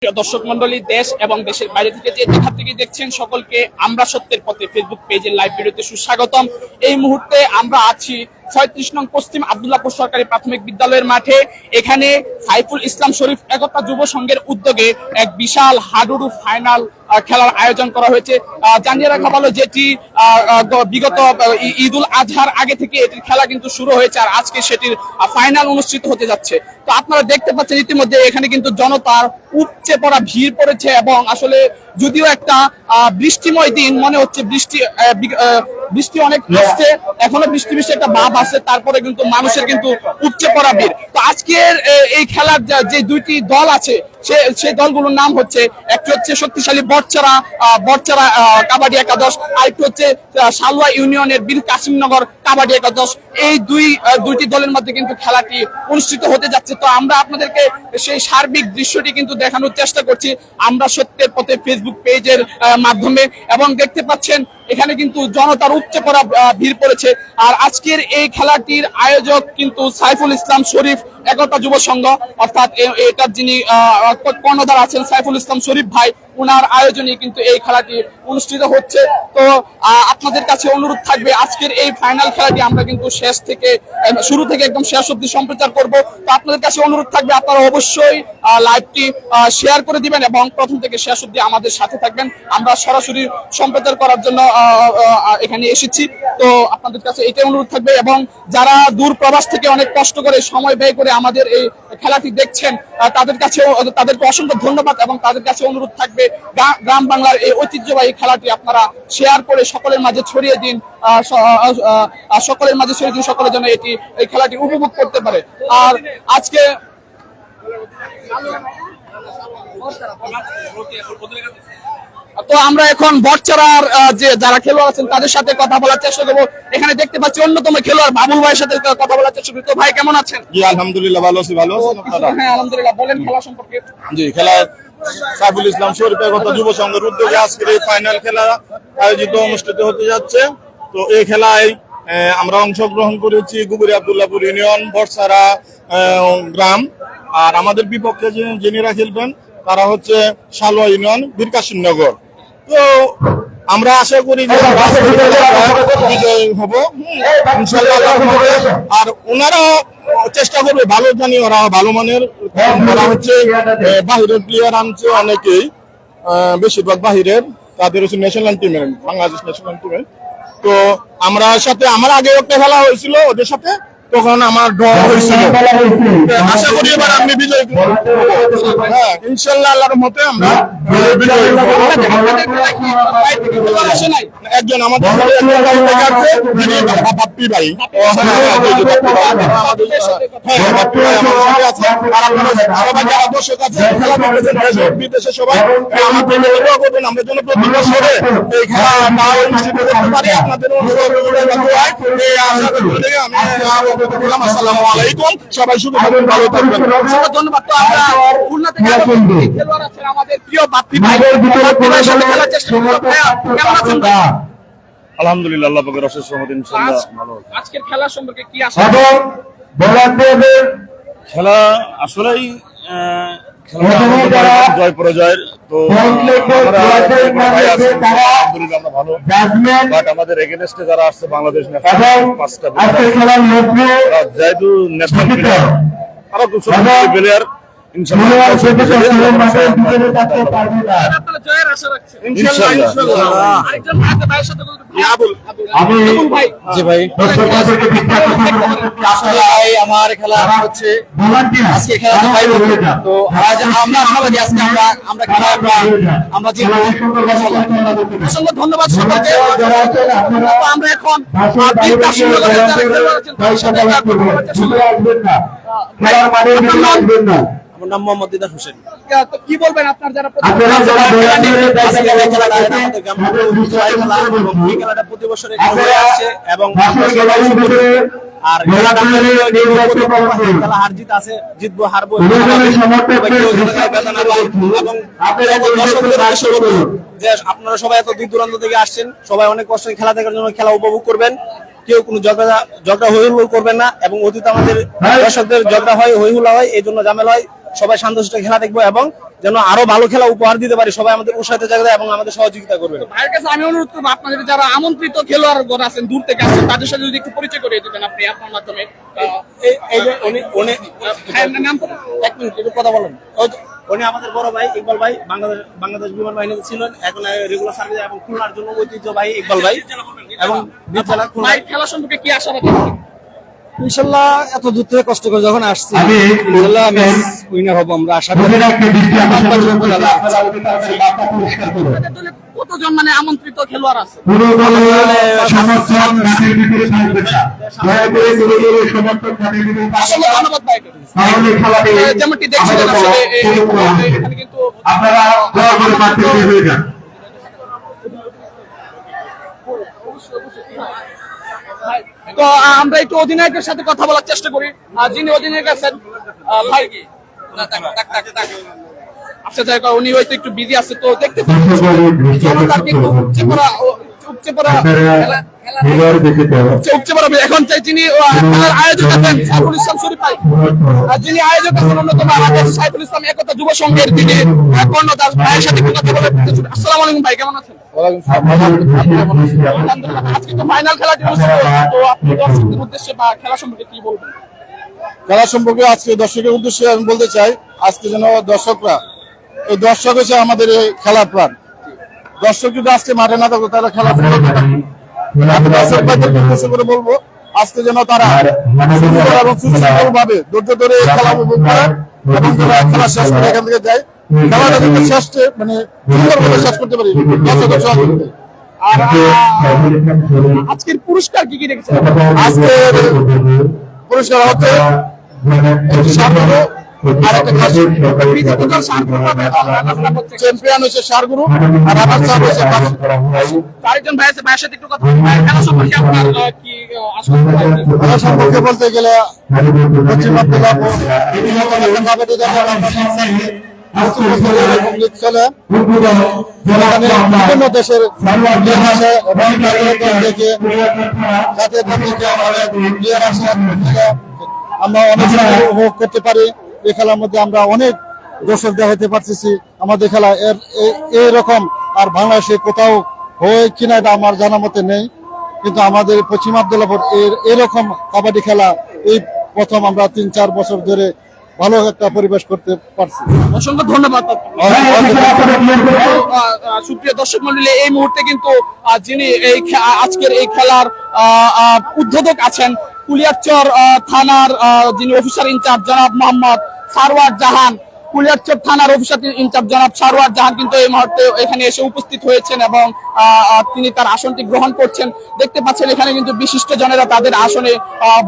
প্রিয় দর্শক মন্ডলী, দেশ এবং দেশের বাইরে থেকে যে যেখান থেকে দেখছেন সকলকে আমরা সত্যের পথে ফেসবুক পেজের লাইভ ভিডিওতে সুস্বাগতম। এই মুহূর্তে আমরা আছি ৩৬ নং পশ্চিম আব্দুল্লাহপুর সরকারি প্রাথমিক বিদ্যালয়ের মাঠে। এখানে সাইফুল ইসলাম শরীফ একতা যুব সংঘের উদ্যোগে এক বিশাল হাডুডু ফাইনাল খেলার আয়োজন করা হয়েছে। জানিয়ে রাখা ভালো, যেটি বিগত ঈদুল আজহার আগে থেকে এটির খেলা কিন্তু শুরু হয়েছে, আর আজকে সেটির ফাইনাল অনুষ্ঠিত হতে যাচ্ছে। তো আপনারা দেখতে পাচ্ছেন ইতিমধ্যে এখানে কিন্তু জনতার উপচে পড়া ভিড় পড়েছে, এবং আসলে যদিও একটা বৃষ্টিময় দিন মনে হচ্ছে, বৃষ্টি অনেক আসছে, এখনো বৃষ্টি একটা ভাব আছে, তারপরে কিন্তু মানুষের কিন্তু উপচে পড়া ভিড়। তো আজকের এই খেলার যে দুইটি দল আছে, সেই দলগুলোর নাম হচ্ছে, একটি হচ্ছে শক্তিশালী বটচরা কাবাডি একাদশ, আরেকটি হচ্ছে সালুয়া ইউনিয়নের বীর কাসিমনগর কাবাডি একাদশ। এই দুইটি দলের মধ্যে কিন্তু খেলাটি অনুষ্ঠিত হতে যাচ্ছে। তো আমরা আপনাদেরকে সেই সার্বিক দৃশ্যটি কিন্তু দেখানোর চেষ্টা করছি আমরা সত্যের পথে ফেসবুক পেজের মাধ্যমে, এবং দেখতে পাচ্ছেন এখানে কিন্তু জনতার উপচে পড়া ভিড় পড়েছে। আর আজকের এই খেলাটির আয়োজক কিন্তু সাইফুল ইসলাম শরীফ একতা যুব সংঘ, অর্থাৎ এটার যিনি কর্ণধার আছেন সাইফুল ইসলাম শরীফ ভাই, ওনার আয়োজনে কিন্তু এই খেলাটি অনুষ্ঠিত হচ্ছে। তো আপনাদের কাছে অনুরোধ থাকবে, আজকের এই ফাইনাল খেলাটি আমরা কিন্তু শুরু থেকে একদম শেষ অবধি সম্প্রচার করব। তো আপনাদের কাছে অনুরোধ থাকবে, আপনারা অবশ্যই লাইভটি শেয়ার করে দিবেন এবং প্রথম থেকে শেষ অবধি আমাদের সাথে থাকবেন। আমরা সরাসরি সম্প্রচার করার জন্য এখানে এসেছি। তো আপনাদের কাছে এটাই অনুরোধ থাকবে, এবং যারা দূর প্রবাস থেকে অনেক কষ্ট করে সময় ব্যয় করে আমাদের এই খেলাটি দেখছেন, তাদেরকে অসংখ্য ধন্যবাদ, এবং তাদের কাছে অনুরোধ থাকবে গ্রাম বাংলার এই ঐতিহ্যবাহী খেলাটি আপনারা শেয়ার করে সকলের মাঝে ছড়িয়ে দিন, সকলের জন্য এই খেলাটি উপভোগ করতে পারে। আর আজকে তো আমরা এখন বটচরার যারা খেলোয়াড় আছেন তাদের সাথে কথা বলার চেষ্টা করবো। এখানে দেখতে পাচ্ছি অন্যতম খেলোয়াড় বাবুল ভাইয়ের সাথে কথা বলার চেষ্টা করবো। তো ভাই, কেমন আছেন? জি আলহামদুলিল্লাহ, ভালো আছি। ভালো হ্যাঁ আলহামদুলিল্লাহ, বলেন খেলা সম্পর্কে। জি, খেলা সাইফুল ইসলাম শরীফ একতা যুব সংঘের উদ্যোগে আজকের এই ফাইনাল খেলা অনুষ্ঠিত হতে যাচ্ছে। তো এই খেলায় আমরা অংশগ্রহণ করেছি গুবুরি আব্দুল্লাহপুর ইউনিয়ন, বটচরা গ্রাম, আর আমাদের বিপক্ষে যিনিরা খেলবেন তারা হচ্ছে সালুয়া ইউনিয়ন, বীর কাসিমনগর। তো আমরা আশা করি যে বিজয় হব ইনশাআল্লাহ। আর ওনারা চেষ্টা করবে, ভালো জানি ওরা ভালো মানের, ওরা হচ্ছে বাহিরের প্লেয়ার আনছে অনেকেই, বেশিরভাগ বাহিরের, তাদের হচ্ছে ন্যাশনাল টিমের, বাংলাদেশ ন্যাশনাল টিমের। তো আমার আগে একটা খেলা হয়েছিল ওদের সাথে, তখন আমার ড্র হয়েছিল। আশা করি এবার আমি বিজয় হ্যাঁ ইনশাআল্লাহ, আল্লাহর মতে আমরা বিজয় হব। একজন আমাদের বাপ্পি ভাই, দর্শক আছে বিদেশে, সবাই আমাদের করবেন, আমরা যেন প্রতি বছরে এই খেলা অনুষ্ঠিত করতে পারি। আপনাদের আসসালামু আলাইকুম, সবাই শুধু ভালো থাকবেন। ধন্যবাদ। তো আমরা খুলনা থেকে খেলোয়াড় আছেন আমাদের প্রিয় বাপ্পি ভাই, খেলার চেষ্টা করব। কেমন আছেন ভাই? আলহামদুলিল্লাহ, আল্লাহ পাকের অশেষ রহমতে ইনশাআল্লাহ ভালো আছি। আজকের খেলা সম্পর্কে কি আশা? খেলা আসলেই জয় পরাজয়ের, তো আমরা ভালো, বাট আমাদের এগেনস্টে যারা আসছে বাংলাদেশ পাঁচটা যেহেতু ন্যাশনাল প্লেয়ার, আরো কিছু প্লেয়ার আমার খেলা হচ্ছে আজকে খেলা তো আমরা আশাবাদী আজকে আমরা খেলা আমরা অসংখ্য ধন্যবাদ সকলকে। আমরা এখন আমার নাম মোহাম্মদ দিদার হোসেন। কি বলবেন আপনার যারা খেলাটা প্রতি বছর আসছে, এবং আর হার জিত আছে, জিতবো হারবো, এবং আপনারা সবাই এত দূর দূরান্ত থেকে আসছেন, সবাই অনেক কষ্ট খেলা দেখার জন্য, খেলা উপভোগ করবেন, কেউ কোনো ঝগড়া হইহুল করবেন না। এবং অতীত আমাদের দর্শকদের ঝগড়া হয়, হইহুলা হয়, এই জন্য ঝামেলা হয়। সবাই শান্তশিষ্ট খেলা দেখবো এবং যেন আরো ভালো খেলা উপহার দিতে পারি। সবাই আমাদের উৎসাহিত জায়গা এবং আমাদের সহযোগিতা করবেন। ভাইয়ের কাছে আমি অনুরোধ করবো, আপনাদের যারা আমন্ত্রিত খেলোয়াড় আছেন দূর থেকে আসছেন তাদের সাথে যদি একটু পরিচয় করিয়ে দিতেন আপনি আপনার মাধ্যমে। হ্যাঁ, নাম বলুন। এক মিনিট একটু কথা বলেন। উনি আমাদের বড় ভাই ইকবাল ভাই, বাংলাদেশ বিমান বাহিনীতে ছিলেন, এখন রেগুলার সার্ভিস এবং খুলনার জন্য ঐতিহ্য ভাই ইকবাল ভাই এবং ভাই খেলা সম্পর্কে কি আশাবাদী? ইনশাল্লাহ এত দূর থেকে কষ্ট করে যখন আসছি ইনশাল্লাহ ম্যাচ উইনার হবো আমরা আশা করি। আপনাদের দলে কতজন মানে আমন্ত্রিত খেলোয়াড় আছে? অসংখ্য ধন্যবাদ ভাইকে। যেমনটি দেখছিলেন আসলে এখানে কিন্তু তো আমরা একটু অধিনায়কের সাথে কথা বলার চেষ্টা করি। যিনি অধিনায়ক আছেন ভাই আচ্ছা যাই হোক, উনি হয়তো একটু বিজি আছে, তো দেখতে জনতার কিন্তু উপচে পড়া এখন চাই যিনি খেলার আয়োজক আছেন সাইফুল ইসলাম শরীফ ভাই, যিনি আয়োজক আছেন অন্যতম আমাদের সাইফুল ইসলাম একতা যুব সংঘের যিনি কর্ণদাস ভাইয়ের সাথে কথা বলে। আসসালামু আলাইকুম ভাই, কেমন আছেন? আজকে তো ফাইনাল খেলাটি অনুষ্ঠিত হচ্ছে, তো আপনি দর্শকদের উদ্দেশ্যে বা খেলা সম্পর্কে কি বলবেন? খেলা সম্পর্কে আজকে দর্শকের উদ্দেশ্যে আমি বলতে চাই, আজকে যেন দর্শকরা, এই দর্শক হচ্ছে আমাদের এই খেলার প্রাণ। দর্শক যদি আজকে মাঠে না থাকতো তাহলে খেলা করে বলবো আজকে যেন তারা ভাবে ধৈর্য ধরে খেলা উপভোগ করে এবং খেলা শেষ করে এখান থেকে যায়, খেলাটা কিন্তু শেষ মানে সুন্দরভাবে শেষ করতে পারি দর্শকের সহযোগিতা। আর আজকের পুরস্কার কি কি রেখেছেন? আজকের পুরস্কার হচ্ছে চ্যাম্পিয়ন হচ্ছে সারগুরু আর রানার সাহেব হচ্ছে আরেকজন ভাই আছে, ভাইয়ের সাথে একটু কথা বলবো। খেলা সম্পর্কে আপনার কি খেলা সম্পর্কে বলতে গেলে পশ্চিম আব্দুল্লাহপুর চলে বিভিন্ন দেশের আমরা অনেক উপভোগ করতে পারি। এই খেলার মধ্যে আমরা অনেক দর্শক দেখাতে পারতেছি। আমাদের খেলা এরকম আর বাংলাদেশে কোথাও হয় কিনা এটা আমার জানা মতে নেই, কিন্তু আমাদের পশ্চিম আব্দুল্লাহপুর এরকম কাবাডি খেলা এই প্রথম আমরা ৩-৪ বছর ধরে ভালো একটা পরিবেশ করতে পারছি। অসংখ্য ধন্যবাদ। সুপ্রিয় দর্শক মন্ডলী, এই মুহূর্তে কিন্তু যিনি এই আজকের এই খেলার উদ্বোধক আছেন কুলিয়ারচর থানার যিনি অফিসার ইনচার্জ জনাব মোহাম্মদ সারওয়ার জাহান, কুলিয়ারচর থানার অফিসার ইনচার্জ জনাব সারওয়ার জাহান কিন্তু এই মুহূর্তে এখানে এসে উপস্থিত হয়েছেন এবং তিনি তার আসনটি গ্রহণ করছেন। দেখতে পাচ্ছেন এখানে কিন্তু বিশিষ্ট জনেরা তাদের আসনে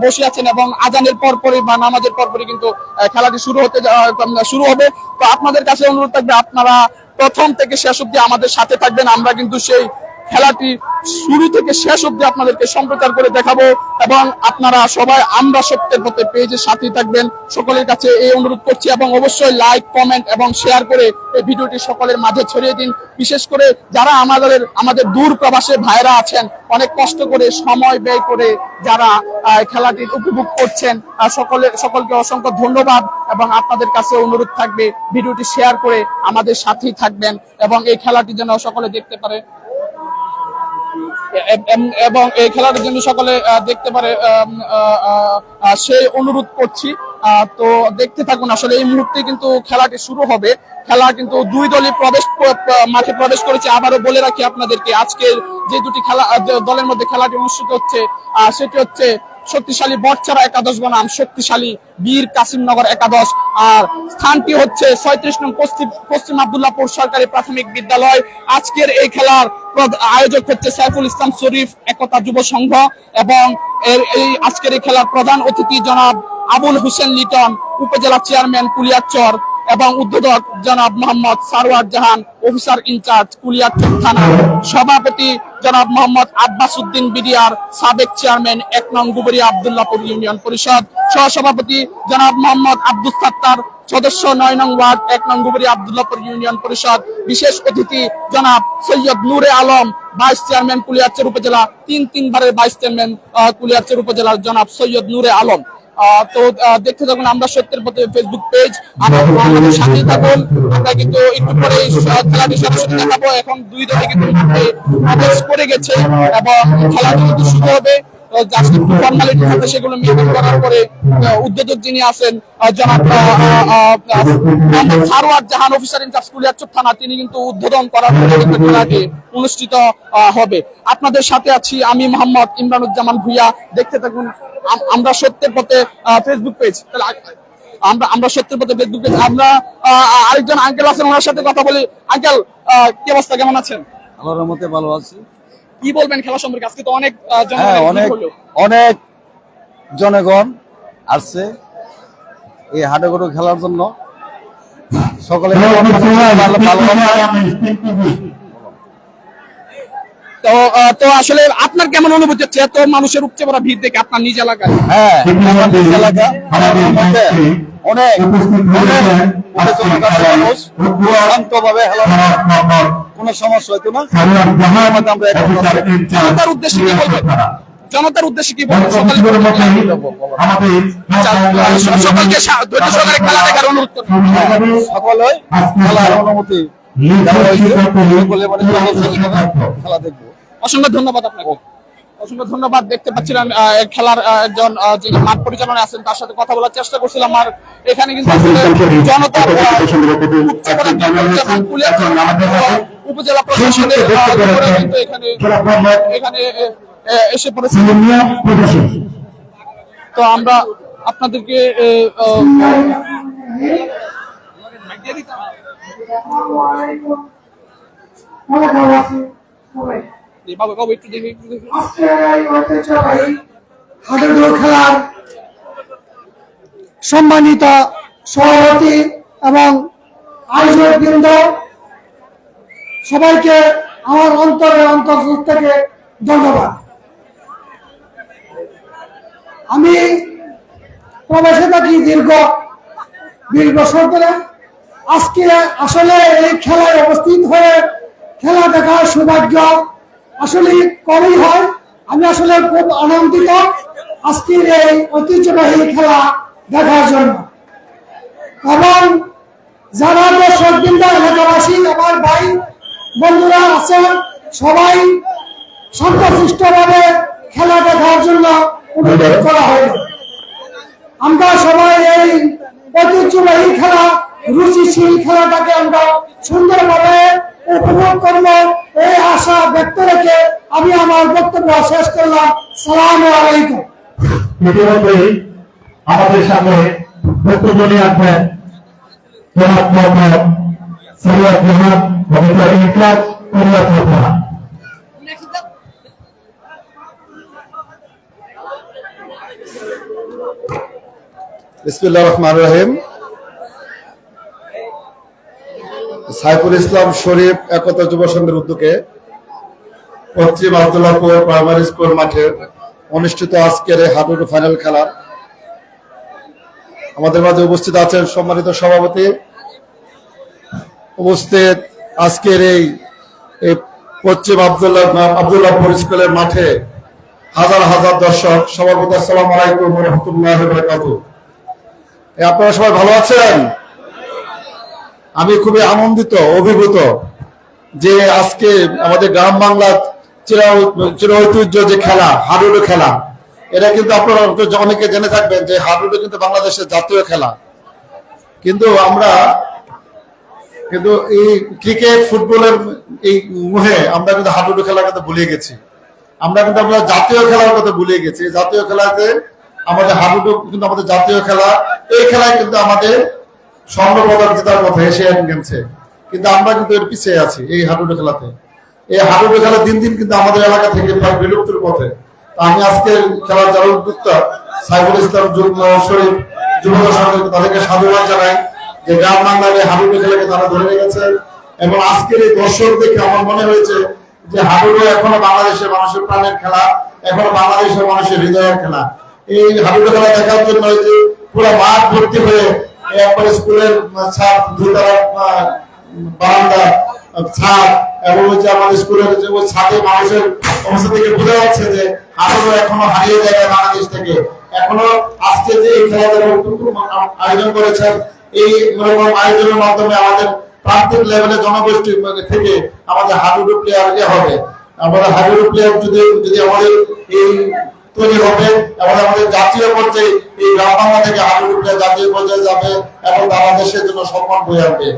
বসে আছেন এবং আজানের পরপরই বা নামাজের পরপরই কিন্তু খেলাটি শুরু হবে। তো আপনাদের কাছে অনুরোধ থাকবে আপনারা প্রথম থেকে শেষ অবধি আমাদের সাথে থাকবেন। আমরা কিন্তু সেই খেলাটি শুরু থেকে শেষ অবধি আপনাদেরকে সম্প্রচার করে দেখাবো এবং আপনারা সবাই আমরা সত্যের পথে পেজের সাথে থাকবেন, সকলের কাছে এই অনুরোধ করছি। এবং অবশ্যই লাইক, কমেন্ট এবং শেয়ার করে এই ভিডিওটি সকলের মাঝে ছড়িয়ে দিন। বিশেষ করে যারা আমাদের দূর প্রবাসে ভাইরা আছেন, অনেক কষ্ট করে সময় ব্যয় করে যারা খেলাটি উপভোগ করছেন, সকলকে অসংখ্য ধন্যবাদ এবং আপনাদের কাছে অনুরোধ থাকবে ভিডিওটি শেয়ার করে আমাদের সাথেই থাকবেন এবং এই খেলাটি যেন সকলে দেখতে পারে এবং এই খেলার জন্য সকলে দেখতে পারে সেই অনুরোধ করছি। তো দেখতে থাকুন। আসলে এই মুহূর্তে কিন্তু খেলাটি শুরু হবে। খেলা কিন্তু দুই দলই মাঠে প্রবেশ করেছে। আবারও বলে রাখি আপনাদেরকে, আজকের যে দুটি দলের মধ্যে খেলাটি অনুষ্ঠিত হচ্ছে সেটি হচ্ছে শক্তিশালী বটছাড়া একাদশ বনাম শক্তিশালী বীর কাসিমনগর একাদশ। আর স্থানটি হচ্ছে ৩৬ নং পশ্চিম আব্দুল্লাহপুর সরকারি প্রাথমিক বিদ্যালয়। আজকের এই খেলার আয়োজক হচ্ছে সাইফুল ইসলাম শরীফ একতা যুব সংঘ এবং এই আজকের এই খেলার প্রধান অতিথি জনাব আবুল হোসেন লিটন, উপজেলা চেয়ারম্যান কুলিয়ারচর এবং উদ্বোধক জনাব মোহাম্মদ সারওয়ার জাহান, অফিসার ইনচার্জ কুলিয়ারচর থানা, সভাপতি জনাব মোহাম্মদ আব্বাস উদ্দিন বিডিআর, সাবেক চেয়ারম্যান ১ নং গুবরিয়া আব্দুল্লাহপুর ইউনিয়ন পরিষদ, সহসভাপতি জনাব মোহাম্মদ আব্দুস সাত্তার, সদস্য ৯ নং ওয়ার্ড ১ নং গুবরিয়া আব্দুল্লাহপুর ইউনিয়ন পরিষদ, বিশেষ অতিথি জনাব সৈয়দ নূরে আলম, ভাইস চেয়ারম্যান কুলিয়ারচর উপজেলা, তিনবারের ভাইস চেয়ারম্যান কুলিয়ারচর উপজেলার জনাব সৈয়দ নূরে আলম। তো দেখতে থাকুন আমরা সত্যের পথে ফেসবুক পেজ, আমাদের সাথে থাকুন। আমরা কিন্তু একটু পরে খেলাটি সরাসরি দেখাবো। এখন দুই দলে কিন্তু প্রবেশ করে গেছে এবং খেলাটি কিন্তু শুরু হবে। জাস্ট একটু ফর্মালিটি থাকে, সেগুলো মেনটেন করার পরে উদ্বোধক যিনি আছেন জনাব মোহাম্মদ সারওয়ার জাহান, অফিসার ইনচার্জ কুলিয়ারচর থানা, তিনি কিন্তু উদ্বোধন করার পরে কিন্তু খেলাটি অনুষ্ঠিত হবে। আপনাদের সাথে আছি আমি মোহাম্মদ ইমরানুজ্জামান ভুইয়া। দেখতে থাকুন আমরা সত্যের পথে ফেসবুক পেজ। আমরা সত্যের পথে ফেসবুক পেজ। আমরা আরেকজন আঙ্কেল আছেন, ওনার সাথে কথা বলি। আঙ্কেল, কি অবস্থা, কেমন আছেন? আল্লাহর রহমতে ভালো আছি। কি বলবেন খেলা সম্পর্কে? আজকে তো অনেক অনেক জনগণ আসছে এই হাডুডু খেলার জন্য। সকলে তো আসলে আপনার কেমন অনুভূতি হচ্ছে এত মানুষের উপচে পড়া ভিড় দেখে আপনার নিজ এলাকায়? হ্যাঁ, আমার নিজ এলাকা অনেক মানুষ শান্তভাবে কোনো সমস্যা হইতো না। জনতার উদ্দেশ্যে কি বলবেন? জনতার উদ্দেশ্যে কি বলবেন? সকলকে ধৈর্য সহকারে খেলা দেখার অনুরোধ করবেন। সকলে খেলার অনুমতি দেওয়া হয়েছে, খেলা দেখবো। অসংখ্য ধন্যবাদ আপনাকে, অসংখ্য ধন্যবাদ। দেখতে পাচ্ছিলাম খেলার একজন যিনি মাঠ পরিচালনায় আছেন, তার সাথে কথা বলার চেষ্টা করছিলাম। আর এখানে কিন্তু জনতার উপজেলা প্রশাসনের কিন্তু এখানে এসে পড়েছে। তো আমরা আপনাদেরকে হাডুডু খেলার সম্মানিত সভাপতি এবং আয়োজক বৃন্দ, সবাইকে আমার অন্তর থেকে ধন্যবাদ। আমি প্রবাসে থাকি দীর্ঘ 20 বছর ধরে। আজকে আসলে এই খেলায় উপস্থিত হয়ে খেলা দেখার সৌভাগ্য আসলে কমই হয়। আমি আসলে খুব আনন্দিত আজকের এই ঐতিহ্যবাহী খেলা দেখার জন্য। এবং যারা দর্শকবৃন্দ, এলাকাবাসী, আমার ভাই বন্ধুরা আছেন, সবাই শান্তশিষ্টভাবে খেলা দেখার জন্য অনুরোধ করা হল। আমরা সবাই এই ঐতিহ্যবাহী খেলা, রুচিশীল খেলাটাকে আমরা সুন্দরভাবে উপভোগ করব, এই আশা ব্যক্ত রেখে আমি আমার বক্তব্য শেষ করলাম। সালাম আলাইকুম। ইতিমধ্যে আমাদের সামনে বক্তব্য নিয়ে আসবেন জনাব মোহাম্মদ সারওয়ার জাহান, অফিসার ইনচার্জ কুলিয়ারচর থানা। বিসমিল্লাহির রহমানির রহিম। সাইফুল ইসলাম শরীফ একতা যুব সংঘের উদ্যোগে পশ্চিম আব্দুল্লাহপুর প্রাইমারি স্কুল মাঠে অনুষ্ঠিত আজকের এই হাডুডু ফাইনাল খেলা আমাদের মাঝে উপস্থিত আছেন সম্মানিত সভাপতি, উপস্থিত আজকের এই পশ্চিম আব্দুল্লাহপুর স্কুলের মাঠে হাজার হাজার দর্শক। সবার প্রতি আসসালামু আলাইকুম ওয়া রাহমাতুল্লাহি ওয়া বারাকাতুহু। আপনারা সবাই ভালো আছেন? আমি খুবই আনন্দিত, অভিভূত যে আজকে আমাদের গ্রাম বাংলার চির ঐতিহ্য যে খেলা হাডুডু খেলা, এটা কিন্তু আপনারা অনেকে জেনে থাকবেন যে হাডুডু কিন্তু বাংলাদেশের জাতীয় খেলা। কিন্তু আমরা এই ক্রিকেট ফুটবলের এই মুহে আমরা কিন্তু হাডুডু খেলার কথা ভুলে গেছি। আমরা জাতীয় খেলার কথা ভুলে গেছি। জাতীয় খেলাতে আমাদের হাডুডু কিন্তু আমাদের জাতীয় খেলা। এই খেলায় কিন্তু আমাদের স্বর্ণ পদক জেতার কথা এশিয়ান গেমসে, কিন্তু আমরা কিন্তু এর পিছিয়ে আছি। এই হাডুডু খেলাতে, এই হাডুডু খেলা দিন দিন কিন্তু আমাদের এলাকা থেকে প্রায় বিলুপ্তির পথে। আমি আজকে খেলার যারা উদ্যোক্তা সাইফুল ইসলাম শরীফ যুবদল সংঘ, তাদেরকে সাধুবাদ জানাই যে গ্রাম বাংলার এই হাডুডু খেলাকে তারা ধরে রেখেছে। এবং আজকের এই দর্শক দেখে আমার মনে হয়েছে যে হাডুডু এখনো বাংলাদেশের মানুষের প্রাণের খেলা, এখনো বাংলাদেশের মানুষের হৃদয়ের খেলা। এই হাডুডু খেলা দেখার জন্য যে পুরো মাঠ ভর্তি হয়ে একবার স্কুলের ছাদ, দুতলা বারান্দা, ছাদ এবং ওই যে আমাদের স্কুলের যে ওই ছাদে মানুষের অবস্থা থেকে বোঝা যাচ্ছে যে হাডুডু এখনো হারিয়ে যায় বাংলাদেশ থেকে। এখনো আজকে যে এই খেলাধুলার আয়োজন করেছেন, এই আয়োজনের মাধ্যমে আমাদের প্রান্তিক লেভেলে জনগোষ্ঠী থেকে আমাদের হাডুডু প্লেয়ার হবে। আমাদের হাডুডু প্লেয়ার যদি আমাদের এই তৈরি হবে এবং আমাদের জাতীয় পর্যায়ে এই গ্রাম বাংলা থেকে হাডুডু প্লেয়ার জাতীয় পর্যায়ে যাবে এবং তারা দেশের জন্য সম্মান বয়ে আনবে।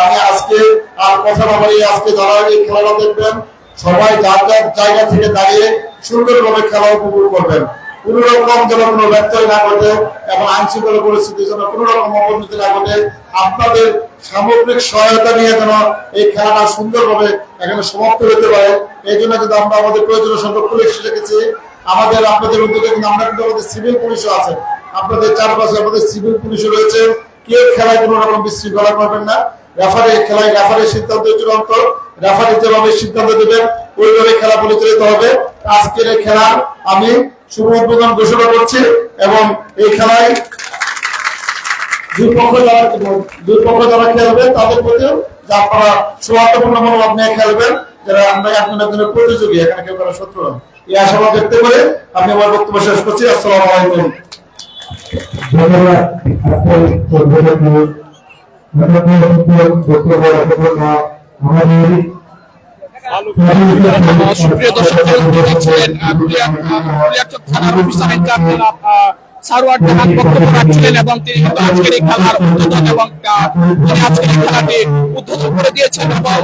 আমি আজকে আর কথা না বলি, আজকে যারা এই খেলাটা দেখবেন সবাই যার যার জায়গা থেকে দাঁড়িয়ে সুন্দরভাবে খেলা উপভোগ করবেন। কোন রকম যেন কোনো ব্যত্যয় না ঘটে এবং আইন শৃঙ্খলা পরিস্থিতির জন্য কোন রকম অবনতি না ঘটে, আপনাদের সামগ্রিক সহায়তা নিয়ে যেন এই খেলাটা সুন্দরভাবে এখানে সমাপ্ত হতে পারে। এই জন্য কিন্তু আমরা আমাদের প্রয়োজনীয় সংখ্যক পুলিশ রেখেছি। আপনাদের উদ্যোগে কিন্তু আমরা কিন্তু আমাদের সিভিল পুলিশও আছে, আপনাদের চারপাশে আমাদের সিভিল পুলিশও রয়েছে। কেউ খেলায় কোনো রকম বিশৃঙ্খলা করবেন না। রেফারির সিদ্ধান্ত চূড়ান্ত, রেফারি যেভাবে সিদ্ধান্ত দেবেন ওইভাবে খেলা পরিচালিত হবে। আজকের এই খেলার আমি শুভ উদ্বোধন ঘোষণা করছি এবং এই খেলায় দুই পক্ষ যারা খেলবেন তাদের প্রতি আপনারা সৌহার্দ্যপূর্ণ মনোভাব নিয়ে খেলবেন, যারা আমরা একজনের প্রতিযোগী, এখানে কেউ কারো শত্রু নয়। এই আশাবাদ ব্যক্ত করে আমি আমার বক্তব্য শেষ করছি। আসসালামু আলাইকুম। সুপ্রিয় দর্শক, দেখছিলেন থানার অফিসার ইনচার্জ সারোয়ার জাহান বক্তব্য রাখছিলেন এবং তিনি কিন্তু আজকের এই খেলার উদ্বোধন এবং তিনি আজকের এই খেলাটি উদ্বোধন করে দিয়েছেন এবং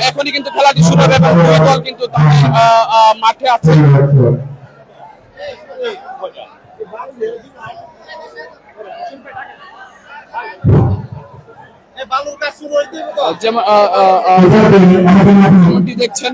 এখনই কিন্তু খেলাটি শুরু হবে এবং দুই দল কিন্তু মাঠে আছে। যেমনটি দেখছেন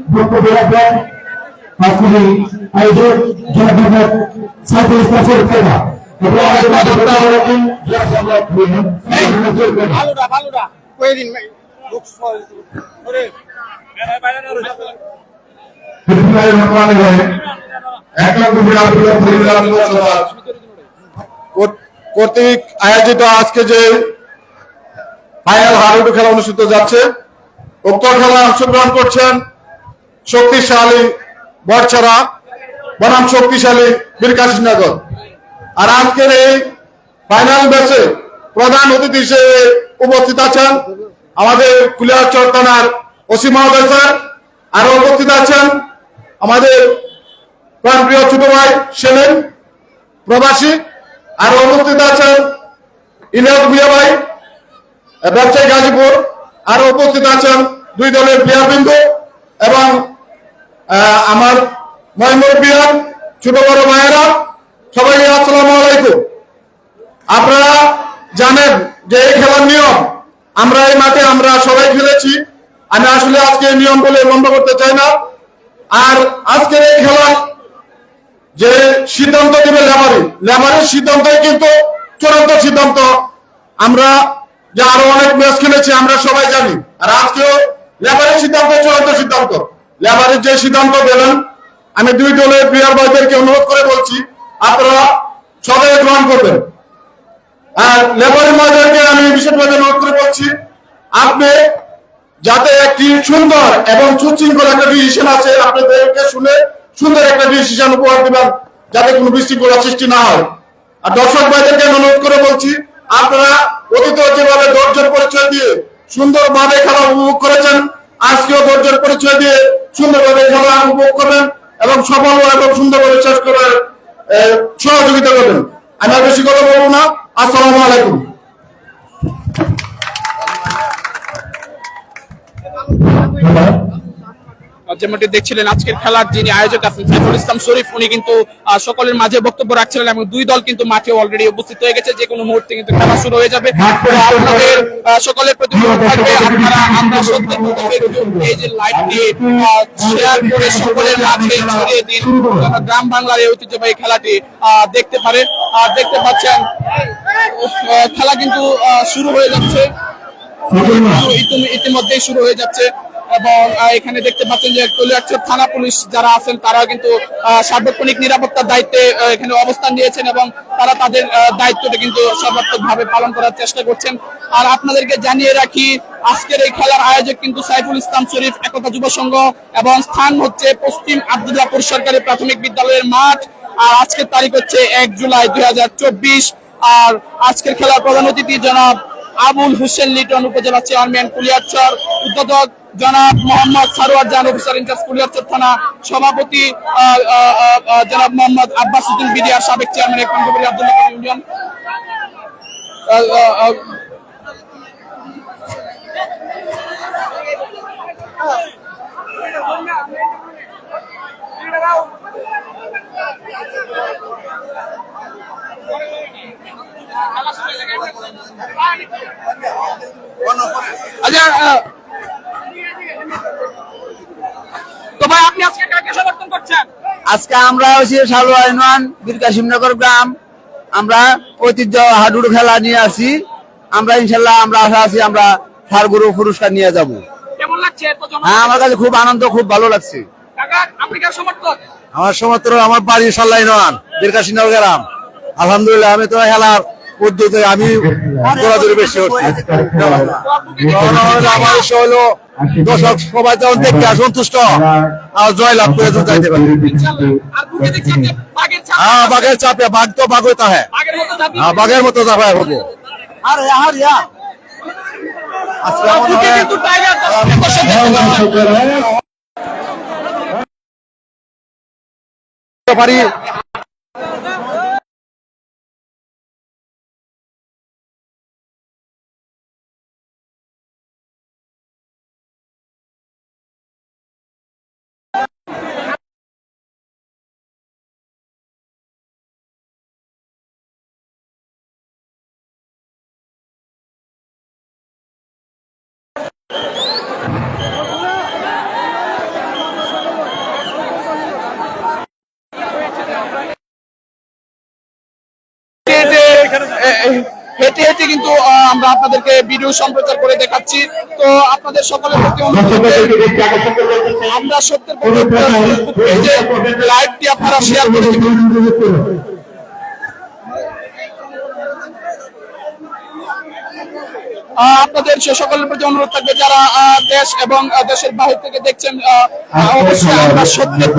কর্তৃক আয়োজিত আজকে যে ফাইনাল হাডুডু খেলা অনুষ্ঠিত যাচ্ছে, উক্ত খেলায় অংশগ্রহণ করছেন শক্তিশালী বরছড়া বনাম শক্তিশালী বীরকাশীনগর। আর আজকের এই ফাইনাল ম্যাচে প্রধান অতিথি হিসেবে উপস্থিত আছেন আমাদের কুলিয়ারচর থানার ওসি মহোদয় স্যার, আরো উপস্থিত আছেন আমাদের প্রাণপ্রিয় ছোট ভাই সেলিম প্রবাসী, আরো উপস্থিত আছেন ইলিয়াস ভুইয়া ভাই ব্যবসায়ী গাজীপুর, আরো উপস্থিত আছেন দুই দলের প্লেয়ারবৃন্দ এবং আমার ময়মুরবিয়ান ছোট বড় ভাইয়েরা, সবাইকে আসসালামু আলাইকুম। আপনারা জানেন যে এই খেলার নিয়ম, আমরা এই মাঠে আমরা সবাই খেলেছি। আমি আসলে আজকে নিয়ম বলে বন্ধ করতে চাই না। আর আজকের এই খেলা যে সিদ্ধান্ত দেবে লেবারের সিদ্ধান্তই কিন্তু চূড়ান্ত সিদ্ধান্ত। আমরা যে আরো অনেক ম্যাচ খেলেছি আমরা সবাই জানি, আর আজকেও লেবারের সিদ্ধান্ত চূড়ান্ত সিদ্ধান্ত। লেবারের যে সিদ্ধান্ত দিলেন, আমি দুই দলের প্লেয়ার ভাইদেরকে অনুরোধ করে বলছি আপনারা সবাই গ্রহণ করবেন। আর লেবারের ভাইদেরকে আমি বিশেষভাবে অনুরোধ করে বলছি আপনি যাতে একটি সুন্দর এবং সুশৃঙ্খল একটা ডিসিশন আছে, আপনাদেরকে শুনে সুন্দর একটা ডিসিশন উপহার দিবেন যাতে কোনো বিশৃঙ্খলা সৃষ্টি না হয়। আর দর্শক ভাইদেরকে অনুরোধ করে বলছি আপনারা অতীত যেভাবে ধৈর্যের পরিচয় দিয়ে সুন্দরভাবে খেলা উপভোগ করেছেন, আজকেও ধৈর্যের পরিচয় দিয়ে সুন্দরভাবে খেলা উপভোগ করবেন এবং সফল এবং সুন্দরভাবে শেষ করার সহযোগিতা করবেন। আমি আর বেশি কথা বলবো না। আসসালামু আলাইকুম। যেমনটি দেখছিলেন আজকের খেলার যিনি আয়োজক আছেন সাইফুল ইসলাম শরীফ, উনি কিন্তু সকলের মাঝে বক্তব্য রাখছিলেন এবং দুই দল কিন্তু মাঠে অলরেডি উপস্থিত হয়ে গেছে। যে কোনো মুহূর্তে কিন্তু খেলা শুরু হয়ে যাবে। আপনাদের সকলের প্রতি অনুরোধ থাকবে আপনারা আমরা এই যে লাইভটি শেয়ার করে সকলের মাঝে ছড়িয়ে দিন, গ্রাম বাংলার এই ঐতিহ্যবাহী খেলাটি দেখতে পারে। দেখতে পাচ্ছেন খেলা কিন্তু শুরু হয়ে যাচ্ছে, ইতিমধ্যেই শুরু হয়ে যাচ্ছে এবং এখানে দেখতে পাচ্ছেন যে কুলিয়ারচর থানা পুলিশ যারা আছেন তারা কিন্তু সার্বক্ষণিক নিরাপত্তার দায়িত্বে এখানে অবস্থান নিয়েছেন এবং তারা তাদের দায়িত্বটা কিন্তু সর্বাত্মকভাবে পালন করার চেষ্টা করছেন। আর আপনাদেরকে জানিয়ে রাখি আজকের এই খেলার আয়োজক কিন্তু সাইফুল ইসলাম শরীফ একতা যুব সংঘ এবং স্থান হচ্ছে পশ্চিম আব্দুল্লাহপুর সরকারি প্রাথমিক বিদ্যালয়ের মাঠ। আর আজকের তারিখ হচ্ছে 1 জুলাই 2024। আর আজকের খেলার প্রধান অতিথি জনাব আবুল হোসেন লিটন, উপজেলা চেয়ারম্যান কুলিয়ারচর, উদ্বোধক জনাব মোহাম্মদ সারোয়ার জাহান, অফিসার ইনচার্জ কুলিয়ারচর থানা, সভাপতি জনাব মোহাম্মদ আব্বাস উদ্দিন বিডিআর, সাবেক চেয়ারম্যান এক নম্বর আব্দুল্লাহ ইউনিয়ন। তো ভাই আপনি আজকে কাকে সমর্থন করছেন? আজকে আমরা হচ্ছি সালুয়া ইউনিয়ন বীর কাশিমনগর গ্রাম, আমরা ঐতিহ্য হাডুডু খেলা নিয়ে আসি। আমরা ইনশাল্লাহ আমরা আশা আছি আমরা ফারগুরু পুরস্কার নিয়ে যাব। কেমন লাগছে? হ্যাঁ, আমার কাছে খুব আনন্দ, খুব ভালো লাগছে। কাকা আপনি কার সমর্থক? আমার সমর্থন আমার বাড়ি সাল্লা ইউনিয়ন বীর কাশিমনগর গ্রাম। আলহামদুলিল্লাহ আমি তো খেলার উদ্যোগে আমি দৌড়াদৌড়ি বেশি হচ্ছে। আমার ইচ্ছা হলো দর্শক সবাই যেমন দেখতে সন্তুষ্ট আর জয় লাভ করে যাইতে পারে। আর বুকে দেখছি আপনি বাঘের ছাপ। হ্যাঁ, বাঘের চাপে বাঘ তো বাঘ হইতা হ্যাঁ, বাঘের মতো ঝাঁপিয়ে বাঘের মতো যাবে হবো। আর বুকে কিন্তু টাইগার দর্শক পারি হেঁটে হেঁটে কিন্তু আমরা আপনাদেরকে ভিডিও সম্প্রচার করে দেখাচ্ছি। তো আপনাদের সকলের প্রতি অনুরোধ, আমরা সত্যের পেজে লাইভটি আপনারা শেয়ার করে দিবেন। আপনাদের সকলের প্রতি অনুরোধ থাকবে যারা দেশ এবং দেশের বাহির থেকে দেখছেন, অবশ্যই আমরা সত্যের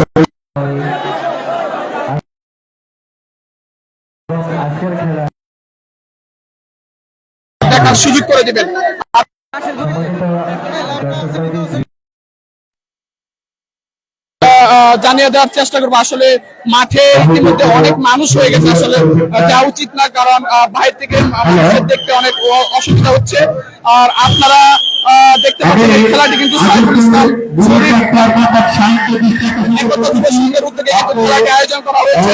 দেখার সুযোগ করে দিবেন। জানিয়ে দেওয়ার চেষ্টা করবো, আসলে মাঠে ইতিমধ্যে অনেক মানুষ হয়ে গেছে, আসলে যাওয়া উচিত না, কারণ বাইরে থেকে মানুষের দেখতে অনেক অসুবিধা হচ্ছে। আর আপনারা দেখতে পাচ্ছেন এই খেলাটি কিন্তু সাইফুল ইসলাম শরীফ একতা যুব সংঘের উদ্যোগে খেলাটি আয়োজন করা হয়েছে।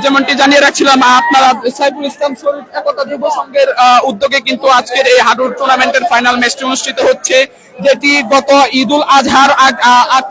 যেমনটি জানিয়ে রাখছিলাম, আপনারা সাইফুল ইসলাম শরীফ একতা যুব সংঘের উদ্যোগে কিন্তু আজকের এই হাডুর টুর্নামেন্টের ফাইনাল ম্যাচটি অনুষ্ঠিত হচ্ছে, যেটি গত ঈদুল আজহার আগ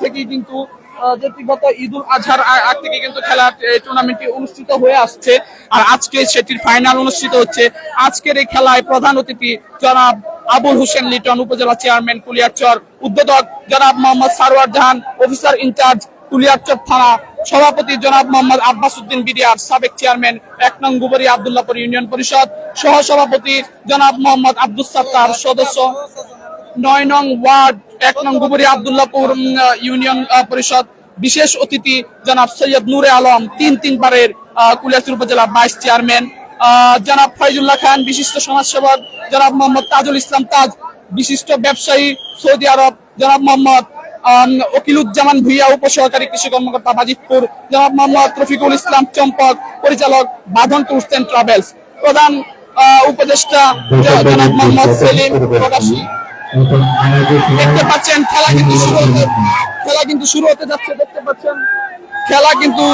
থেকে কিন্তু খেলা টুর্নামেন্টটি অনুষ্ঠিত হয়ে আসছে। আর আজকে সেটির ফাইনাল অনুষ্ঠিত হচ্ছে। আজকের এই খেলায় প্রধান অতিথি জনাব আবুল হোসেন লিটন, উপজেলা চেয়ারম্যান কুলিয়ারচর, উদ্বোধক জনাব মোহাম্মদ সারোয়ার জাহান, অফিসার ইনচার্জ কুলিয়ারচর থানা, সভাপতি জনাব মোহাম্মদ আব্বাস উদ্দিন বিডিআর, সাবেক চেয়ারম্যান 1 নং গুবরি আব্দুল্লাহপুর ইউনিয়ন পরিষদ, সহ সভাপতি জনাব মোহাম্মদ আব্দুল সাত্তার, সদস্য 9 নং ওয়ার্ড 1 নং গুবরি আব্দুল্লাহপুর ইউনিয়ন পরিষদ, বিশেষ অতিথি জনাব সৈয়দ নূরে আলম, 3 বারের কুলিয়ারচর উপজেলা ভাইস চেয়ারম্যান, জনাব ফয়জুল্লাহ খান, বিশিষ্ট সমাজসেবক জনাব মোহাম্মদ তাজুল ইসলাম তাজ, বিশিষ্ট ব্যবসায়ী সৌদি আরব জনাব মোহাম্মদ ওকিলুজ্জামান ভুইয়া, উপসহকারী কৃষি কর্মকর্তা বাজিতপুর জনাব মোহাম্মদ রফিকুল ইসলাম চম্পক, পরিচালক বাঁধন ট্যুরস এন্ড ট্রাভেলস, প্রধান উপদেষ্টা জনাব মোহাম্মদ সেলিম প্রবাসী। দেখতে পাচ্ছেন খেলা কিন্তু শুরু হতে যাচ্ছে। দেখতে পাচ্ছেন খেলা কিন্তু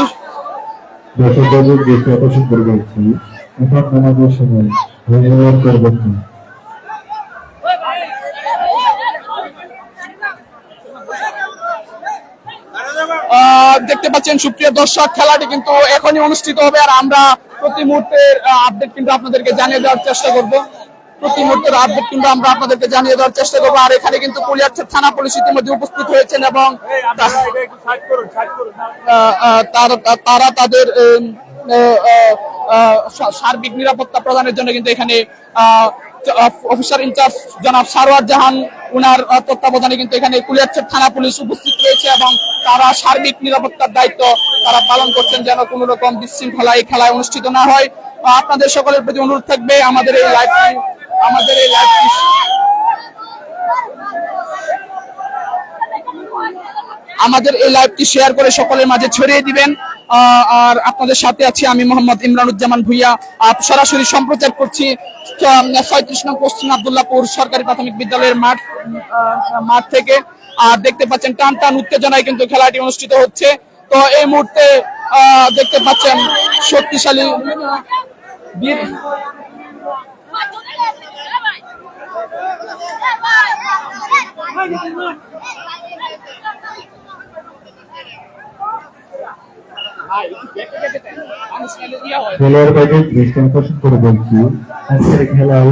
দেখতে পাচ্ছেন সুপ্রিয় দর্শক, খেলাটি কিন্তু এখনই অনুষ্ঠিত হবে। আর আমরা প্রতি মুহূর্তের আপডেট কিন্তু আপনাদেরকে জানিয়ে দেওয়ার চেষ্টা করব। প্রতি মুহূর্তের আপডেট কিন্তু আমরা আপনাদেরকে জানিয়ে দেওয়ার চেষ্টা করবো। আর এখানে কিন্তু কুলিয়ারচর থানা পুলিশ ইতিমধ্যে উপস্থিত হয়েছেন এবং তারা তাদের সার্বিক নিরাপত্তা প্রদানের জন্য কিন্তু এখানে অফিসার ইনচার্জ জনাব সারোয়ার জাহান উনার তত্ত্বাবধানে কিন্তু এখানে কুলিয়ারচর থানা পুলিশ উপস্থিত রয়েছে এবং তারা সার্বিক নিরাপত্তার দায়িত্ব তারা পালন করছেন যেন কোনো রকম বিশৃঙ্খলা এই খেলায় অনুষ্ঠিত না হয়। আপনাদের সকলের প্রতি অনুরোধ থাকবে আমাদের এই লাইভটি শেয়ার করে সকলের মাঝে ছড়িয়ে দিবেন। আর আপনাদের সাথে আছি আমি মোহাম্মদ ইমরানুজ্জামান ভুইয়া। সরাসরি সম্প্রচার করছি ৩৬ নং পশ্চিম আব্দুল্লাহপুর সরকারি প্রাথমিক বিদ্যালয়ের মাঠ থেকে। আর দেখতে পাচ্ছেন টান টান উত্তেজনায় কিন্তু খেলাটি অনুষ্ঠিত হচ্ছে। তো এই মুহূর্তে দেখতে পাচ্ছেন শক্তিশালী খেলোয়াড় বাইরে দৃষ্টি আকর্ষণ করে বলছি আজকের খেলায়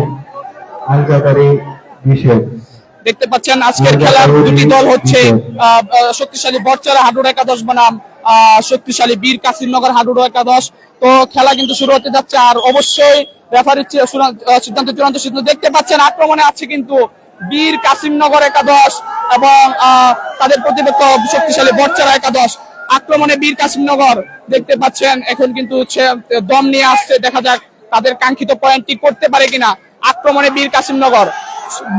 আলগাদারি নিষেধ। দেখতে পাচ্ছেন আজকের খেলার দুটি দল হচ্ছে শক্তিশালী বরচরা হাডুর একাদশ বনাম শক্তিশালী বীর কাসিমনগর হাডুর একাদশ। তো খেলা কিন্তু শুরু হতে যাচ্ছে আর অবশ্যই রেফারির সিদ্ধান্ত চূড়ান্ত সিদ্ধান্ত। দেখতে পাচ্ছেন আক্রমণে আছে কিন্তু বীর কাসিমনগর একাদশ এবং তাদের প্রতিপক্ষ শক্তিশালী বরচরা একাদশ। আক্রমণে বীর কাসিমনগর দেখতে পাচ্ছেন এখন কিন্তু দম নিয়ে আসছে, দেখা যাক তাদের কাঙ্ক্ষিত পয়েন্টটি করতে পারে কিনা। আক্রমণে বীর কাসিমনগর,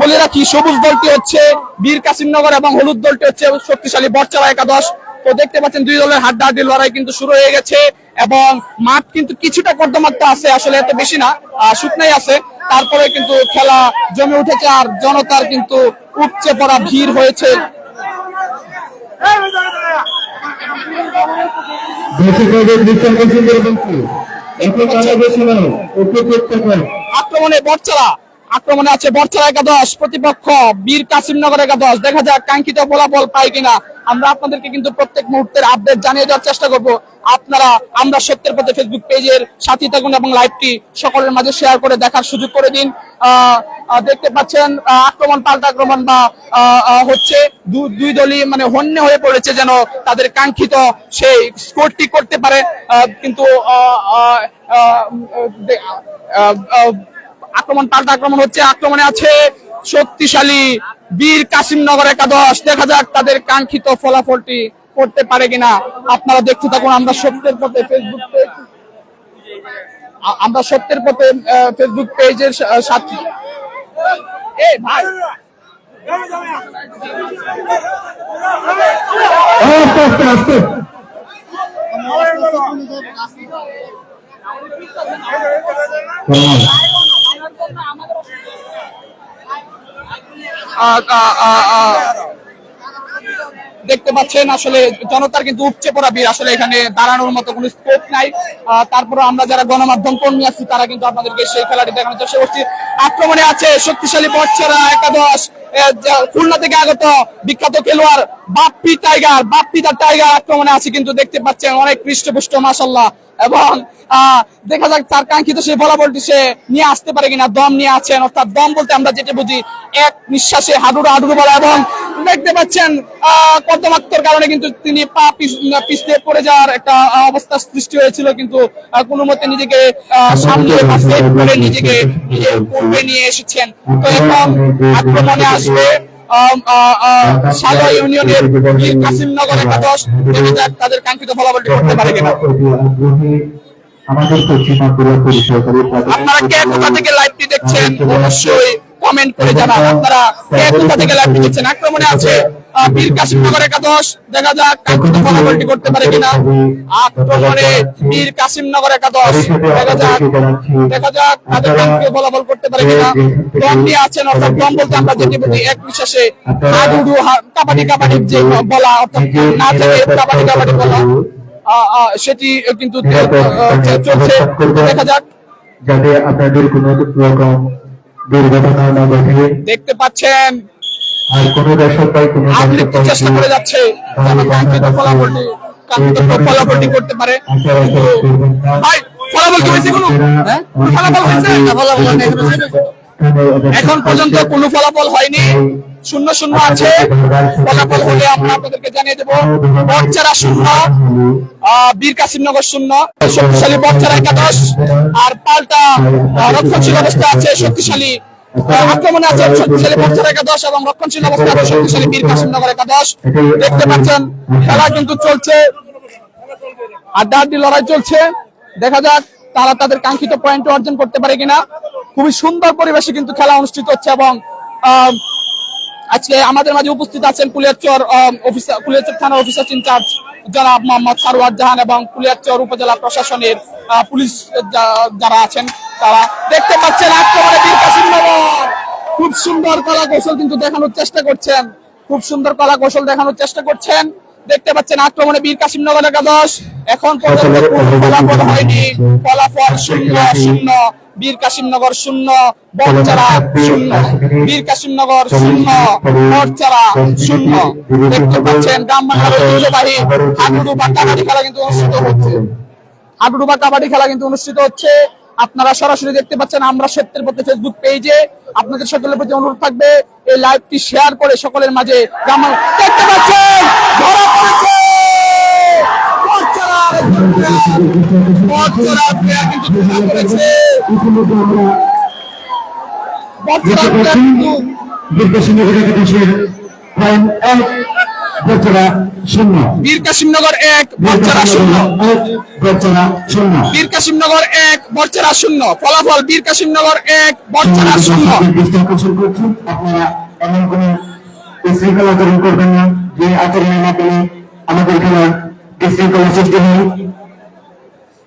বলে রাখি সবুজ দলটি হচ্ছে বীর কাসিমনগর এবং হলুদ দলটি হচ্ছে শক্তিশালী বরচরা একাদশ। তো দেখতে পাচ্ছেন দুই দলের হাড্ডাহাড্ডি লড়াই কিন্তু শুরু হয়ে গেছে এবং মাঠ কিন্তু কিছুটা কর্দমাক্ত আছে, আসলে এত বেশি না, শুকনাই আছে, তারপরে কিন্তু খেলা জমে উঠেছে আর জনতার কিন্তু উপচে পড়া ভিড় হয়েছে। আক্রমণে আছে বরচরা একাদশ, প্রতিপক্ষ বীর কাসিমনগর একাদশ। দেখা যাক কাঙ্ক্ষিত ফলাফল পাই কিনা। আমরা আপনাদেরকে কিন্তু প্রত্যেক মুহূর্তের আপডেট জানিয়ে দেওয়ার চেষ্টা করব। আপনারা আমরা সত্যের পথে ফেসবুক পেজের সাথে থাকুন এবং লাইভটি সকলের মাঝে শেয়ার করে দেখার সুযোগ করে দিন। দেখতে পাচ্ছেন আক্রমণ পাল্টা আক্রমণ বা হচ্ছে দুই দলই মানে হন্যে হয়ে পড়েছে যেন তাদের কাঙ্ক্ষিত সেই স্কোরটি করতে পারে, কিন্তু আক্রমণ পাল্টা আক্রমণ হচ্ছে। আক্রমণে আছে শক্তিশালী বীর কাসিমনগর একাদশ, দেখা যাক তাদের কাঙ্ক্ষিত ফলাফলটি করতে পারে কিনা। আপনারা দেখতে থাকুন আমরা সত্যের পথে ফেসবুক পেজের সাথে। ভাই দেখতে পাচ্ছেন আসলে জনতার কিন্তু উপচে পড়া ভিড়, আসলে এখানে দাঁড়ানোর মতো কোনো স্কোপ নাই। তারপরে আমরা যারা গণমাধ্যম কর্মী আছি তারা কিন্তু আপনাদেরকে সেই খেলাটি দেখানোর চেষ্টা করছি। আক্রমণে আছে শক্তিশালী বরচরা একাদশ, খুলনা থেকে আগত বিখ্যাত খেলোয়াড় বাপ্পি টাইগার আক্রমণে আছে কিন্তু দেখতে পাচ্ছেন অনেক পৃষ্ঠপুষ্ট মাশাআল্লাহ, এবং দেখা যাক তার কাঙ্ক্ষিত সেই ফলাফলটি সে নিয়ে আসতে পারে কিনা। দম নিয়ে আছেন, অর্থাৎ দম বলতে আমরা যেটা বুঝি এক নিঃশ্বাসে হাডুডু বলা, এবং দেখতে পাচ্ছেন কর্দমাক্তর কারণে কিন্তু তিনি পা পিছলে পড়ে যাওয়ার একটা অবস্থা সৃষ্টি হয়েছিল, কিন্তু কোনো মতে নিজেকে সামনে নিজেকে নিয়ে এসেছেন। তো এখন আক্রমণে আসবে সাদা ইউনিয়নের কাসিমনগর একাদশ, দেখা যাক তাদের কাঙ্ক্ষিত ফলাফলটি করতে পারে কিনা। আপনারা কে কোথা থেকে লাইভটি দেখছেন অবশ্যই কমেন্ট করে জানান। আপনারা কে কোথা থেকে লাইভটি দেখছেন। আক্রমণে আছে বীর কাসিমনগর একাদশ, দেখা যাক কাঙ্ক্ষিত ফলাফলটি করতে পারে কিনা। আক্রমণে বীর কাসিমনগর একাদশ, দেখা যাক তাদের কাঙ্ক্ষিত ফলাফল করতে পারে কিনা। দম নিয়ে আছেন, অর্থাৎ দম বলতে আমরা যেটি বুঝি এক নিঃশ্বাসে হাডুডু কাবাডি যে বলা, অর্থাৎ না থেকে কাবাডি বলা, সেটি কিন্তু চলছে। দেখা যাক যাতে আপনাদের কোনো রকম দুর্ঘটনা না ঘটে। দেখতে পাচ্ছেন আর কোনো দর্শক ভাই কোনো চেষ্টা করে যাচ্ছে কাঙ্ক্ষিত ফলাফলটি করতে পারে। ভাই ফলাফল কি হয়েছে? কোনো ফলাফল হয়েছে? এখন পর্যন্ত কোনো ফলাফল হয়নি, 0-0 আছে। ফলাফল হলে আমরা আপনাদেরকে জানিয়ে দেবো। বড়চারা 0, বীর কাসিমনগর 0। শক্তিশালী বড়চারা একাদশ আর পাল্টা রক্ষণশীল অবস্থা আছে শক্তিশালী আক্রমণে আছে শক্তিশালী বড়চারা একাদশ এবং রক্ষণশীল অবস্থা আছে শক্তিশালী বীর কাসিমনগর একাদশ। দেখতে পাচ্ছেন খেলা কিন্তু চলছে, আড্ডাআড্ডি লড়াই চলছে। দেখা যাক তারা তাদের কাঙ্ক্ষিত পয়েন্ট অর্জন করতে পারে কিনা। খুবই সুন্দর পরিবেশে কিন্তু খেলা অনুষ্ঠিত হচ্ছে এবং আজকে আমাদের মাঝে উপস্থিত আছেন কুলিয়ারচর থানার অফিসার ইনচার্জ জনাব মোহাম্মদ সারোয়ার জাহান এবং কুলিয়ারচর উপজেলা প্রশাসনের পুলিশ যারা আছেন তারা। দেখতে পাচ্ছেন আক্রমণে বীর কাসিমনগর খুব সুন্দর কলা কৌশল কিন্তু দেখানোর চেষ্টা করছেন, খুব সুন্দর কলা কৌশল দেখানোর চেষ্টা করছেন। দেখতে পাচ্ছেন আক্রমণে বীর কাসিমনগর একাদশ। এখন পর্যন্ত ফলাফল হয়নি, ফলাফল 0-0। বীর কাসিমনগর 0, বড়চারা 0। বীর কাসিমনগর 0, বড়চারা 0। দেখতে পাচ্ছেন গ্রামবাংলার ঐতিহ্যবাহী হাডুডুবা কাবাডি খেলা কিন্তু অনুষ্ঠিত হচ্ছে। হাডুডুবা কাবাডি খেলা কিন্তু অনুষ্ঠিত হচ্ছে। আপনারা সরাসরি দেখতে পাচ্ছেন আমরা সত্যের পথে ফেসবুক পেজে। আপনাদের সকলের প্রতি অনুরোধ থাকবে এই লাইভটি শেয়ার করে সকলের মাঝে। দেখতে পাচ্ছেন ধরা পড়েছে বড়চারা প্লেয়ার কিন্তু ধরা পড়েছে। বড়চারা প্লেয়ার কিন্তু বীর কাসিমনগর একাদশের পয়েন্ট 1, বড়চারা 0। বীর কাসিমনগর 1, বড়চারা 0। বড়চারা 0। বীর কাসিমনগর 1, বড়চারা 0। ফলাফল বীর কাসিমনগর 1, বড়চারা 0। দৃষ্টি আকর্ষণ করছি, আপনারা এমন কোন শৃঙ্খলা আচরণ করবেন না যে আচরণের মাধ্যমে আমাদের খেলার শৃঙ্খলা সৃষ্টি হয়।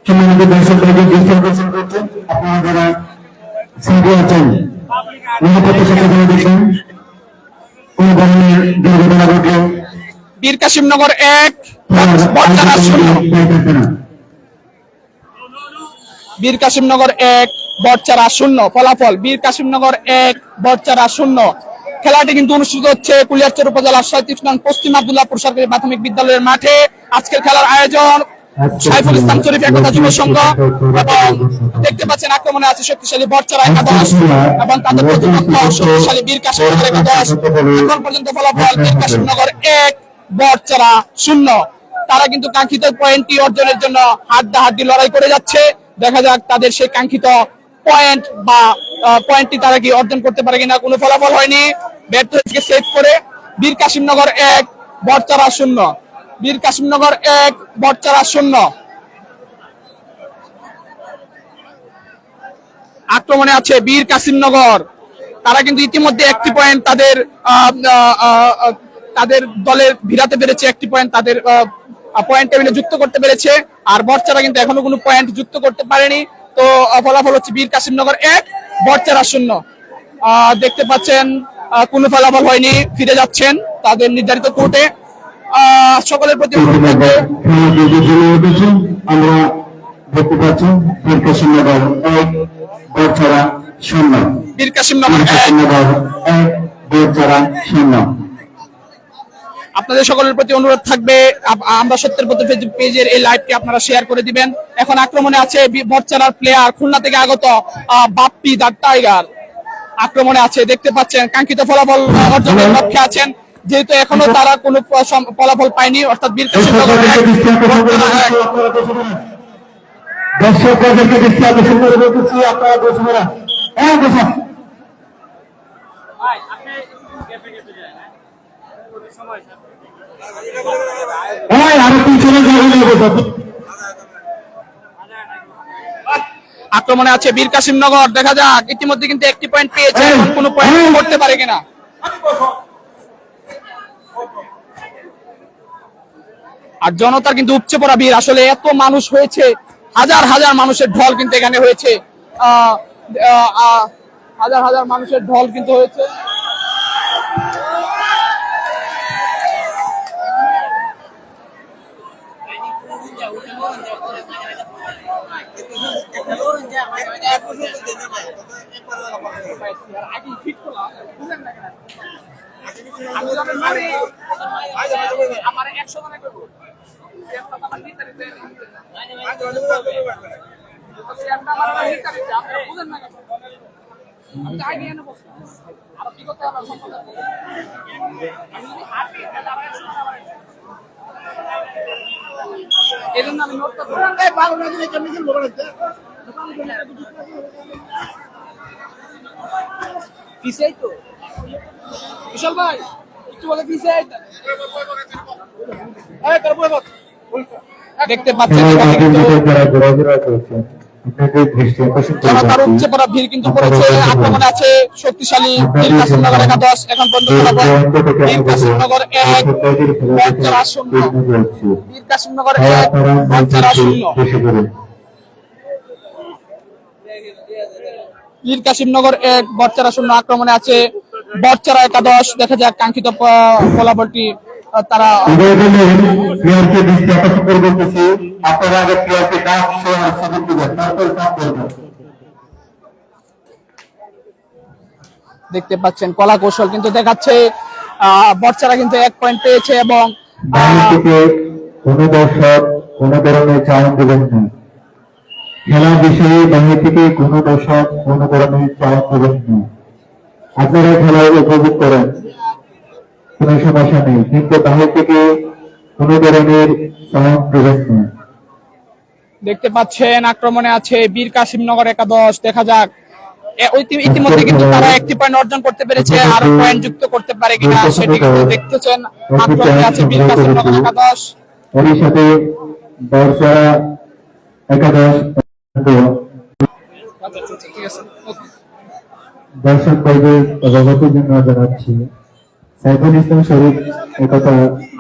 সম্মানিত দর্শক দৃষ্টি আকর্ষণ করছেন, আপনারা যারা শৃঙ্খলা আছেন নিরাপত্তার সাথে যারা দেখবেন কোন ধরনের দুর্ঘটনা ঘটলে বীর কাসিমনগর 1, বড়চারা 0। বীর কাসিমনগর 1, বড়চারা 0। ফলাফল বীর কাসিমনগর 1, বড়চারা 0। খেলাটি কিন্তু অনুষ্ঠিত হচ্ছে কুলিয়ারচর উপজেলার 37 নং পশ্চিম আব্দুল্লাহপুর সরকারি প্রাথমিক বিদ্যালয়ের মাঠে। আজকের খেলার আয়োজন সাইফুল ইসলাম শরীফ একতা যুব সংঘ এবং দেখতে পাচ্ছেন আক্রমণে আছে শক্তিশালী বড়চারা একাদশ এবং তাদের প্রতিপক্ষ শক্তিশালী বীর কাসিমনগর একাদশ। এখন পর্যন্ত ফলাফল বীর কাসিমনগর 1, বড়চারা 0। তারা কিন্তু কাঙ্ক্ষিত পয়েন্টটি অর্জনের জন্য হাড্ডাহাড্ডি লড়াই করে যাচ্ছে। দেখা যাক তাদের সেই কাঙ্ক্ষিত পয়েন্ট বা পয়েন্টটি তারা কি অর্জন করতে পারে কিনা। কোনো ফলাফল হয়নি, ব্যর্থ থেকে সেভ করে বীর কাসিমনগর 1, বড়চারা 0। বীর কাসিমনগর 1, বড়চারা 0। আক্রমণে আছে বীর কাসিমনগর। তারা কিন্তু ইতিমধ্যে একটি পয়েন্ট তাদের দলের ভিড়াতে পেরেছে, একটি পয়েন্ট তাদের পয়েন্ট টেবিলে যুক্ত করতে পেরেছে। আর বড়চারা কিন্তু এখনো কোনো পয়েন্ট যুক্ত করতে পারেনি। তো ফলাফল হচ্ছে বীর কাসিমনগর 1, বড়চারা 0। দেখতে পাচ্ছেন কোনো ফলাফল হয়নি, ফিরে যাচ্ছেন তাদের নির্ধারিত কোর্টে। সকলের প্রতি অনুরোধ থাকবে আমরা দেখতে পাচ্ছি বীর কাসিমনগর 1, বড়চারা 0। বীর কাসিমনগর 1, বড়চারা 0। আপনাদের সকলের প্রতি অনুরোধ থাকবে আমরা সত্যের পথে ফেসবুক পেজের এই লাইভটি আপনারা শেয়ার করে দিবেন। এখন আক্রমণে আছে বড়চারার প্লেয়ার খুলনা থেকে আগত বাপ্পি দা টাইগার। আক্রমণে আছে, দেখতে পাচ্ছেন কাঙ্ক্ষিত ফলাফল অর্জনের লক্ষ্যে আছেন, যেহেতু এখনো তারা কোনো ফলাফল পায়নি। অর্থাৎ বীর কাসিমনগর 1, বড়চারা 1। দর্শকদেরকে দৃষ্টি আকর্ষণ করে বলতেছি, আপনারা দর্শকরা আরো পিছনে আক্রমণে আছে বীর কাসিমনগর। দেখা যাক ইতিমধ্যে কিন্তু একটি পয়েন্ট পেয়েছে, এখন কোনো পয়েন্ট করতে পারে কিনা। আর জনতার কিন্তু উপচে পড়া ভিড়, আসলে এত মানুষ হয়েছে, হাজার হাজার মানুষের ঢল কিন্তু এখানে হয়েছে। হাজার হাজার মানুষের ঢল কিন্তু হয়েছে। বিশাল ভাই একটু বলে দেখতে পাচ্ছেন এখানে কিন্তু জনতার উপচে পড়া ভিড় কিন্তু পড়েছে। আক্রমণে আছে শক্তিশালী বীর কাসিমনগর 11 এখন পর্যন্ত বীর কাসিমনগর 1 বচ্চারা 0 বীর কাসিমনগর 1 বচ্চারা 0 বীর কাসিমনগর 1 বচ্চারা 0 আক্রমণে আছে বচ্চারা 11 দেখা যাক কাঙ্ক্ষিত ফলাফলটি তারা প্লেয়ারকে দৃষ্টি আকর্ষণ করে বলতেছি আপনারা আগে প্লেয়ারকে ডাক আর সাপোর্ট দিবেন তারপর সাপ করবেন। দেখতে পাচ্ছেন কলা কৌশল কিন্তু দেখাচ্ছে বচ্চারা কিন্তু 1 পয়েন্ট পেয়েছে এবং বাইরে থেকে কোনো দর্শক কোনো ধরনের চাউন দেবেন না। খেলা বিষয়ে বাইরে থেকে কোনো দর্শক কোনো ধরনের চাউন দেবেন না। আপনারা খেলা উপভোগ করেন, কোনো সমস্যা নেই, কিন্তু বাইরে থেকে কোনো ধরনের চাউন দেবেন না। দেখতে পাচ্ছেন আক্রমণে আছে বীর কাসিমনগর 11 দেখা যাক ইতিমধ্যে কিন্তু তারা 1টি পয়েন্ট অর্জন করতে পেরেছে, আরো পয়েন্ট যুক্ত করতে পারে কিনা সেটি কিন্তু দেখতেছেন। আক্রমণে আছে বীর কাসিমনগর 11 এর সাথে বর্ষা 11 ঠিক আছে দর্শক ভাইদের অবগতির জন্য জানাচ্ছি সাইফুল ইসলাম শরীফ একথা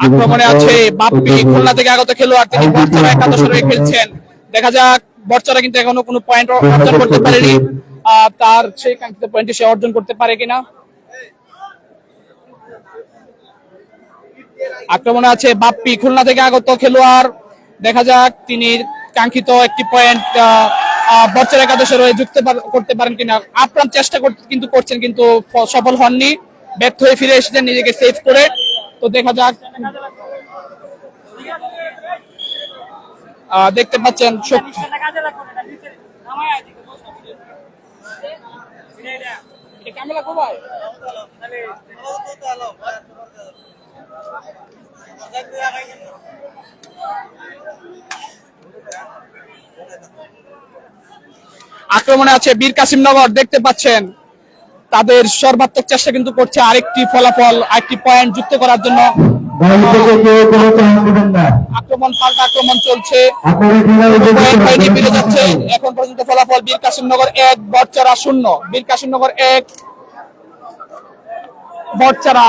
আক্রমণে আছে বাপ্পি খুলনা থেকে আগত খেলোয়াড়, তিনি বচ্চারা 11 হয়ে খেলছেন। দেখা যাক বচ্চারা কিন্তু এখনো কোনো পয়েন্ট অর্জন করতে পারেনি, তার সেই কাঙ্ক্ষিত পয়েন্টটি সে অর্জন করতে পারে কিনা। আক্রমণে আছে বাপ্পি খুলনা থেকে আগত খেলোয়াড়, দেখা যাক তিনি কাঙ্ক্ষিত একটি পয়েন্ট বচ্চারা 11 হয়ে যুক্ত করতে পারেন কিনা। আপ্রাণ চেষ্টা কিন্তু করছেন কিন্তু সফল হননি, ব্যর্থ হয়ে ফিরে এসেছেন নিজেকে সেভ করে। তো দেখা যাক, দেখতে পাচ্ছেন আক্রমণে আছে বীর কাসিমনগর, দেখতে পাচ্ছেন তাদের সর্বাত্মক চেষ্টা কিন্তু করছে আরেকটি ফলাফল আরেকটি পয়েন্ট যুক্ত করার জন্য। আক্রমণ পাল্টা আক্রমণ চলছে, ফিরে যাচ্ছে। এখন পর্যন্ত ফলাফল বীর কাসিমনগর 1 বচ্চারা 0, বীর কাসিমনগর 1 বচ্চারা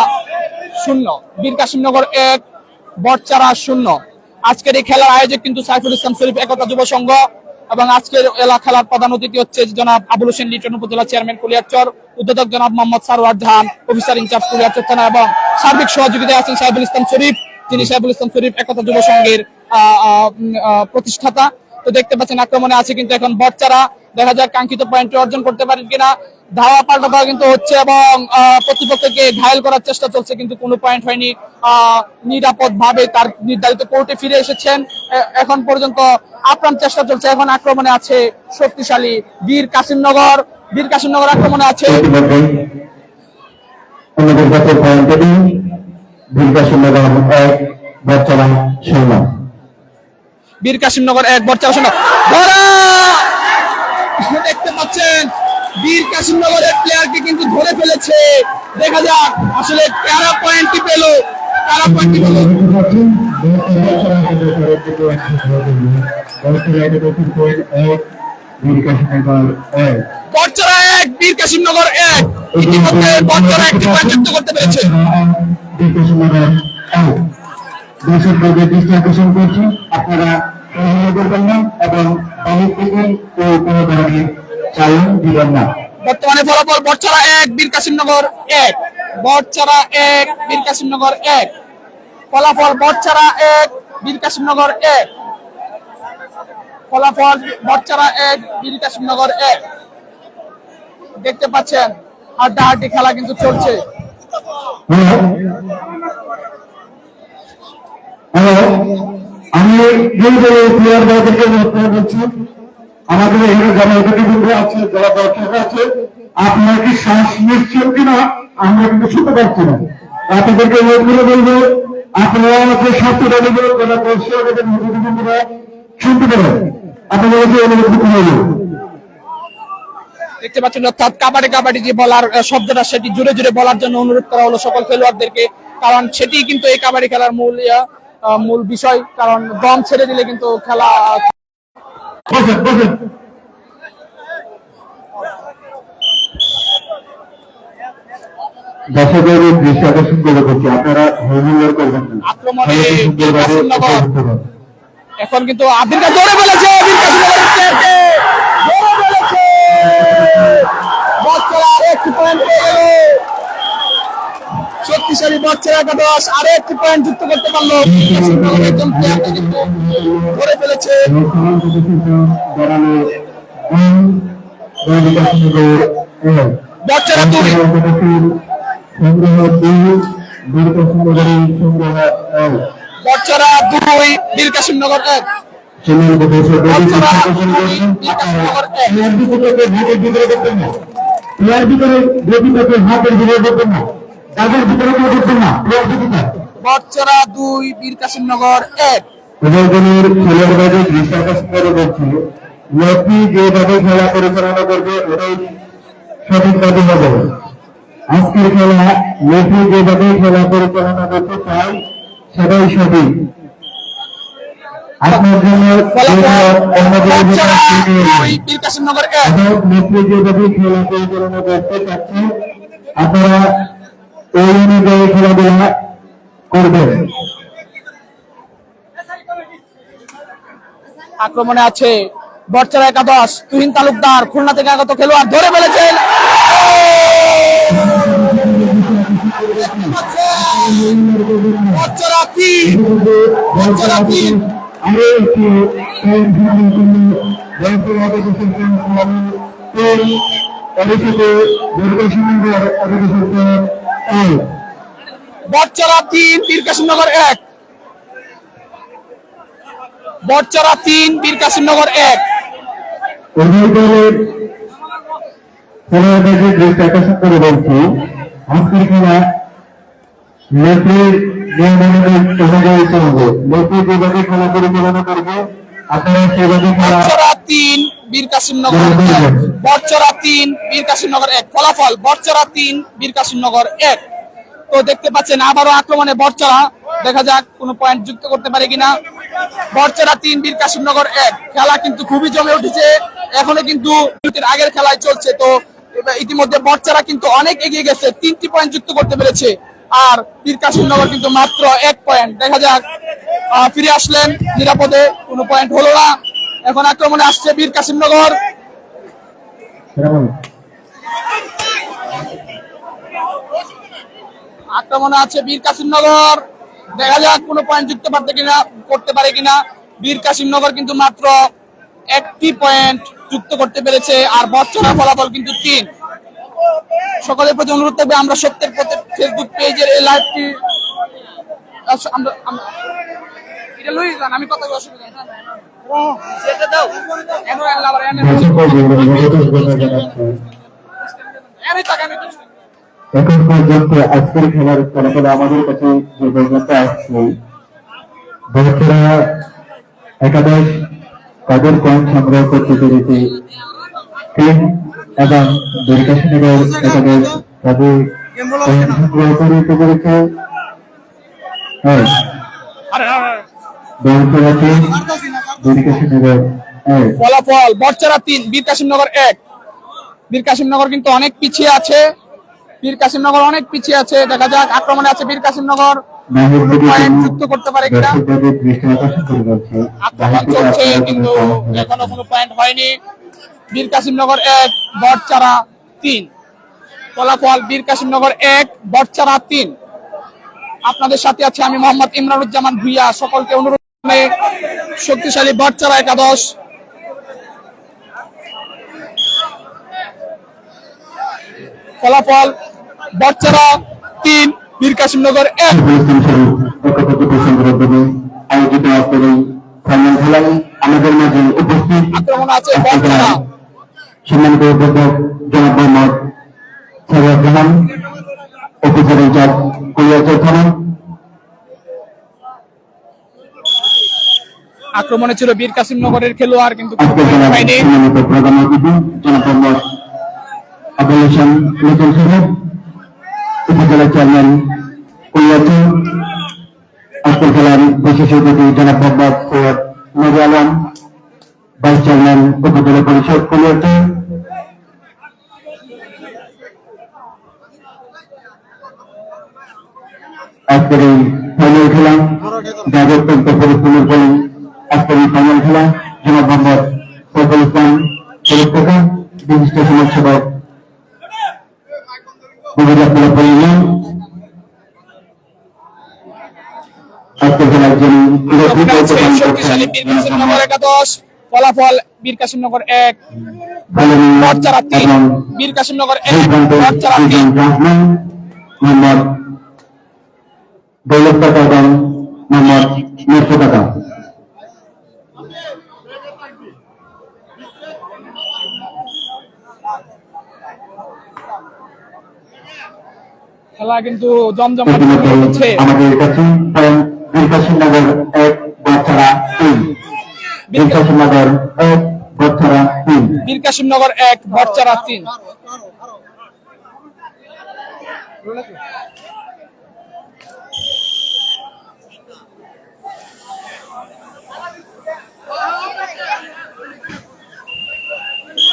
0, বীর কাসিমনগর 1 বচ্চারা 0। আজকের এই খেলার আয়োজক কিন্তু সাইফুল ইসলাম শরীফ একতা যুব সংঘ এবং আজকের খেলার প্রধান অতিথি হচ্ছে জনাব আবুল হোসেন লিটন, উপজেলা চেয়ারম্যান কুলিয়ারচর, উদ্বোধক জনাব মোহাম্মদ সারোয়ার জাহান, অফিসার ইনচার্জ কুলিয়ারচর থানা এবং সার্বিক সহযোগিতায় আছেন সাইফুল ইসলাম শরীফ, যিনি সাইফুল ইসলাম শরীফ একতা যুব সংঘের প্রতিষ্ঠাতা। তো দেখতে পাচ্ছেন আক্রমণে আছে কিন্তু এখন বচ্চারা, দেখা যাক কাঙ্ক্ষিত পয়েন্ট অর্জন করতে পারেন কিনা। ধাওয়া পাল্টা ধাওয়া কিন্তু হচ্ছে এবং প্রতিপক্ষকে ঘায়েল করার চেষ্টা চলছে, কিন্তু কোনো পয়েন্ট হয়নি। নিরাপদ ভাবে তার নির্ধারিত কোর্টে ফিরে এসেছেন। এখন পর্যন্ত আপ্রাণ চেষ্টা চলছে। এখন আক্রমণে আছে শক্তিশালী বীর কাসিমনগর, বীর কাসিমনগর আক্রমণে আছে বীর কাসিমনগর 1 বচ্চারা 0, বীর কাসিমনগর 1 বচ্চারা 0। দেখতে পাচ্ছেন বীর কাসিমনগরের প্লেয়ারকে কিন্তু ধরে ফেলেছে। দেখা যাক আসলে কারা পয়েন্টটি পেল, কারা পয়েন্টটি পেল। বচ্চারা 1 বীর কাসিমনগর 1, ইতিমধ্যে বচ্চারা একটি পয়েন্ট যুক্ত করতে পেরেছে। দর্শকদের দৃষ্টি আকর্ষণ করছি আপনারা করবেন না এবং অনেক থেকে কোনো ধরনের চালন দিবেন না। বর্তমানে ফলাফল বচ্চারা 1 বীর কাসিমনগর 1, বচ্চারা 1 বীর কাসিমনগর 1, ফলাফল বচ্চারা 1 বীর কাসিমনগর 1, ফলাফল বচ্চারা 1 বীর কাসিমনগর 1। দেখতে পাচ্ছেন হাড্ডাহাড্ডি খেলা কিন্তু চলছে। আমি প্লেয়ার বলছি আমাদের এখানে যারা অতিথিবৃন্দ আছে, যারা দর্শক আছে, আপনার কি শ্বাস নিচ্ছেন কিনা আমরা কিন্তু শুনতে পাচ্ছি না। আপনাদেরকে অনুরোধ করে বলবো আপনারা যে স্বাস্থ্যটা নেবেন যারা পরিষ্কার করবেন শুনতে পারেন, আপনাদের কাছে অনুরোধ করতে হবে। দেখতে পাচ্ছেন অর্থাৎ কাবাডি কাবাডি যে বলার শব্দটা সেটি জোরে জোরে বলার জন্য অনুরোধ করা হলো সকল খেলোয়াড়দেরকে, কারণ সেটি কিন্তু এই কাবাডি খেলার মূল বিষয়, কারণ দম ছেড়ে দিলে কিন্তু খেলা বসেন বসেন। দর্শকের দৃষ্টি আকর্ষণ করে করছি, আপনারা হুড়হুড় করবেন না। আক্রমণে সুন্দরভাবে কাশিমনগর উপভোগ করুন। এখন কিন্তু আবিরকা জোরে বলেছে, শক্তিশালী বাচ্চারা একাদশ আরো একটি পয়েন্ট যুক্ত করতে পারলো, একজন প্লেয়ারকে কিন্তু ধরে ফেলেছে। বাচ্চারা দুই বাচ্চারা দুই বীর কাশিমনগর এক। বচ্চরা দুই বীর কাশিমনগর এক। উভয়জনের খেলার বাজে দৃষ্টি আকর্ষণ করে বলছি, লোকটি যেভাবে খেলা পরিচালনা করবে ওটাই সঠিকভাবে হবে। আজকের খেলা লোকটি যেভাবে খেলা পরিচালনা করতে চায় সেটাই সঠিক। আপনার জন্য বচ্চরা দুই বীর কাশিমনগর এক। নেত্রী যেভাবে খেলা পরিচালনা করতে চাচ্ছে আপনারা ওই অনুযায়ী খেলাধুলা করবেন। আক্রমণে আছে বচ্চরা একাদশ, তুহিন তালুকদার খুলনা থেকে আগত খেলোয়াড় ধরে ফেলেছেন। বচ্চরা তিন বচ্চরা তিন। আরো একটি বচ্চরা তিন বীর কাশিমনগর এক। বচ্চরা তিন বীর কাশিমনগর এক। উভয় দলের খেলোয়াড়দের দৃষ্টি আকর্ষণ করে বলছি, আজকের খেলা নেত্রীর অনুযায়ী চলবে। নেত্রী যেভাবে খেলা পরিচালনা করবে আপনারা সেভাবে খেলা। বচ্চরা তিন বীর কাশিমনগর এক। বচ্চরা তিন বীর কাশিমনগর এক। ফলাফল বচ্চরা তিন বীর কাশিমনগর এক। তো দেখতে পাচ্ছেন আবারও আক্রমণে বচ্চরা, দেখা যাক কোনো পয়েন্ট যুক্ত করতে পারে কিনা। বচ্চরা তিন বীর কাশিমনগর এক। খেলা কিন্তু খুবই জমে উঠেছে, এখনো কিন্তু আগের খেলায় চলছে। তো ইতিমধ্যে বচ্চরা কিন্তু অনেক এগিয়ে গেছে, 3টি পয়েন্ট যুক্ত করতে পেরেছে, আর বীর কাশিমনগর কিন্তু মাত্র 1 পয়েন্ট। দেখা যাক ফিরে আসলেন নিরাপদে, কোনো পয়েন্ট হলো না। এখন আক্রমণে আসছে বীর কাশিমনগর। আক্রমণে আছে বীর কাশিমনগর, দেখা যাক কোনো পয়েন্ট যুক্ত করতে পারে কিনা। বীর কাশিমনগর কিন্তু মাত্র 1টি পয়েন্ট যুক্ত করতে পেরেছে, আর বচ্চরা ফলাফল কিন্তু 3। সকলের প্রতি অনুরোধ থাকবে আমরা সত্যের পথে ফেসবুক পেজের এই লাইভটি আমি কথা অসুবিধা এখন পর্যন্ত আজকের খেলার ফলাফল আমাদের কাছে যে পর্যন্ত আসছে, বচ্চরা একাদশ তাদের পয়েন্ট সংগ্রহ করতে পেরেছে 3 এবং বীর কাশিমনগর একাদশ তাদের পয়েন্ট সংগ্রহ করতে পেরেছে 1। বচ্চরা 3 বীর কাশিমনগর 1। ফলাফল বচ্চরা 3 বীর কাশিমনগর 1। বীর কাশিমনগর কিন্তু অনেক পিছিয়ে আছে, বীর কাশিমনগর অনেক পিছিয়ে আছে। দেখা যাক আক্রমণে আছে বীর কাশিমনগর, পয়েন্ট যুক্ত করতে পারে কিনা। আক্রমণ চলছে কিন্তু এখনো কোনো পয়েন্ট হয়নি। বীর কাশিমনগর 1 বচ্চরা 3। ফলাফল বীর কাশিমনগর 1 বচ্চরা 3। আপনাদের সাথে আছে আমি মোহাম্মদ ইমরানুজ্জামান ভুইয়া। সকলকে অনুরোধ করে শক্তিশালী বচ্চরা একাদশ ফলাফল বচ্চরা 3 বীর কাশিমনগর 1। আয়োজিত আজকের এই ফাইনাল খেলায় আমাদের মাঝে উপস্থিত আক্রমণ আছে বচ্চরা সম্মানিত অধ্যাপক জনাব মোহাম্মদ সাইয়দ রহমান, অফিসার ইনচার্জ কুলিয়াচর থানা। আক্রমণে ছিল বীর কাসিমনগরের খেলোয়াড়, কিন্তু কোনো আজকের point খেলার পায়নি। সম্মানিত প্রধান অতিথি জনাব মোহাম্মদ আবুল হোসেন লিটন সাহেব, উপজেলা চেয়ারম্যান কুলিয়াচর। আজকের খেলার বিশেষ অতিথি জনাব মোহাম্মদ সৈয়দ নবী আলম, ভাইস চেয়ারম্যান উপজেলা পরিষদ কুলিয়াচর। আজকের এই ফাইনাল খেলা যার অত্যন্ত পরিশ্রমের ফলে আজকের এই ফাইনাল খেলা জনাব মোহাম্মদ সৈফুল ইসলাম শরীফ কাকা, বিশিষ্ট সমাজসেবক গুবুরি আব্দুল্লাহপুর ইউনিয়ন। আজকের খেলার যিনি আক্রমণে আছে শক্তিশালী বীর কাসিমনগর একাদশ। ফলাফল বীর কাসিমনগর 1 বটচারা 3। বীর কাসিমনগর 1 বটচারা 3। মোহাম্মদ দৌলত কাকা এবং মোহাম্মদ মির্জা কাকা। খেলা কিন্তু জমজমাট ইতিমধ্যে হচ্ছে। আমাদের কাছে বীর কাসিমনগর 1 বটচারা 3। বীর কাসিমনগর 1 বটচারা 3। বীর কাসিমনগর 1 বটচারা 3।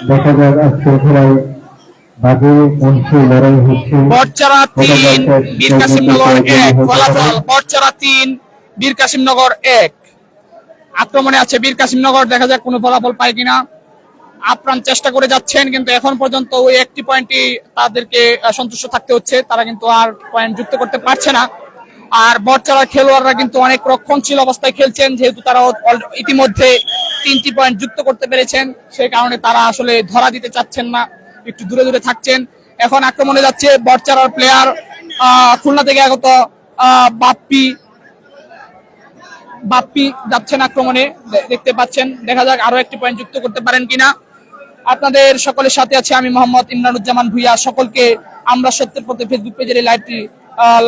দেখা যাক আজকের খেলায় বাজে অংশে লড়াই হচ্ছে। বটচারা 3 বীর কাসিমনগর 1। ফলাফল বটচারা 3 বীর কাসিমনগর 1। আক্রমণে আছে বীর কাসিমনগর, দেখা যাক কোনো ফলাফল পায় কিনা। আপ্রাণ চেষ্টা করে যাচ্ছেন, কিন্তু এখন পর্যন্ত ওই একটি পয়েন্টই তাদেরকে সন্তুষ্ট থাকতে হচ্ছে। তারা কিন্তু আর পয়েন্ট যুক্ত করতে পারছে না। আর বটচারার খেলোয়াড়রা কিন্তু অনেক রক্ষণশীল অবস্থায় খেলছেন, যেহেতু তারা ইতিমধ্যে 3টি পয়েন্ট যুক্ত করতে পেরেছেন, সেই কারণে তারা আসলে ধরা দিতে চাচ্ছেন না, একটু দূরে দূরে থাকছেন। এখন আক্রমণে যাচ্ছে বটচারার প্লেয়ার খুলনা থেকে আগত বাপ্পি যাচ্ছেন আক্রমণে, দেখতে পাচ্ছেন। দেখা যাক আরো একটি পয়েন্ট যুক্ত করতে পারেন কিনা। আপনাদের সকলের সাথে আছে আমি মোহাম্মদ ইমরানুজ্জামান ভুইয়া। সকলকে আমরা সত্যের পথে ফেসবুক পেজের এই লাইভটি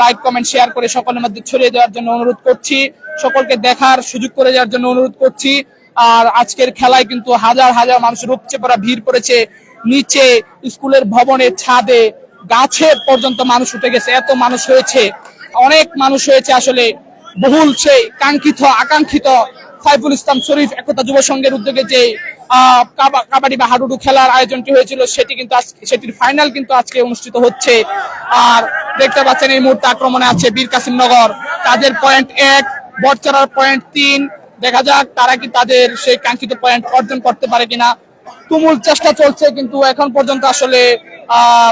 লাইক কমেন্ট শেয়ার করে সকলের মধ্যে ছড়িয়ে দেওয়ার জন্য অনুরোধ করছি, সকলকে দেখার সুযোগ করে দেওয়ার জন্য অনুরোধ করছি। আর আজকের খেলায় কিন্তু হাজার হাজার মানুষের উপচে পড়া ভিড় পড়েছে। নিচে স্কুলের ভবনের ছাদে গাছে পর্যন্ত মানুষ উঠে গেছে, এত মানুষ হয়েছে, অনেক মানুষ হয়েছে। আসলে বহুল সেই কাঙ্ক্ষিত আকাঙ্ক্ষিত সাইফুল ইসলাম শরীফ একতা যুব সংঘের উদ্যোগে যে কাবাডি বা হাডুডু খেলার আয়োজনটি হয়েছিল, সেটির ফাইনাল কিন্তু আজকে অনুষ্ঠিত হচ্ছে। আর দেখতে পাচ্ছেন এই মুহূর্তে আক্রমণে আছে বীর কাসিমনগর, তাদের পয়েন্ট 1, বটচারার পয়েন্ট 3। দেখা যাক তারা কি তাদের সেই কাঙ্ক্ষিত পয়েন্ট অর্জন করতে পারে কিনা। তুমুল চেষ্টা চলছে, কিন্তু এখন পর্যন্ত আসলে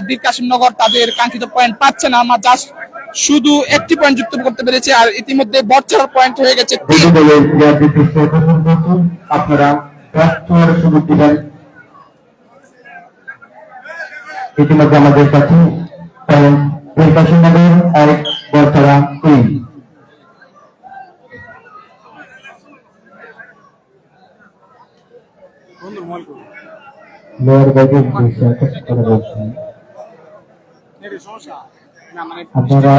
বীর কাসিমনগর তাদের কাঙ্ক্ষিত পয়েন্ট পাচ্ছে না। আমার জাস্ট শুধু একটি পয়েন্ট যুক্ত করতে পেরেছে, আর ইতিমধ্যে বটচারার পয়েন্ট হয়ে গেছে 3। আপনারা সুযোগ দিবেন। ইতিমধ্যে আমাদের কাছে বীর কাসিমনগর 1 বটচারা 3। লোয়ার বাইকের করে বলছেন আপনারা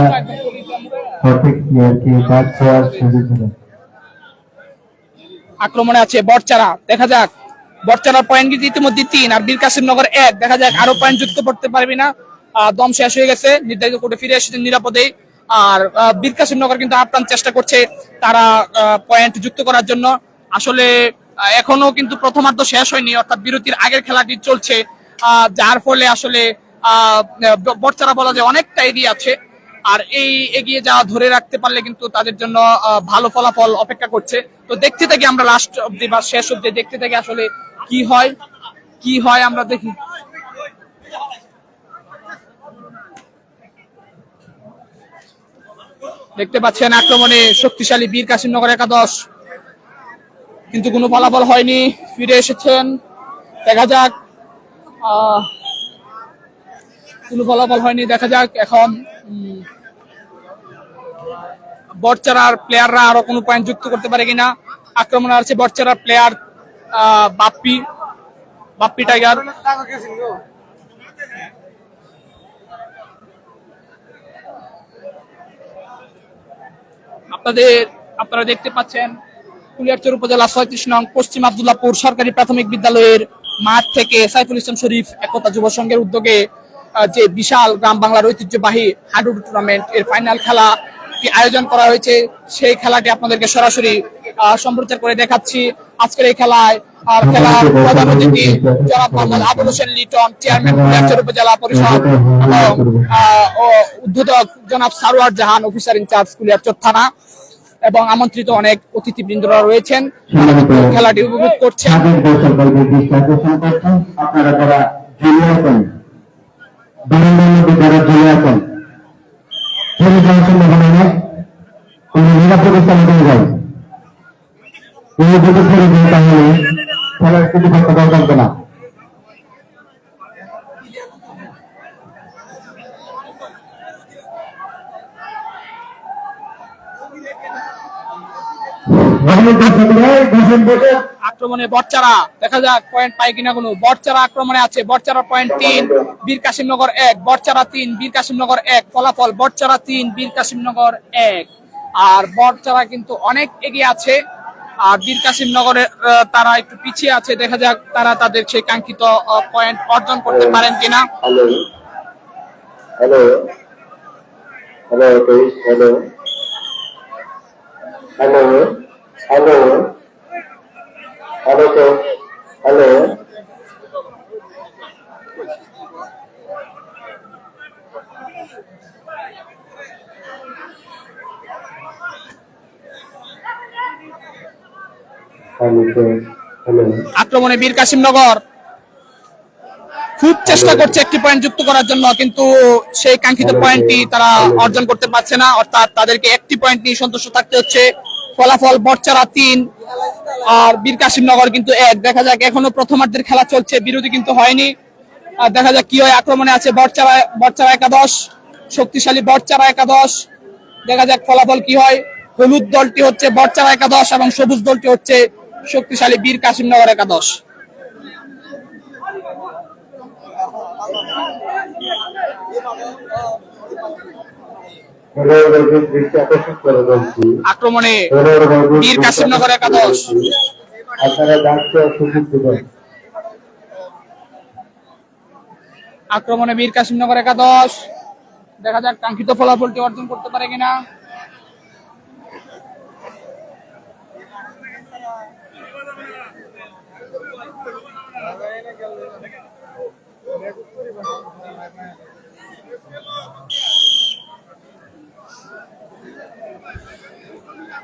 সঠিক প্লেয়ারকে বাদ দেওয়ার সুযোগ দিবেন। আক্রমণে আছে বটচারা, দেখা যাক বটচারার পয়েন্ট কিন্তু ইতিমধ্যে 3, আর বীর কাসিমনগর 1। দেখা যাক আরো পয়েন্ট যুক্ত করতে পারবি না। দম শেষ হয়ে গেছে, নির্ধারিত কোর্টে ফিরে এসেছেন নিরাপদেই। আর বীর কাসিমনগর কিন্তু আপ্রাণ চেষ্টা করছে তারা পয়েন্ট যুক্ত করার জন্য। আসলে এখনো কিন্তু প্রথমার্ধ শেষ হয়নি, অর্থাৎ বিরতির আগের খেলাটি চলছে, যার ফলে আসলে বটচারা বলা যায় অনেকটা এগিয়ে আছে। আর এই এগিয়ে যাওয়া ধরে রাখতে পারলে কিন্তু তাদের জন্য ভালো ফলাফল অপেক্ষা করছে। তো দেখতে থাকি আমরা লাস্ট অব্দি বা শেষ অব্দি দেখতে থাকি আসলে কি হয় আমরা দেখি। দেখতে পাচ্ছেন আক্রমণে শক্তিশালী বীর কাসিমনগর একাদশ, কিন্তু কোনো ফলাফল হয়নি, ফিরে এসেছেন। দেখা যাক কোনো ফলাফল হয়নি, দেখা যাক এখন বটচারার প্লেয়াররা আরো কোনো পয়েন্ট যুক্ত করতে পারে কিনা। আক্রমণে আছে বটচারার প্লেয়ার বাপ্পি, বাপ্পি টাইগার। আপনারা দেখতে পাচ্ছেন কুলিয়ারচর উপজেলা ৩৬ নং পশ্চিম আব্দুল্লাহপুর সরকারি প্রাথমিক বিদ্যালয়ের মাঠ থেকে সাইফুল ইসলাম শরীফ একতা যুব সংঘের উদ্যোগে যে বিশাল গ্রাম বাংলার ঐতিহ্যবাহী হাডুডু টুর্নামেন্ট এর ফাইনাল খেলা আয়োজন করা হয়েছে। সেই খেলাটি আপনাদেরকে সরাসরি সম্প্রচার করে দেখাচ্ছি। আজকের এই খেলায় খেলার প্রধান অতিথি জনাব মোহাম্মদ আবুল হোসেন লিটন, চেয়ারম্যান কুলিয়ারচর উপজেলা পরিষদ, এবং উদ্বোধক জনাব সারোয়ার জাহান, অফিসার ইনচার্জ কুলিয়ারচর থানা, এবং আমন্ত্রিত অনেক অতিথিবৃন্দরা রয়েছেন, খেলাটি উপভোগ করছেন। আপনারা যারা জেলে আছেন, যারা জেলে আছেন, নিরাপদ স্থানে যান, তাহলে খেলার কিছু কথা জানবে না। আক্রমণে বটচারা, দেখা যাক পয়েন্ট পায় কিনা কোনো। বটচারা আক্রমণে আছে, বটচারা পয়েন্ট ৩, বীর কাশিমনগর ১, বটচারা ৩, বীর কাশিমনগর ১। ফলাফল বটচারা ৩, বীর কাশিমনগর ১। আর বটচারা কিন্তু অনেক এগিয়ে আছে, আর বীর কাশিমনগরের তারা একটু পিছিয়ে আছে। দেখা যাক তারা তাদের সেই কাঙ্ক্ষিত পয়েন্ট অর্জন করতে পারেন কিনা। Hello hello hello hello hello hello hello hello আক্রমণে বীর কাশিমনগর খুব চেষ্টা করছে একটি পয়েন্ট যুক্ত করার জন্য, কিন্তু সেই কাঙ্ক্ষিত পয়েন্টটি তারা অর্জন করতে পারছে না, অর্থাৎ তাদেরকে একটি পয়েন্ট নিয়ে সন্তুষ্ট থাকতে হচ্ছে। ফলাফল বটচারা ৩ আর বীর কাশিমনগর কিন্তু ১। দেখা যাক, এখনো প্রথমার্ধের খেলা চলছে, বিরতি কিন্তু হয়নি। আর দেখা যাক কি হয়। আক্রমণে আছে বটচারা একাদশ, শক্তিশালী বটচারা একাদশ। দেখা যাক ফলাফল কি হয়। হলুদ দলটি হচ্ছে বটচারা একাদশ এবং সবুজ দলটি হচ্ছে শক্তিশালী বীর কাশিমনগর একাদশ। আক্রমণে বীর কাশিমনগর একাদশ, আক্রমণে বীর কাশিমনগর একাদশ। দেখা যাক কাঙ্ক্ষিত ফলাফলটি অর্জন করতে পারে কিনা।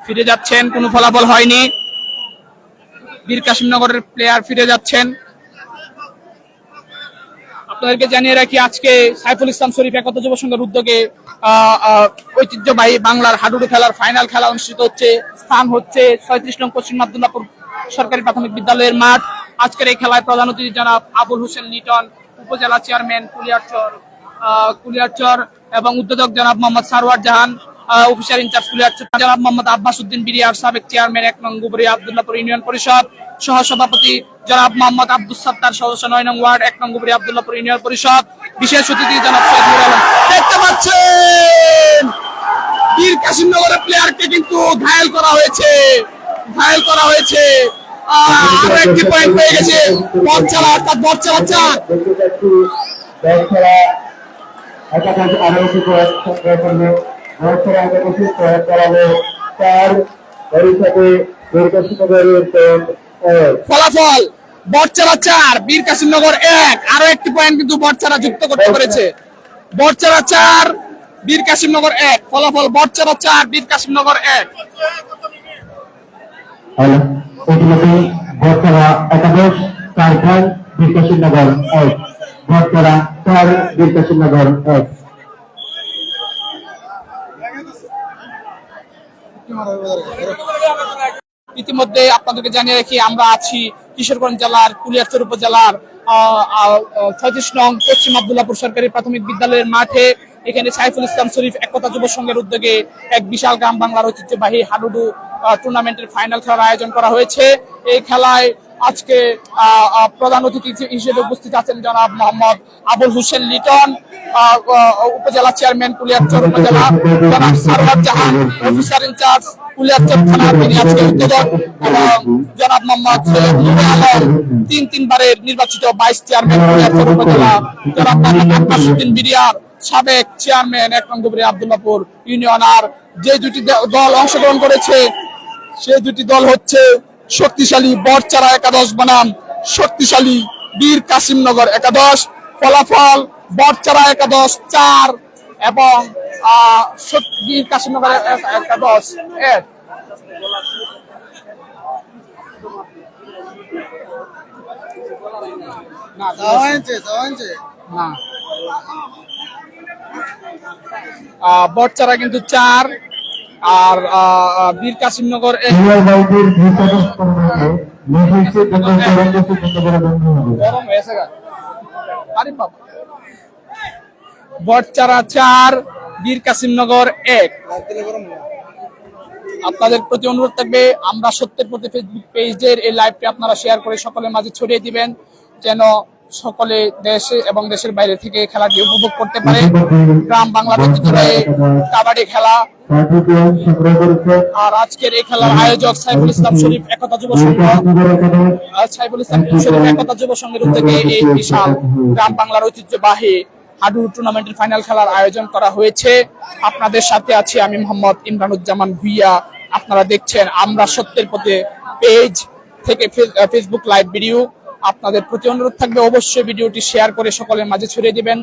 ফিরে যাচ্ছেন, কোনো ফলাফল হয়নি। বীর কাশিমনগরের প্লেয়ার ফিরে যাচ্ছেন। আপনাদেরকে জানিয়ে রাখি, আজকে সাইফুল ইসলাম শরীফ একতা যুব সংঘের উদ্যোগে ঐতিহ্যবাহী বাংলার হাডুডু খেলার ফাইনাল খেলা অনুষ্ঠিত হচ্ছে। স্থান হচ্ছে ৩৬ নং পশ্চিম আব্দুল্লাহপুর সরকারি প্রাথমিক বিদ্যালয়ের মাঠ। আজকের এই খেলায় প্রধান অতিথি জনাব আবুল হোসেন লিটন, উপজেলা চেয়ারম্যান কুলিয়ারচর, এবং উদ্বোধক জনাব মোহাম্মদ সারোয়ার জাহান, অফিসার ইনচার্জ কুলিয়ারচর, জনাব মোহাম্মদ আব্বাস উদ্দিন বিরিয়ার, সাবেক চেয়ারম্যান ১ নং গুবরিয়া আব্দুল্লাহপুর ইউনিয়ন পরিষদ, সহসভাপতি জনাব মোহাম্মদ আব্দুস সাত্তার, সদস্য ৯ নং ওয়ার্ড ১ নং গুবরিয়া আব্দুল্লাহপুর ইউনিয়ন পরিষদ, বিশেষ অতিথি জনাব সৈয়দ নুর আলম। দেখতে পাচ্ছেন বীর কাশিমনগরের প্লেয়ারকে কিন্তু ঘায়েল করা হয়েছে। আরো একটি পয়েন্ট পেয়ে গেছে বটচারা, অর্থাৎ বটচারা ৪। ফলাফল বটচারা ৪, বীর কাশিমনগর ১। আরো একটি পয়েন্ট কিন্তু বটচারা যুক্ত করতে পেরেছে। বটচারা ৪, বীর কাশিমনগর ১। ফলাফল বটচারা ৪, বীর কাশিমনগর ১। বটচারা একাদশ ৪ পয়েন্ট, বীর কাশিমনগর ১। বটচারা ৪, বীর কাশিমনগর ১। ইতিমধ্যে আপনাদেরকে জানিয়ে রাখি, আমরা আছি কিশোরগঞ্জ জেলার কুলিয়ারচর উপজেলার ৩৬ নং পশ্চিম আব্দুল্লাহপুর সরকারি প্রাথমিক বিদ্যালয়ের মাঠে। এখানে সাইফুল ইসলাম শরীফ একতা যুব সংঘের উদ্যোগে এক বিশাল গ্রাম বাংলার ঐতিহ্যবাহী হাডুডু টুর্নামেন্টের ফাইনাল খেলার আয়োজন করা হয়েছে। এই খেলায় আজকে প্রধান অতিথি হিসেবে উপস্থিত আছেন জনাব মোহাম্মদ আবুল হোসেন লিটন, উপজেলা চেয়ারম্যান কুলিয়ারচর উপজেলা, জনাব সারওয়ার জাহান অফিসার ইনচার্জ কুলিয়ারচর থানা, তিনি আজকে উদ্বোধক, এবং জনাব মোহাম্মদ সৈয়দ নূরে আলম তিনবারের নির্বাচিত ভাইস চেয়ারম্যান কুলিয়ারচর উপজেলা, জনাব মোহাম্মদ আব্বাস উদ্দিন বিরিয়ার সাবেক চেয়ারম্যান 1 নং গুবরি আব্দুল্লাহপুর ইউনিয়ন। আর যে দুটি দল অংশগ্রহণ করেছে সেই দুটি দল হচ্ছে শক্তিশালী বরচারা একাদশ বনাম শক্তিশালী বীর কাসিমনগর একাদশ। ফলাফল বরচারা একাদশ 4 এবং বীর কাসিমনগর একাদশ 1। বরচারা কিন্তু 4 আর বীর কাসিমনগর বরচারা 4 বীর কাসিমনগর 1। আপনাদের প্রতি অনুরোধ থাকবে আমরা সত্যের প্রতি ফেসবুক পেজের এই লাইভটি আপনারা শেয়ার করে সকলের মাঝে ছড়িয়ে দিবেন, যেন সকলে দেশে এবং দেশের বাইরে থেকে খেলাটি উপভোগ করতে পারে। গ্রাম বাংলার ঐতিহ্যবাহী কাবাডি খেলা। আর আজকের এই খেলার আয়োজক সাইফুল ইসলাম শরীফ একতা যুব সংঘ, সাইফুল ইসলাম শরীফ একতা যুব সংঘের উদ্যোগে এই বিশাল গ্রাম বাংলার ঐতিহ্যবাহী হাডুডু টুর্নামেন্টের ফাইনাল খেলার আয়োজন করা হয়েছে। আপনাদের সাথে আছি আমি মোহাম্মদ ইমরানুজ্জামান ভুইয়া। আপনারা দেখছেন আমরা সত্যের পথে পেজ থেকে ফেসবুক লাইভ ভিডিও। আপনাদের প্রতি অনুরোধ থাকবে অবশ্যই ভিডিওটি শেয়ার করে সকলের মাঝে ছড়িয়ে দিবেন।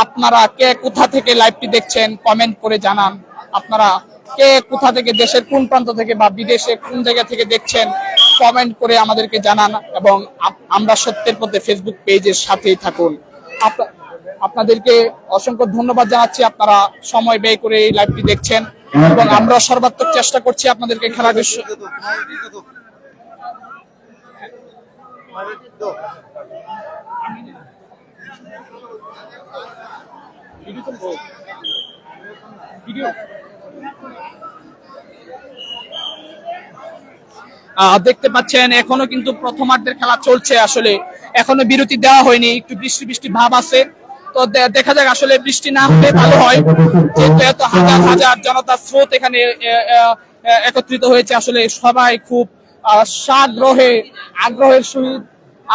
আপনারা কে কোথা থেকে লাইভটি দেখছেন কমেন্ট করে জানান। আপনারা কে কোথা থেকে, দেশের কোন প্রান্ত থেকে বা বিদেশে কোন জায়গা থেকে দেখছেন কমেন্ট করে আমাদেরকে জানান, এবং আমরা সত্যের পথে ফেসবুক পেজের সাথেই থাকুন। আপনাদেরকে অসংখ্য ধন্যবাদ জানাচ্ছি, আপনারা সময় ব্যয় করে এই লাইভটি দেখছেন, এবং আমরা সর্বাত্মক চেষ্টা করছি আপনাদেরকে খেলার দেখতে পাচ্ছেন এখনো কিন্তু প্রথমার্ধের খেলা চলছে। আসলে এখনো বিরতি দেওয়া হয়নি, একটু বৃষ্টি বৃষ্টি ভাব আছে। তো দেখা যাক, আসলে বৃষ্টি না হলে ভালো হয়, যেহেতু এত হাজার হাজার জনতার স্রোত এখানে একত্রিত হয়েছে। আসলে সবাই খুব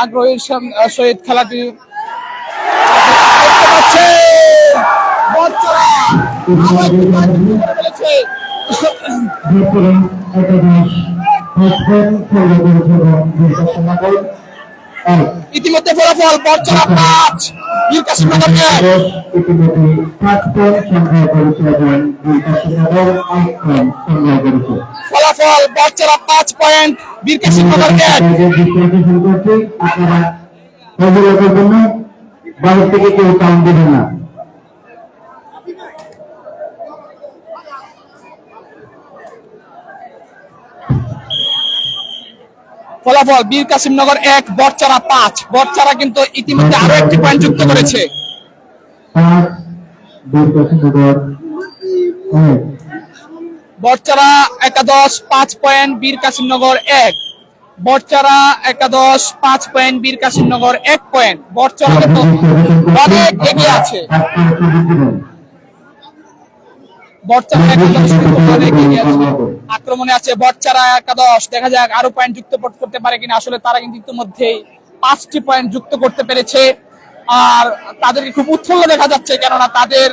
আগ্রহের সহিত খেলাটি দেখতে পাচ্ছে। ইতিমধ্যে ফলাফল বরচারা 5 বীর কাসিমনগর 1। ফলাফল বরচারা 5 পয়েন্ট বীর কাসিমনগর 1। বাইরে থেকে কেউ কাউন্ট দেবে না। ফলাফল বীর কাসিমনগর 1 বরচারা 5। বরচারা কিন্তু ইতিমধ্যে আরো একটি পয়েন্ট যুক্ত করেছে। বরচারা একাদশ 5 পয়েন্ট বীর কাসিমনগর 1। বরচারা একাদশ 5 পয়েন্ট বীর কাসিমনগর 1 পয়েন্ট। বরচারা কিন্তু অনেক এগিয়ে আছে। বরচারা একাদশ অনেক এগিয়ে আছে, আক্রমণে আছে বরচারা একাদশ। দেখা যাক আরো পয়েন্ট যুক্ত করতে পারে কিনা। আসলে তারা কিন্তু ইতিমধ্যেই 5টি পয়েন্ট যুক্ত করতে পেরেছে, আর তাদেরকে খুব উৎফুল্ল দেখা যাচ্ছে, কেননা তাদের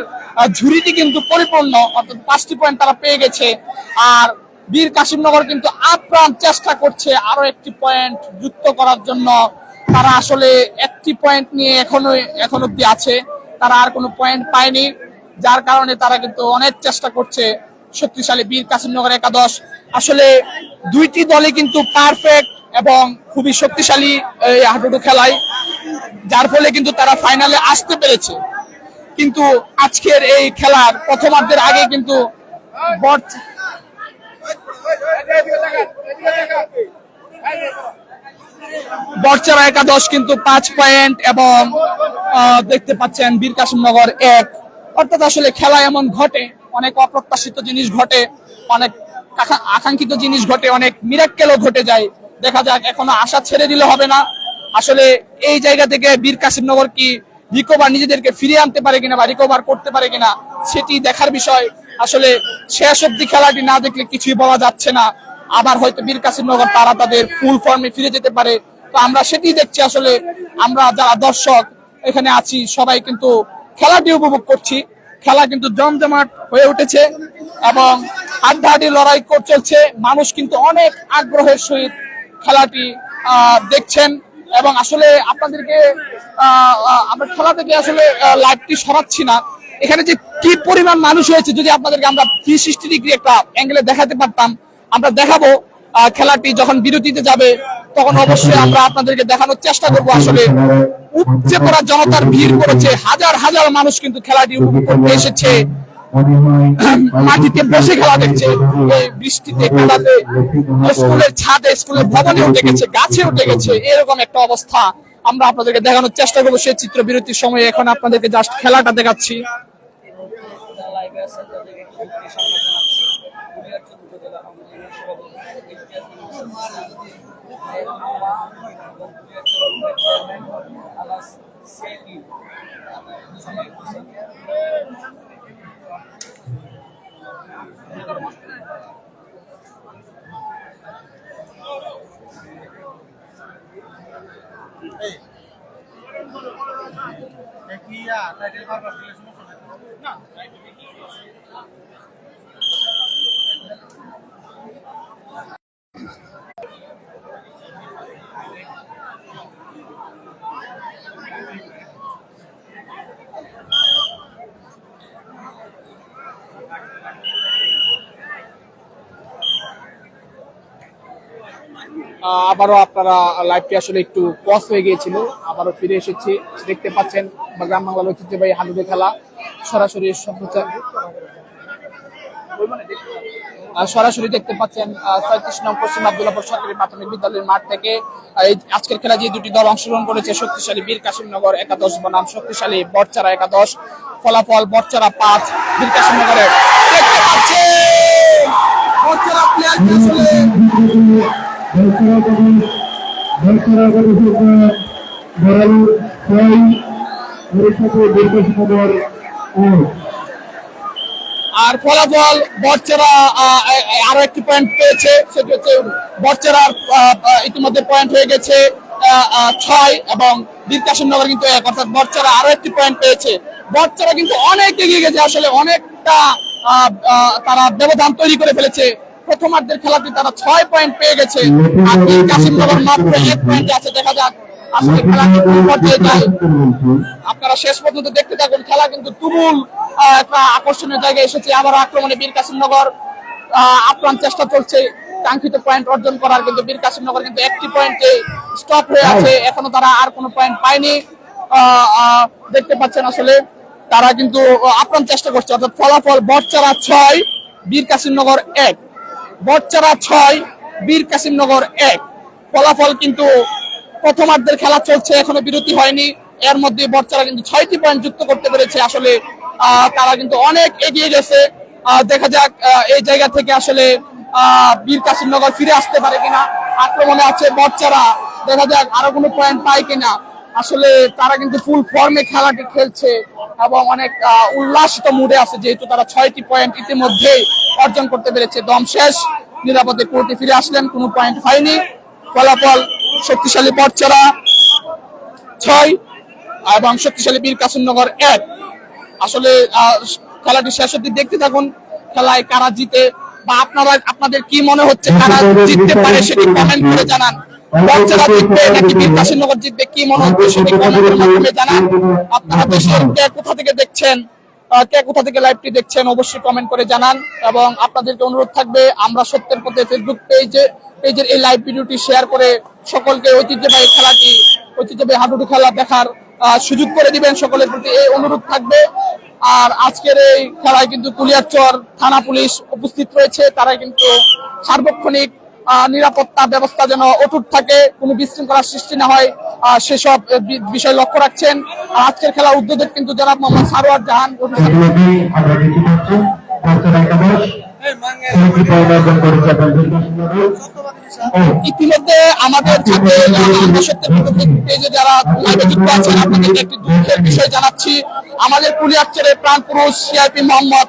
ঝুড়িটি কিন্তু পরিপূর্ণ, অর্থাৎ 5টি পয়েন্ট তারা পেয়ে গেছে। আর বীর কাসিমনগর কিন্তু আপ্রাণ চেষ্টা করছে আরো একটি পয়েন্ট যুক্ত করার জন্য। তারা আসলে একটি পয়েন্ট নিয়ে এখন অব্দি আছে, তারা আর কোনো পয়েন্ট পায়নি, যার কারণে তারা কিন্তু অনেক চেষ্টা করছে। শক্তিশালী বীর কাসিমনগর একাদশ, আসলে দুইটি দলে কিন্তু পারফেক্ট এবং খুবই শক্তিশালী এই হাডুডু খেলায়, যার ফলে কিন্তু তারা ফাইনালে আসতে পেরেছে। কিন্তু আজকের এই খেলার প্রথমার্ধের আগে কিন্তু বরচারা একাদশ কিন্তু 5 পয়েন্ট এবং দেখতে পাচ্ছেন বীর কাসিমনগর 1। অর্থাৎ আসলে খেলা এমন ঘটে, অনেক অপ্রত্যাশিত জিনিস ঘটে, অনেক আকাঙ্ক্ষিত জিনিস ঘটে, অনেক মিরাক্কেলও ঘটে যায়। দেখা যাক, এখনো আশা ছেড়ে দিলে হবে না। আসলে এই জায়গা থেকে বীর কাসিমনগর কি রিকভার নিজেদেরকে ফিরিয়ে আনতে পারে কিনা বা রিকভার করতে পারে কিনা সেটি দেখার বিষয়। আসলে শেষ অব্দি খেলাটি না দেখলে কিছুই বলা যাচ্ছে না। আবার হয়তো বীর কাসিমনগর তারা তাদের ফুল ফর্মে ফিরে যেতে পারে। তো আমরা সেটি দেখছি। আসলে আমরা যারা দর্শক এখানে আছি সবাই কিন্তু খেলাটি উপভোগ করছি। খেলা কিন্তু জমজমাট হয়ে উঠেছে এবং হাড্ডাহাড্ডি লড়াই চলছে। মানুষ কিন্তু অনেক আগ্রহের সহিত খেলাটি দেখছেন এবং আসলে আপনাদেরকে আমরা খেলা থেকে আসলে লাইভটি সরাচ্ছি না। এখানে যে কি পরিমাণ মানুষ হয়েছে যদি আপনাদেরকে আমরা 360 ডিগ্রি একটা অ্যাঙ্গেলে দেখাতে পারতাম। আমরা দেখাবো খেলাটি যখন বিরতিতে যাবে তখন অবশ্যই আমরা আপনাদেরকে দেখানোর চেষ্টা করবো। আসলে উপচে পড়া জনতার ভিড় করেছে, হাজার হাজার মানুষ কিন্তু খেলাটি উপভোগ করতে এসেছে, মাটিতে বসে খেলা দেখছে। এই বৃষ্টিতে কাদাতে স্কুলের ছাদে, স্কুলের ভবনে উঠে গেছে, গাছে উঠে গেছে, এরকম একটা অবস্থা। আমরা আপনাদেরকে দেখানোর চেষ্টা করবো সেই চিত্র বিরতির সময়। এখন আপনাদেরকে জাস্ট খেলাটা দেখাচ্ছি। আবারও আপনারা লাইভটি আসলে একটু পজ হয়ে গিয়েছিল, আবারও ফিরে এসেছি। দেখতে পাচ্ছেন গ্রাম বাংলার ঐতিহ্যবাহী হাডুডু খেলা সরাসরি সম্প্রচার সরাসরি দেখতে পাচ্ছেন ৩৬ নং পশ্চিম আব্দুল্লাহপুর সরকারি প্রাথমিক বিদ্যালয়ের মাঠ থেকে। এই আজকের খেলা যে দুটি দল অংশগ্রহণ করেছে, শক্তিশালী বীর কাসিমনগর ১১ বনাম শক্তিশালী বড়চারা ১১। ফলাফল বড়চারা ৫, বীর কাসিমনগরের। দেখতে পাচ্ছেন বড়চারা প্লেয়ারটি আসলে আর ফলাফল বড়চারা আরো একটি পয়েন্ট পেয়েছে, সেটি হচ্ছে বড়চারার ইতিমধ্যে পয়েন্ট হয়ে গেছে ৬ এবং বীর কাসিমনগর কিন্তু ১, অর্থাৎ বড়চারা আরো একটি পয়েন্ট পেয়েছে। বড়চারা কিন্তু অনেক এগিয়ে গেছে, আসলে অনেকটা তারা ব্যবধান তৈরি করে ফেলেছে। প্রথমার্ধের খেলাটি তারা ৬ পয়েন্ট পেয়ে গেছে আর বীর কাসিমনগর মাত্র ১ পয়েন্ট আছে। দেখা যাক আসলে খেলাটি কোন পর্যায়ে যায়। আপনারা শেষ পর্যন্ত দেখতে থাকুন। খেলা কিন্তু তুমুল একটা আকর্ষণীয় জায়গায় এসেছে। আবার আক্রমণে বীর কাসিমনগর, আপ্রাণ চেষ্টা চলছে কাঙ্ক্ষিত পয়েন্ট অর্জন করার, কিন্তু বীর কাসিমনগর কিন্তু একটি পয়েন্টে স্টপ হয়ে আছে। এখনো তারা আর কোনো পয়েন্ট পায়নি। দেখতে পাচ্ছেন আসলে তারা কিন্তু আপ্রাণ চেষ্টা করছে। অর্থাৎ ফলাফল বড়চারা ৬, বীর কাসিমনগর ১। বড়চারা ৬, বীর কাসিমনগর ১। ফলাফল কিন্তু প্রথমার্ধের খেলা চলছে, এখনো বিরতি হয়নি। এর মধ্যে বড়চারা কিন্তু ৬টি পয়েন্ট যুক্ত করতে পেরেছে। আসলে তারা কিন্তু অনেক এগিয়ে গেছে। দেখা যাক এই জায়গা থেকে আসলে বীর কাসিমনগর ফিরে আসতে পারে কিনা। আক্রমণে আছে বড়চারা, দেখা যাক আরো কোনো পয়েন্ট পায় কিনা। আসলে তারা কিন্তু ফুল ফর্মে খেলাটি খেলছে এবং অনেক উল্লাসিত মুডে আছে, যেহেতু তারা ৬টি পয়েন্ট ইতিমধ্যেই অর্জন করতে পেরেছে। দম শেষ, নিরাপদে কোর্টে ফিরে আসলেন, কোনো পয়েন্ট হয়নি। ফলাফল শক্তিশালী বড়চারা ৬ এবং শক্তিশালী বীর কাসিমনগর ১। আসলে খেলাটি শেষ অবধি দেখতে থাকুন। খেলায় কারা জিতে বা আপনাদের কি মনে হচ্ছে কারা জিততে পারে সেটি কমেন্ট করে জানান। বড়চারা জিতবে নাকি বীর কাসিমনগর জিতবে, কি মনে হচ্ছে সেটি কমেন্টের মাধ্যমে জানান। আপনারা দেশের কে কোথা থেকে দেখছেন, কে কোথা থেকে লাইভটি দেখছেন অবশ্যই কমেন্ট করে জানান। এবং আপনাদেরকে অনুরোধ থাকবে আমরা সত্যের পথে ফেসবুক পেজের এই লাইভ ভিডিওটি শেয়ার করে সকলকে ঐতিহ্যবাহী খেলাটি, ঐতিহ্যবাহী হাডুডু খেলা দেখার সুযোগ করে দিবেন। সকলের প্রতি এই অনুরোধ থাকবে। আর আজকের এই খেলায় কিন্তু কুলিয়ারচর থানা পুলিশ উপস্থিত রয়েছে। তারা কিন্তু সার্বক্ষণিক নিরাপত্তা ব্যবস্থা যেন অটুট থাকে, কোনো বিশৃঙ্খলার সৃষ্টি না হয় সেসব বিষয় লক্ষ্য রাখছেন। আর আজকের খেলা উদ্বোধক কিন্তু জনাব মোহাম্মদ সারোয়ার জাহান। কি পাওনা অর্জন করেছে আপনাদের ইতিমধ্যে আমাদের সাথে আমরা সত্যি পেজে যারা লাইভে যুক্ত আছেন আপনাদেরকে একটি দুঃখের বিষয় জানাচ্ছি। আমাদের কুলিয়ারচরের প্রাণ পুরুষ সিআইপি মোহাম্মদ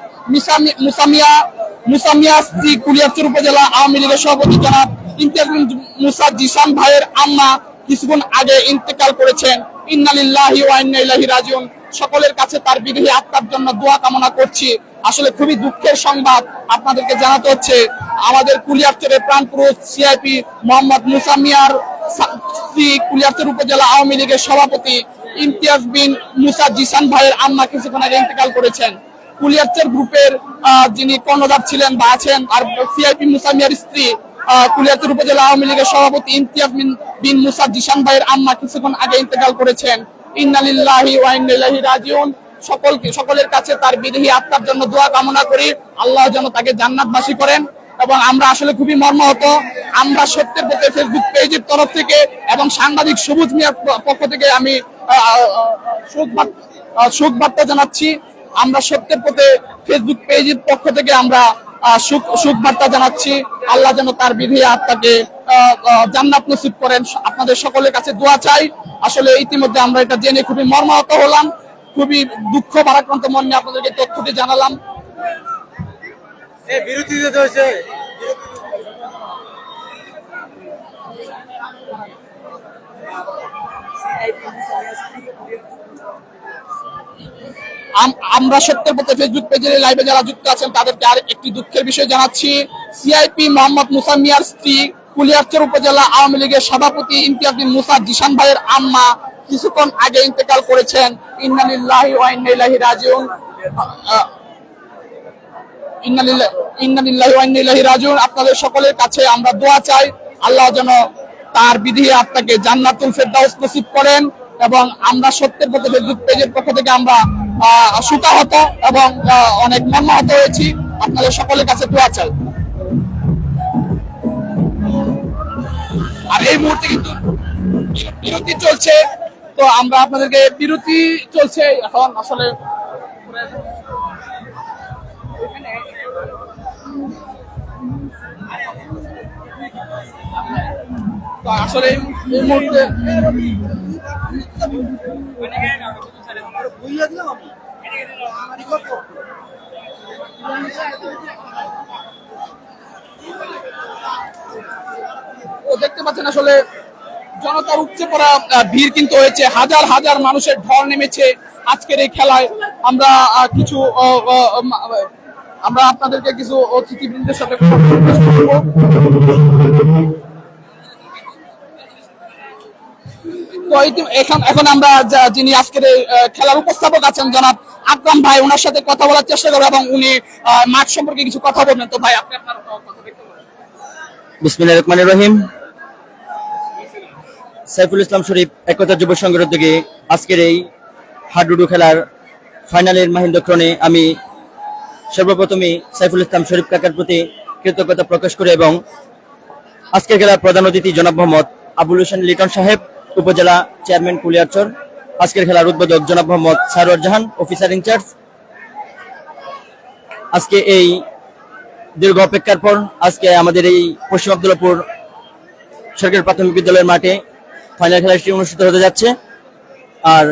মুসামিয়া স্ত্রী কুলিয়ারচর উপজেলা আওয়ামী লীগের সভাপতি জনাব ইমতিয়াজ বিন মুসা জিসান ভাইয়ের আম্মা কিছুক্ষণ আগে ইন্তেকাল করেছেন। ইন্না লিল্লাহি ওয়া ইন্না ইলাইহি রাজিউন। সকলের কাছে তার বিদেহী আত্মার জন্য দোয়া কামনা করছি। আসলে খুবই দুঃখের সংবাদ আপনাদেরকে জানাতে হচ্ছে। আমাদের কুলিয়ারচরের প্রাণ পুরুষ সিআইপি মোহাম্মদ মুসামিয়ার স্ত্রী কুলিয়ারচর উপজেলা আওয়ামী লীগের সভাপতি ইমতিয়াজ বিন মুসা জিসান ভাইয়ের আম্মা কিছুক্ষণ আগে ইন্তেকাল করেছেন। কুলিয়ারচর গ্রুপের যিনি কর্ণধার ছিলেন বা আছেন আর সিআইপি মুসামিয়ার স্ত্রী কুলিয়ারচর উপজেলা আওয়ামী লীগের সভাপতি ইমতিয়াজ বিন মুসা জিসান ভাইয়ের আম্মা কিছুক্ষণ আগে ইন্তেকাল করেছেন। ইন্না লিল্লাহি ওয়া ইন্না ইলাইহি রাজিউন। সকলের কাছে তার বিদেহী আত্মার জন্য দোয়া কামনা করি, আল্লাহ যেন তাকে জান্নাতবাসী করেন। এবং আমরা আসলে খুবই মর্মাহত। আমরা সত্যের পথে ফেসবুক পেজের তরফ থেকে এবং সাংবাদিক সবুজ মিয়ার পক্ষ থেকে আমি শোক বার্তা জানাচ্ছি। আমরা সত্যের পথে ফেসবুক পেজের পক্ষ থেকে আমরা শোক বার্তা জানাচ্ছি। আল্লাহ যেন তার বিদেহী আত্মাকে জান্নাত নসিব করেন। আপনাদের সকলের কাছে দোয়া চাই। আসলে ইতিমধ্যে আমরা এটা জেনে খুবই মর্মাহত হলাম, খুবই দুঃখ ভারাক্রান্ত মন নিয়ে আপনাদেরকে তথ্যটি জানালাম। বিরতি দিতে হয়েছে। আমরা সত্যের পথে ফেসবুক পেজের লাইভে যারা যুক্ত আছেন তাদেরকে আর একটি দুঃখের বিষয় জানাচ্ছি। সিআইপি মোহাম্মদ মুসামিয়ার স্ত্রী কুলিয়ারচর উপজেলা আওয়ামী লীগের সভাপতি ইমতিয়াজ বিন মুসা জিসান ভাইয়ের আম্মা কিছুক্ষণ আগে ইন্তেকাল করেছেন। ইন্না লিল্লাহি ওয়া ইন্না ইলাইহি রাজিউন। ইন্না লিল্লাহি ওয়া ইন্না ইলাইহি রাজিউন। আপনাদের সকলের কাছে আমরা দোয়া চাই, আল্লাহ যেন তার বিদেহী আত্মাকে জান্নাতুল ফেরদাউস নসিব করেন। এবং আমরা সত্যের পথে ফেসবুক পেজের পক্ষ থেকে আমরা শোকাহত এবং অনেক মর্মাহত হয়েছি। আপনাদের সকলের কাছে দোয়া চাই। আর এই মুহূর্তে কিন্তু বিরতি চলছে, তো আমরা আপনাদেরকে বিরতি চলছে এখন আসলে তো আসলে এই মুহূর্তে দেখতে পাচ্ছেন আসলে জনতার উপচে পড়া ভিড় কিন্তু হয়েছে। হাজার হাজার মানুষের ঢল নেমেছে আজকের এই খেলায়। আমরা কিছু আমরা আপনাদেরকে কিছু অতিথিবৃন্দের সাথে এখন আমরা যিনি আজকের খেলার উপস্থাপক আছেন জনাব আকরাম ভাই, ওনার সাথে কথা বলার চেষ্টা করবো এবং উনি মাঠ সম্পর্কে কিছু কথা বলবেন। তো ভাই আপনি আপনার কথা ব্যক্ত করুন। বিসমিল্লাহির রহমানির রহিম। সাইফুল ইসলাম শরীফ একতা যুব সংঘের উদ্যোগে আজকের এই হাডুডু খেলার ফাইনালের মাহেন্দ্রক্ষণে আমি সর্বপ্রথমে সাইফুল ইসলাম শরীফ কাকার প্রতি কৃতজ্ঞতা প্রকাশ করে এবং আজকের খেলার প্রধান অতিথি জনাব মোহাম্মদ আবুল হোসেন লিটন সাহেব, উপজেলা চেয়ারম্যান কুলিয়ারচর, আজকের খেলার উদ্বোধক জনাব মোহাম্মদ সারোয়ার জাহান, অফিসার ইনচার্জ। আজকে এই দীর্ঘ অপেক্ষার পর আজকে আমাদের এই পশ্চিম আব্দুল্লাহপুর সরকারি প্রাথমিক বিদ্যালয়ের মাঠে ফাইনাল খেলাটি অনুষ্ঠিত হতে যাচ্ছে। আর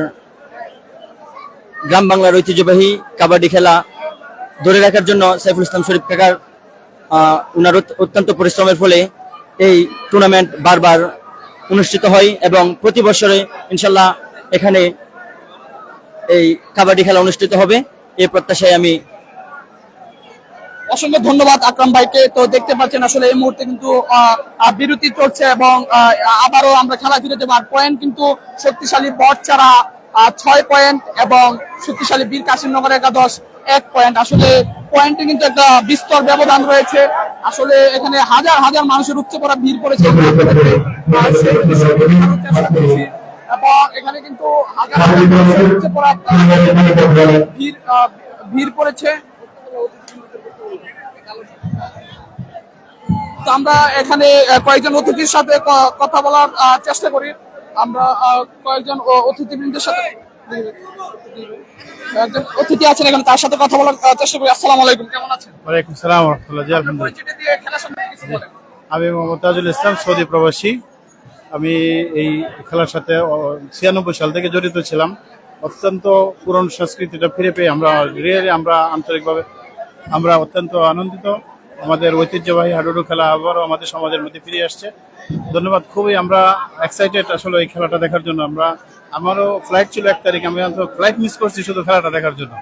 গ্রাম বাংলার ঐতিহ্যবাহী কাবাডি খেলা ধরে রাখার জন্য সাইফুল ইসলাম শরীফ কাকার উনার অত্যন্ত পরিশ্রমের ফলে এই টুর্নামেন্ট বারবার অনুষ্ঠিত হয় এবং প্রতি বছরে ইনশাল্লাহ এখানে এই কাবাডি খেলা অনুষ্ঠিত হবে, এই প্রত্যাশায় আমি। অসংখ্য ধন্যবাদ আকরাম ভাইকে। তো দেখতে পাচ্ছেন আসলে এই মুহূর্তে কিন্তু বিরতি চলছে এবং আবারও আমরা খেলা ফিরে যাবো। আর পয়েন্ট কিন্তু শক্তিশালী বটচারা 6 পয়েন্ট এবং শক্তিশালী বীর কাশিমনগর একাদশ 1 পয়েন্ট। আসলে পয়েন্টে কিন্তু একটা বিস্তর ব্যবধান রয়েছে। আসলে এখানে হাজার হাজার মানুষের উপচে পড়া ভিড় পড়েছে এবং এখানে কিন্তু হাজার হাজার মানুষের উপচে পড়া ভিড় পড়েছে। তো আমরা এখানে কয়েকজন অতিথির সাথে কথা বলার চেষ্টা করি। আমরা কয়েকজন অতিথিবৃন্দের সাথে একজন অতিথি আছেন এখানে, তার সাথে কথা বলার চেষ্টা করি। আসসালামু আলাইকুম, কেমন আছেন? ওয়ালাইকুম সালাম ওয়া রাহমাতুল্লাহ। জি আলহামদুলিল্লাহ। পরিচিতি দিয়ে খেলা সম্পর্কে কিছু বলেন। আমি মোহাম্মদ তাজুল ইসলাম, সৌদি প্রবাসী। আমি এই খেলার সাথে 96 সাল থেকে জড়িত ছিলাম। অত্যন্ত পুরনো সংস্কৃতিটা ফিরে পেয়ে আমরা আন্তরিকভাবে আমরা অত্যন্ত আনন্দিত। আমাদের ঐতিহ্যবাহী হাডুডু খেলা আবারও আমাদের সমাজের মধ্যে ফিরে আসছে। ধন্যবাদ। খুবই আমরা এক্সাইটেড আসলে এই খেলাটা দেখার জন্য। আমারও ফ্লাইট ছিল 1 তারিখ, আমি ফ্লাইট মিস করছি শুধু খেলাটা দেখার জন্য।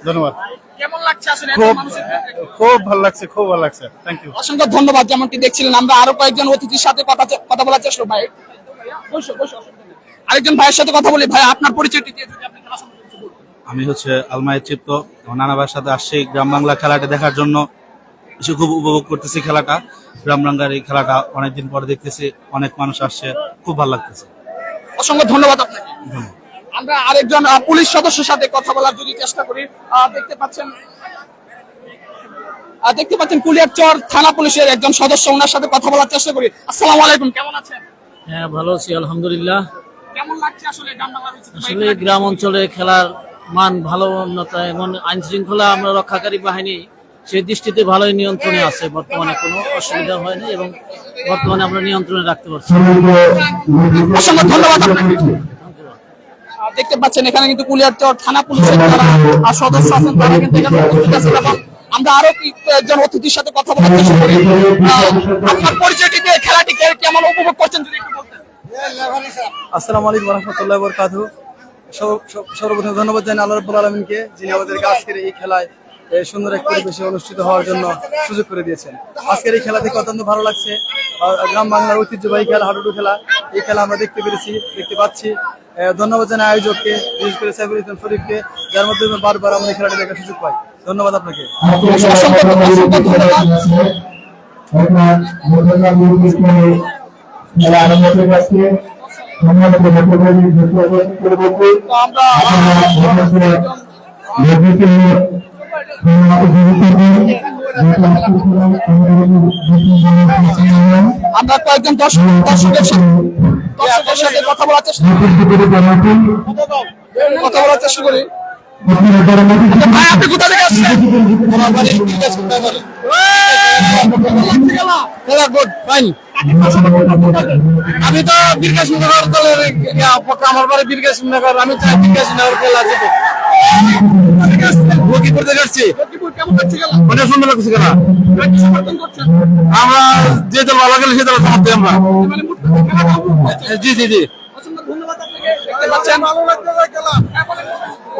ধন্যবাদ। কেমন লাগছে আসলে এত খুব মানুষের ভিড়ে? খুব ভালো লাগছে, খুব ভালো লাগছে। Thank you. অসংখ্য ধন্যবাদ। যেমনটি দেখছিলেন, আমরা আরো কয়েকজন অতিথির সাথে কথা বলার চেষ্টা করব। ভাই বসো বসো, অসুবিধা নেই। আরেকজন ভাইয়ের সাথে কথা বলি। ভাই, আপনার পরিচয়টি দিয়ে যদি আপনি খেলা সম্পর্কে কিছু বলতেন। আমি হচ্ছে আলমায়ের চিত্ত, নানাবার সাথে আসছি গ্রাম বাংলা খেলাটা দেখার জন্য। এসে খুব উপভোগ করতেছি খেলাটা। গ্রাম বাংলার এই খেলাটা অনেকদিন পরে দেখতেছি, অনেক মানুষ আসছে, খুব ভালো লাগতেছে। অসংখ্য ধন্যবাদ আপনাকে। আমরা আরেকজন পুলিশ সদস্যের সাথে কথা বলার যদি চেষ্টা করি। দেখতে পাচ্ছেন কুলিয়ারচর থানা পুলিশের একজন সদস্য, ওনার সাথে কথা বলার চেষ্টা করি। আসসালামু আলাইকুম, কেমন আছেন? হ্যাঁ, ভালো আছি আলহামদুলিল্লাহ। কেমন লাগছে আসলে গ্রাম বাংলার আসলে গ্রাম অঞ্চলে খেলার মান ভালো, উন্নত এবং আইন শৃঙ্খলা আমরা রক্ষাকারী বাহিনী সেই দৃষ্টিতে ভালোই নিয়ন্ত্রণে আছে। বর্তমানে কোনো অসুবিধা হয়নি এবং বর্তমানে আমরা নিয়ন্ত্রণে রাখতে পারছি। অসংখ্য ধন্যবাদ আপনাকে। দেখতে পাচ্ছেন এখানে কিন্তু কুলিয়ারচর থানা পুলিশের যারা সদস্য আছেন তারা কিন্তু এখানে উপস্থিত আছেন এবং আমরা আরো একজন অতিথির সাথে কথা বলার চেষ্টা করি। আপনার পরিচয়টি দিয়ে খেলাটি কেমন উপভোগ করছেন যদি একটু বলতেন। আসসালামু আলাইকুম ওয়া রাহমাতুল্লাহি ওয়া বারাকাতুহু। সর্বপ্রথম ধন্যবাদ জানাই আল্লাহ রাব্বুল আলামিনকে, যিনি আমাদেরকে আজকের এই খেলায় সুন্দর এক পরিবেশে অনুষ্ঠিত হওয়ার জন্য সুযোগ করে দিয়েছেন। আজকের এই খেলা থেকে অত্যন্ত ভালো লাগছে। গ্রাম বাংলার ঐতিহ্যবাহী খেলা হাডুডু খেলা, এই খেলা আমরা দেখতে পাচ্ছি। ধন্যবাদ জানাই আয়োজককে, বিশেষ করে সাইফুল ইসলাম শরীফকে, যার মাধ্যমে বারবার আমরা এই খেলাটা দেখার সুযোগ পাই। ধন্যবাদ আপনাকে। আমরা কয়েকজন দর্শকের সাথে কথা বলার চেষ্টা করি। ভাই, আপনি কোথা থেকে আসছেন? আমি তো বীরকাশিমনগর দলের আমার বাড়ি বীরকাশিমনগর। আমি চাই বীরকাশিমনগর খেলা জিতে। লক্ষ্মীপুর থেকে আসছি। অনেক সুন্দর লাগছে খেলা। আমরা যে দল ভালো খেলে সে দল সমর্থন আমরা। জি জি জি।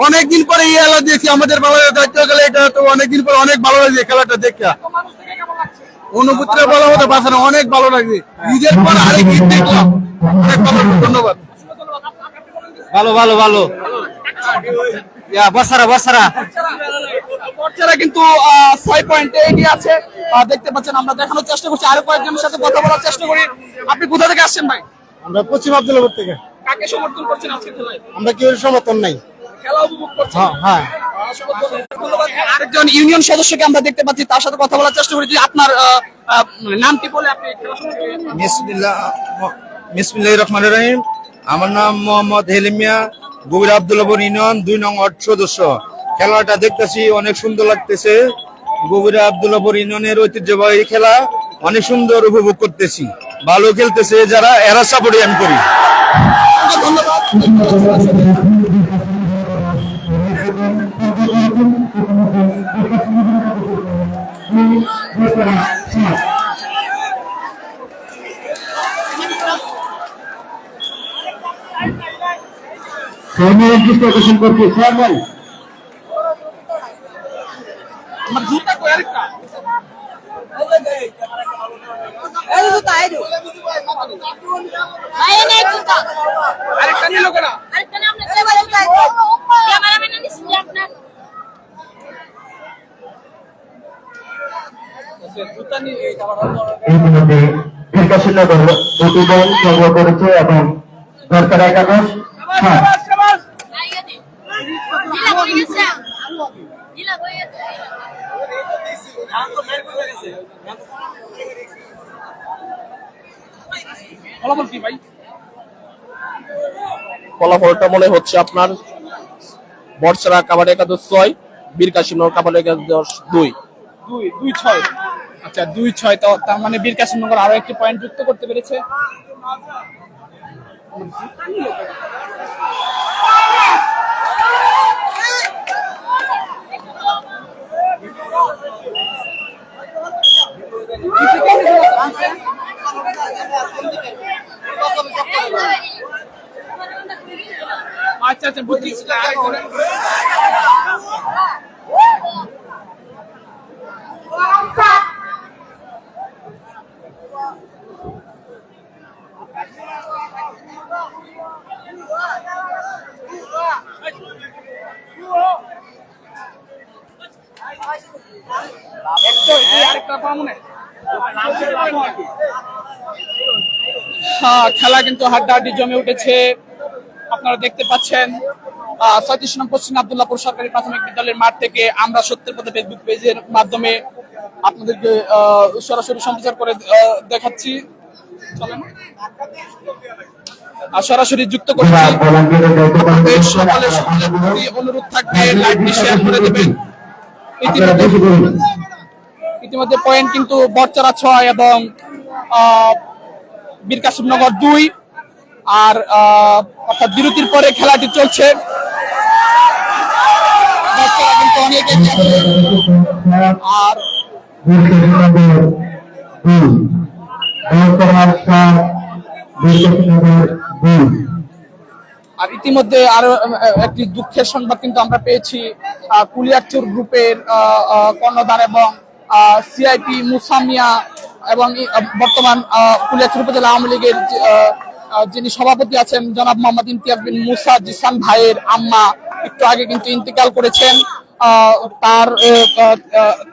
অনেকদিন পরে এই খেলা দেখছি, আমাদের বাংলাদেশ জাতীয় খেলা, এটা তো অনেকদিন পরে অনেক ভালো লাগছে খেলাটা দেখে। অনুভূতিটা বলা হতে পারছে না, অনেক ভালো লাগছে। নিজের পর আরেক ঈদ দেখলাম, অনেক ভালো। ধন্যবাদ। ভালো ভালো ভালো। বসারা কিন্তু 6 পয়েন্টে এগিয়ে আছে। দেখতে পাচ্ছেন, আমরা দেখানোর চেষ্টা করছি, আরো কয়েকজনের সাথে কথা বলার চেষ্টা করি। আপনি কোথা থেকে আসছেন ভাই? আমরা পশ্চিম আব্দুল্লাহপুর থেকে। কাকে সমর্থন করছেন আজকে খেলায়? আমরা কেউ সমর্থন নাই। খেলা উপভোগ করছেন? হ্যাঁ। আরেকজন ইউনিয়ন সদস্যকে আমরা দেখতে পাচ্ছি, তার সাথে কথা বলার চেষ্টা করি। আপনার নামটি বলে আপনি খেলা সম্পর্কে। বিসমিল্লাহির রহমানির রহিম। আমার নাম মোহাম্মদ হেলিমিয়া, গভীর আব্দুল্লাহপুর ইউনিয়ন 2 নং ওয়ার্ড সদস্য। খেলাটা দেখতেছি, অনেক সুন্দর লাগতেছে। গভীর আব্দুল্লাহপুর ইউনিয়নের ঐতিহ্যবাহী খেলা অনেক সুন্দর উপভোগ করতেছি। ভালো খেলতেছে যারা, এরা সাপোর্টই আমি করি। আমার জুতা কই আরেকটা? আরেকটা নিল কেন? ইতিমধ্যে বীরকাশিমনগর দুটি গোল সংগ্রহ করেছে এবং দরকার একাদশ। হ্যাঁ, ফলাফল কি ভাই? ফলাফলটা মনে হচ্ছে আপনার বর্ষরা কাবাডি একাদশ 6, বীর কাশিমনগর কাবাডি একাদশ 2। 2-6। আচ্ছা 2-6, তো তার মানে বীর কাশিমনগর আরো একটি পয়েন্ট যুক্ত করতে পেরেছে। আচ্ছা আচ্ছা বুঝছি। খেলা কিন্তু হাড্ডাহাড্ডি জমে উঠেছে। আপনারা দেখতে পাচ্ছেন 37 নং পশ্চিম আব্দুল্লাহপুর সরকারি প্রাথমিক বিদ্যালয়ের মাঠ থেকে আমরা সত্যের পথে ফেসবুক পেজের মাধ্যমে আপনাদেরকে সরাসরি সম্প্রচার করে দেখাচ্ছি। চলেন সরাসরি যুক্ত করছি। সকলের প্রতি অনুরোধ থাকবে লাইভটি শেয়ার করে দেবেন। ইতিমধ্যে পয়েন্ট কিন্তু বড়চড়া 6 এবং বীর কাশিমনগর 2, আর অর্থাৎ বিরতির পরে খেলাটি চলছে। কিন্তু অনেক আর আর ইতিমধ্যে আরো একটি দুঃখের সংবাদ কিন্তু আমরা পেয়েছি। কুলিয়ারচর গ্রুপের কর্ণধার এবং সিআইপি মুসামিয়া এবং বর্তমান কুলিয়ারচর উপজেলা আওয়ামী লীগের যিনি সভাপতি আছেন জনাব মোহাম্মদ ইমতিয়াজ বিন মুসা জিসান ভাইয়ের আম্মা একটু আগে কিন্তু ইন্তেকাল করেছেন।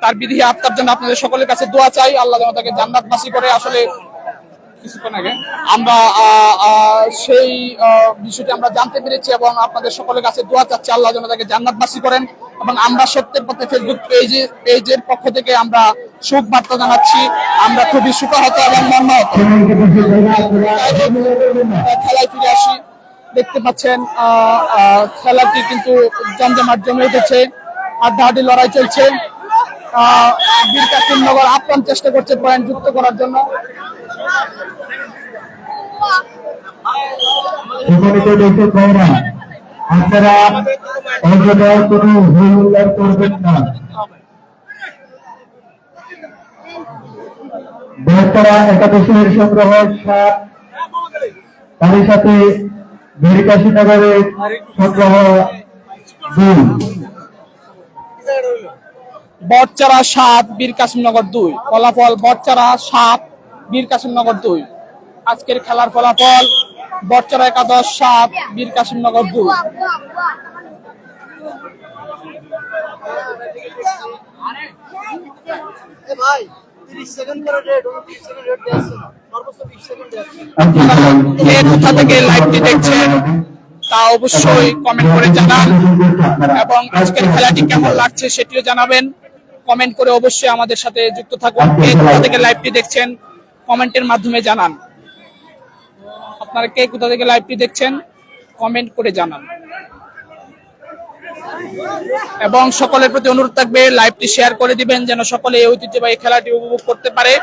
তার বিধি আত্মার জন্য আপনাদের সকলের কাছে দোয়া চাই, আল্লাহ যেন তাকে জান্নাতবাসী করে। আসলে কিছুক্ষণ আগে আমরা সেই বিষয়টি আমরা জানতে পেরেছি এবং আপনাদের সকলের কাছে দোয়া চাচ্ছি, আল্লাহ যেন তাকে জান্নাতবাসী করেন। এবং আমরা সত্যের পথে ফেসবুক পেজের পক্ষ থেকে আমরা শোক বার্তা জানাচ্ছি। আমরা খুবই শোকাহত এবং মর্মাহত। খেলায় ফিরে আসি। দেখতে পাচ্ছেন খেলাটি কিন্তু জমজমাট জমে উঠেছে, হাড্ডাহাড্ডি লড়াই চলছে। বীর কাশিমনগর আপ্রাণ চেষ্টা করছে পয়েন্ট যুক্ত করার জন্য। আপনারা অযথার কোনো হুল্লার করবেন না। বর্তরা একাদশের সংগ্রহ 7, তার সাথে বীর কাশিমনগরের সংগ্রহ 2। বড়চড়া 7, বীর কাশিমনগর 2। ফলাফল বড়চড়া 7, বীর কাশিমনগর 2। আজকের খেলার ফলাফল বড়চড়া একাদশ 7, বীর কাশিমনগর 2। কোথা থেকে লাইভটি দেখছেন তা অবশ্যই কমেন্ট করে জানান এবং আজকের খেলাটি কেমন লাগছে সেটিও জানাবেন। কমেন্ট করে অবশ্যই আমাদের সাথে যুক্ত থাকুন। কে কোথা থেকে লাইভটি দেখছেন কমেন্টের মাধ্যমে জানান। আপনারা কে কোথা থেকে লাইভটি দেখছেন কমেন্ট করে জানান। এবং সকলের প্রতি অনুরোধ থাকবে লাইভটি শেয়ার করে দিবেন যেন সকলে এই ঐতিহ্যবাহী খেলাটি উপভোগ করতে পারে।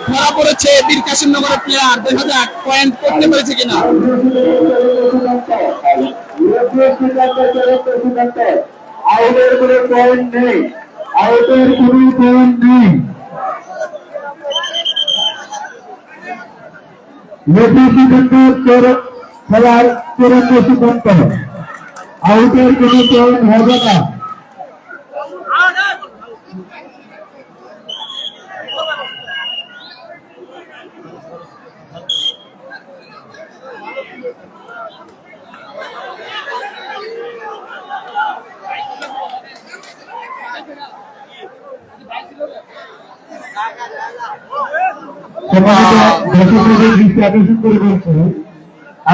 ধরা পড়েছে বীর কাশিমনগরের প্লেয়ার, দেখা যাক পয়েন্ট করতে পেরেছে কিনা। আউটের কোনো পয়েন্ট নেই, আউটের কোনো পয়েন্ট নেই। খেলার চূড়ান্ত সিদ্ধান্ত, আউটের কোনো পয়েন্ট হবে না।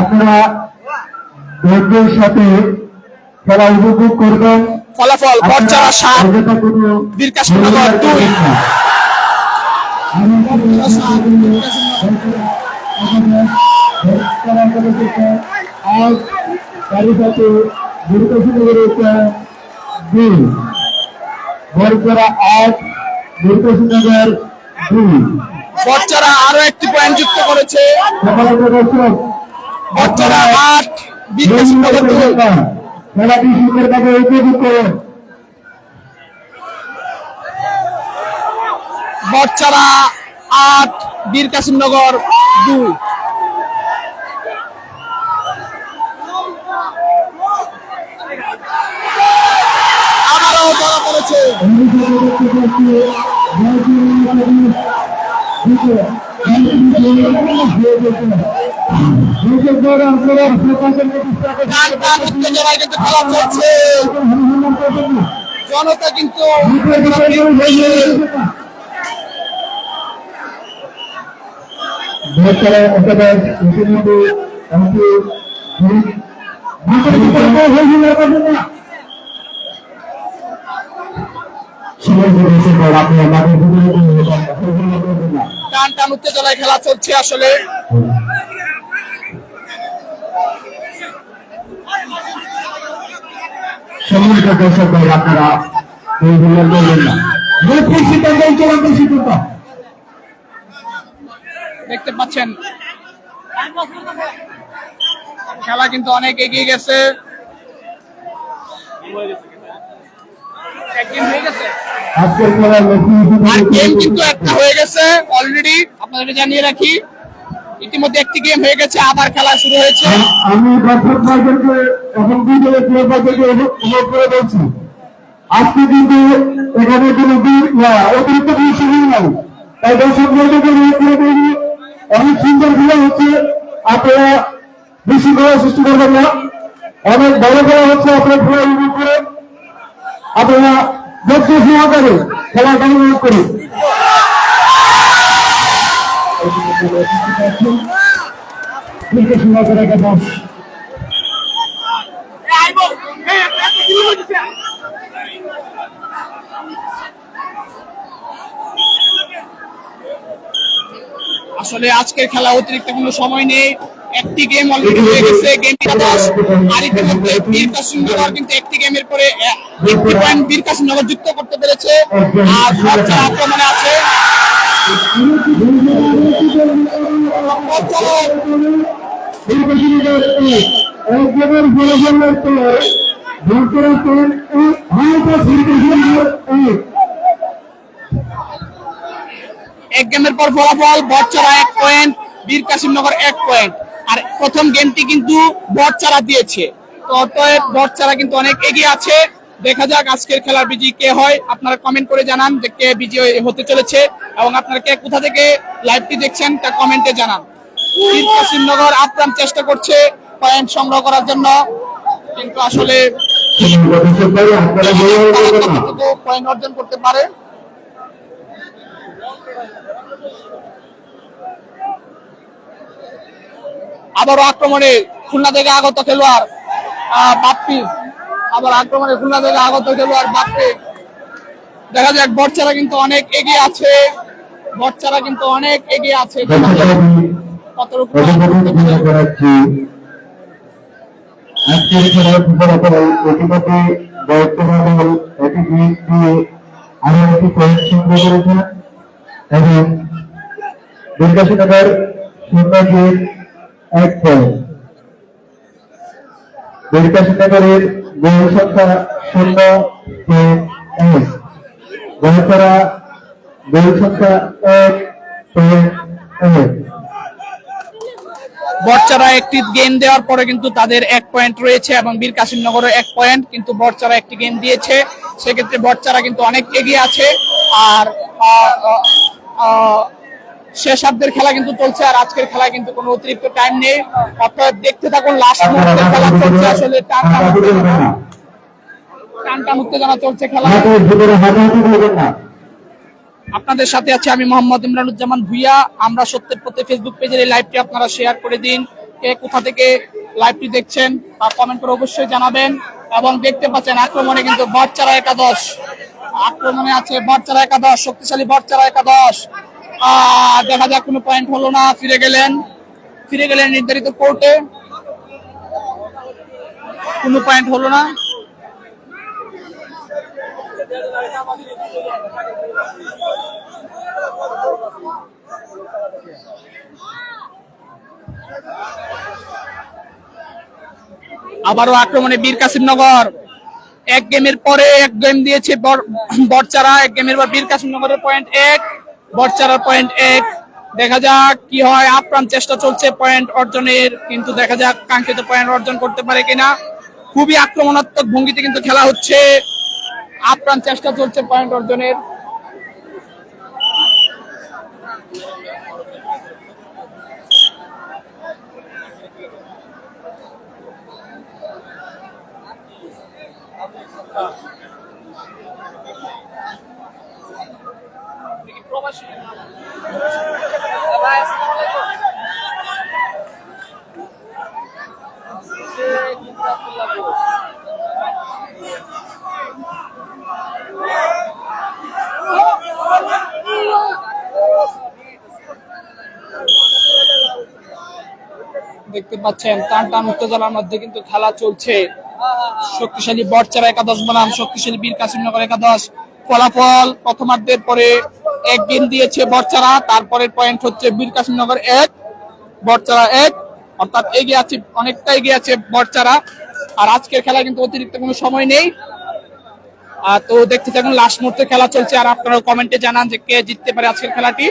আপনারা ধৈর্যের সাথে খেলা উপভোগ করবেন। ফলাফল বড়চড়া 7, বীর কাশিমনগর 2। বচ্চারা আরো একটি পয়েন্ট যুক্ত করেছে। বচ্চারা 8, বীর কাশিমনগর 2। খেলাটি সুন্দরভাবে উপভোগ করুন। বচ্চারা 8, বীর কাশিমনগর 2। আবারও ধরা পড়েছে। উত্তেজনায় কিন্তু খেলা চলছে, জনতা কিন্তু টান টান উত্তেজনায় খেলা চলছে আসলে। সম্মানিত দর্শক ভাই, আপনারা বলবেন না, দেখতে পাচ্ছেন খেলা কিন্তু অনেক এগিয়ে গেছে। আজকের খেলার আর গেম কিন্তু একটা হয়ে গেছে অলরেডি, আপনাদের জানিয়ে রাখি। ইতিমধ্যে একটি গেম হয়ে গেছে, আবার খেলা শুরু হয়েছে। আমি দর্শক ভাইদেরকে এখন বিজয় ক্লাব ভাইদেরকে অনুরোধ করে বলছি, আজকে কিন্তু এখানে কোনো অতিরিক্ত সুযোগ নাই, তাই দর্শক ভাইদেরকে অনুরোধ করে বলছি, অনেক সুন্দর খেলা হচ্ছে, আপনারা বেশি খেলা সৃষ্টি করবেন না। অনেক বড় খেলা হচ্ছে, আপনার খেলা অনুভব করে আপনারা ধৈর্য সহকারে খেলাটা অনুভব করুন। আসলে আজকের খেলা অতিরিক্ত কোনো সময় নেই, একটি গেম অলরেডি হয়ে গেছে, গেমটি 10। আর ইতিমধ্যে বীর কাশিমনগর কিন্তু একটি গেমের পরে একটি পয়েন্ট বীর কাশিমনগর যুক্ত করতে পেরেছে। আর বচ্চারা আক্রমণে আছে। এক গেমের পর ফলাফল, বচ্চারা 1 পয়েন্ট, বীর কাশিমনগর 1 পয়েন্ট। আর প্রথম গেমটি কিন্তু বচ্চারা দিয়েছে, তো অতএব বচ্চারা কিন্তু অনেক এগিয়ে আছে। দেখা যাক আজকের খেলার বিজয়ী কে হয়। আপনারা কমেন্ট করে জানান যে কে বিজয়ী হতে চলেছে, এবং আপনারা কে কোথা থেকে লাইভটি দেখছেন তা কমেন্টে জানান। বীর কাশিমনগর আপ্রাণ চেষ্টা করছে পয়েন্ট সংগ্রহ করার জন্য, কিন্তু আসলে পয়েন্ট অর্জন করতে পারে। আবারও আক্রমণে খুলনা থেকে আগত খেলোয়াড় বাপ্পি, আবার আক্রমণে খুলনা থেকে আগত খেলোয়াড় বাপ্পি। দেখা যাক, বচ্চারা কিন্তু অনেক এগিয়ে আছে, বচ্চারা কিন্তু অনেক এগিয়ে আছে। আজকের খেলার ফলাফল ইতিমধ্যে বর্তমান একটি জিত দিয়ে আরো একটি পয়েন্ট সংগ্রহ করেছে, এবং দুর্গাশনগর 0 জিত 1 পয়েন্ট। দুর্গাশনগরের গোল সংখ্যা 0.1, বহতরা গোল সংখ্যা 1.1। বচ্চারা একটি গেম দেওয়ার পরে কিন্তু তাদের 1 পয়েন্ট রয়েছে, এবং বীর কাশিমনগরও 1 পয়েন্ট, কিন্তু বচ্চারা একটি গেম দিয়েছে, সেক্ষেত্রে বচ্চারা কিন্তু অনেক এগিয়ে আছে। আর শেষার্ধের খেলা কিন্তু চলছে, আর আজকের খেলা কিন্তু কোনো অতিরিক্ত টাইম নেই, অর্থাৎ দেখতে থাকুন। লাস্ট মুহূর্তের খেলা চলছে, আসলে টান টান উত্তেজনা চলছে খেলা। আপনাদের সাথে আছে আমি মোহাম্মদ ইমরানুজ্জামান ভুইয়া। আমরা সত্যের পথে ফেসবুক পেজের এই লাইভটি আপনারা শেয়ার করে দিন। কে কোথা থেকে লাইভটি দেখছেন তা কমেন্ট করে অবশ্যই জানাবেন। এবং দেখতে পাচ্ছেন আক্রমণে কিন্তু বচ্চারা 11, আক্রমণে আছে বচ্চারা 11, শক্তিশালী বচ্চারা 11। দেখা যাক কোনো পয়েন্ট হলো না, ফিরে গেলেন নির্ধারিত কোর্টে, কোনো পয়েন্ট হলো না। আবারও আক্রমণে বীর কাসিমনগর, এক গেমের পরে এক গেম দিয়েছে বড়চারা, এক গেমের পর বীর কাসিমনগরের পয়েন্ট 1, বড়চারার পয়েন্ট 1। দেখা যাক কি হয়, আপ্রাণ চেষ্টা চলছে পয়েন্ট অর্জনের, কিন্তু দেখা যাক কাঙ্ক্ষিত পয়েন্ট অর্জন করতে পারে কিনা। খুবই আক্রমণাত্মক ভঙ্গিতে কিন্তু খেলা হচ্ছে, আপ্রাণ চেষ্টা চলছে পয়েন্ট অর্জনের। দেখতে পাচ্ছেন টান টান উত্তেজনার মধ্যে কিন্তু খেলা চলছে। শক্তিশালী বড়চারা একাদশ বনাম শক্তিশালী বীর কাসিমনগর একাদশ। ফলাফল প্রথমার্ধের পরে এক গেম দিয়েছে বড়চারা, তারপরে পয়েন্ট হচ্ছে বীর কাসিমনগর 1, বড়চারা 1, অর্থাৎ এগিয়ে আছে, অনেকটা এগিয়ে আছে বড়চারা। আর আজকের খেলায় কিন্তু অতিরিক্ত কোনো সময় নেই, তো দেখতে থাকুন, লাস্ট মুহূর্তে খেলা চলছে। আর আপনারা কমেন্টে জানান যে কে জিততে পারে আজকের খেলাটি।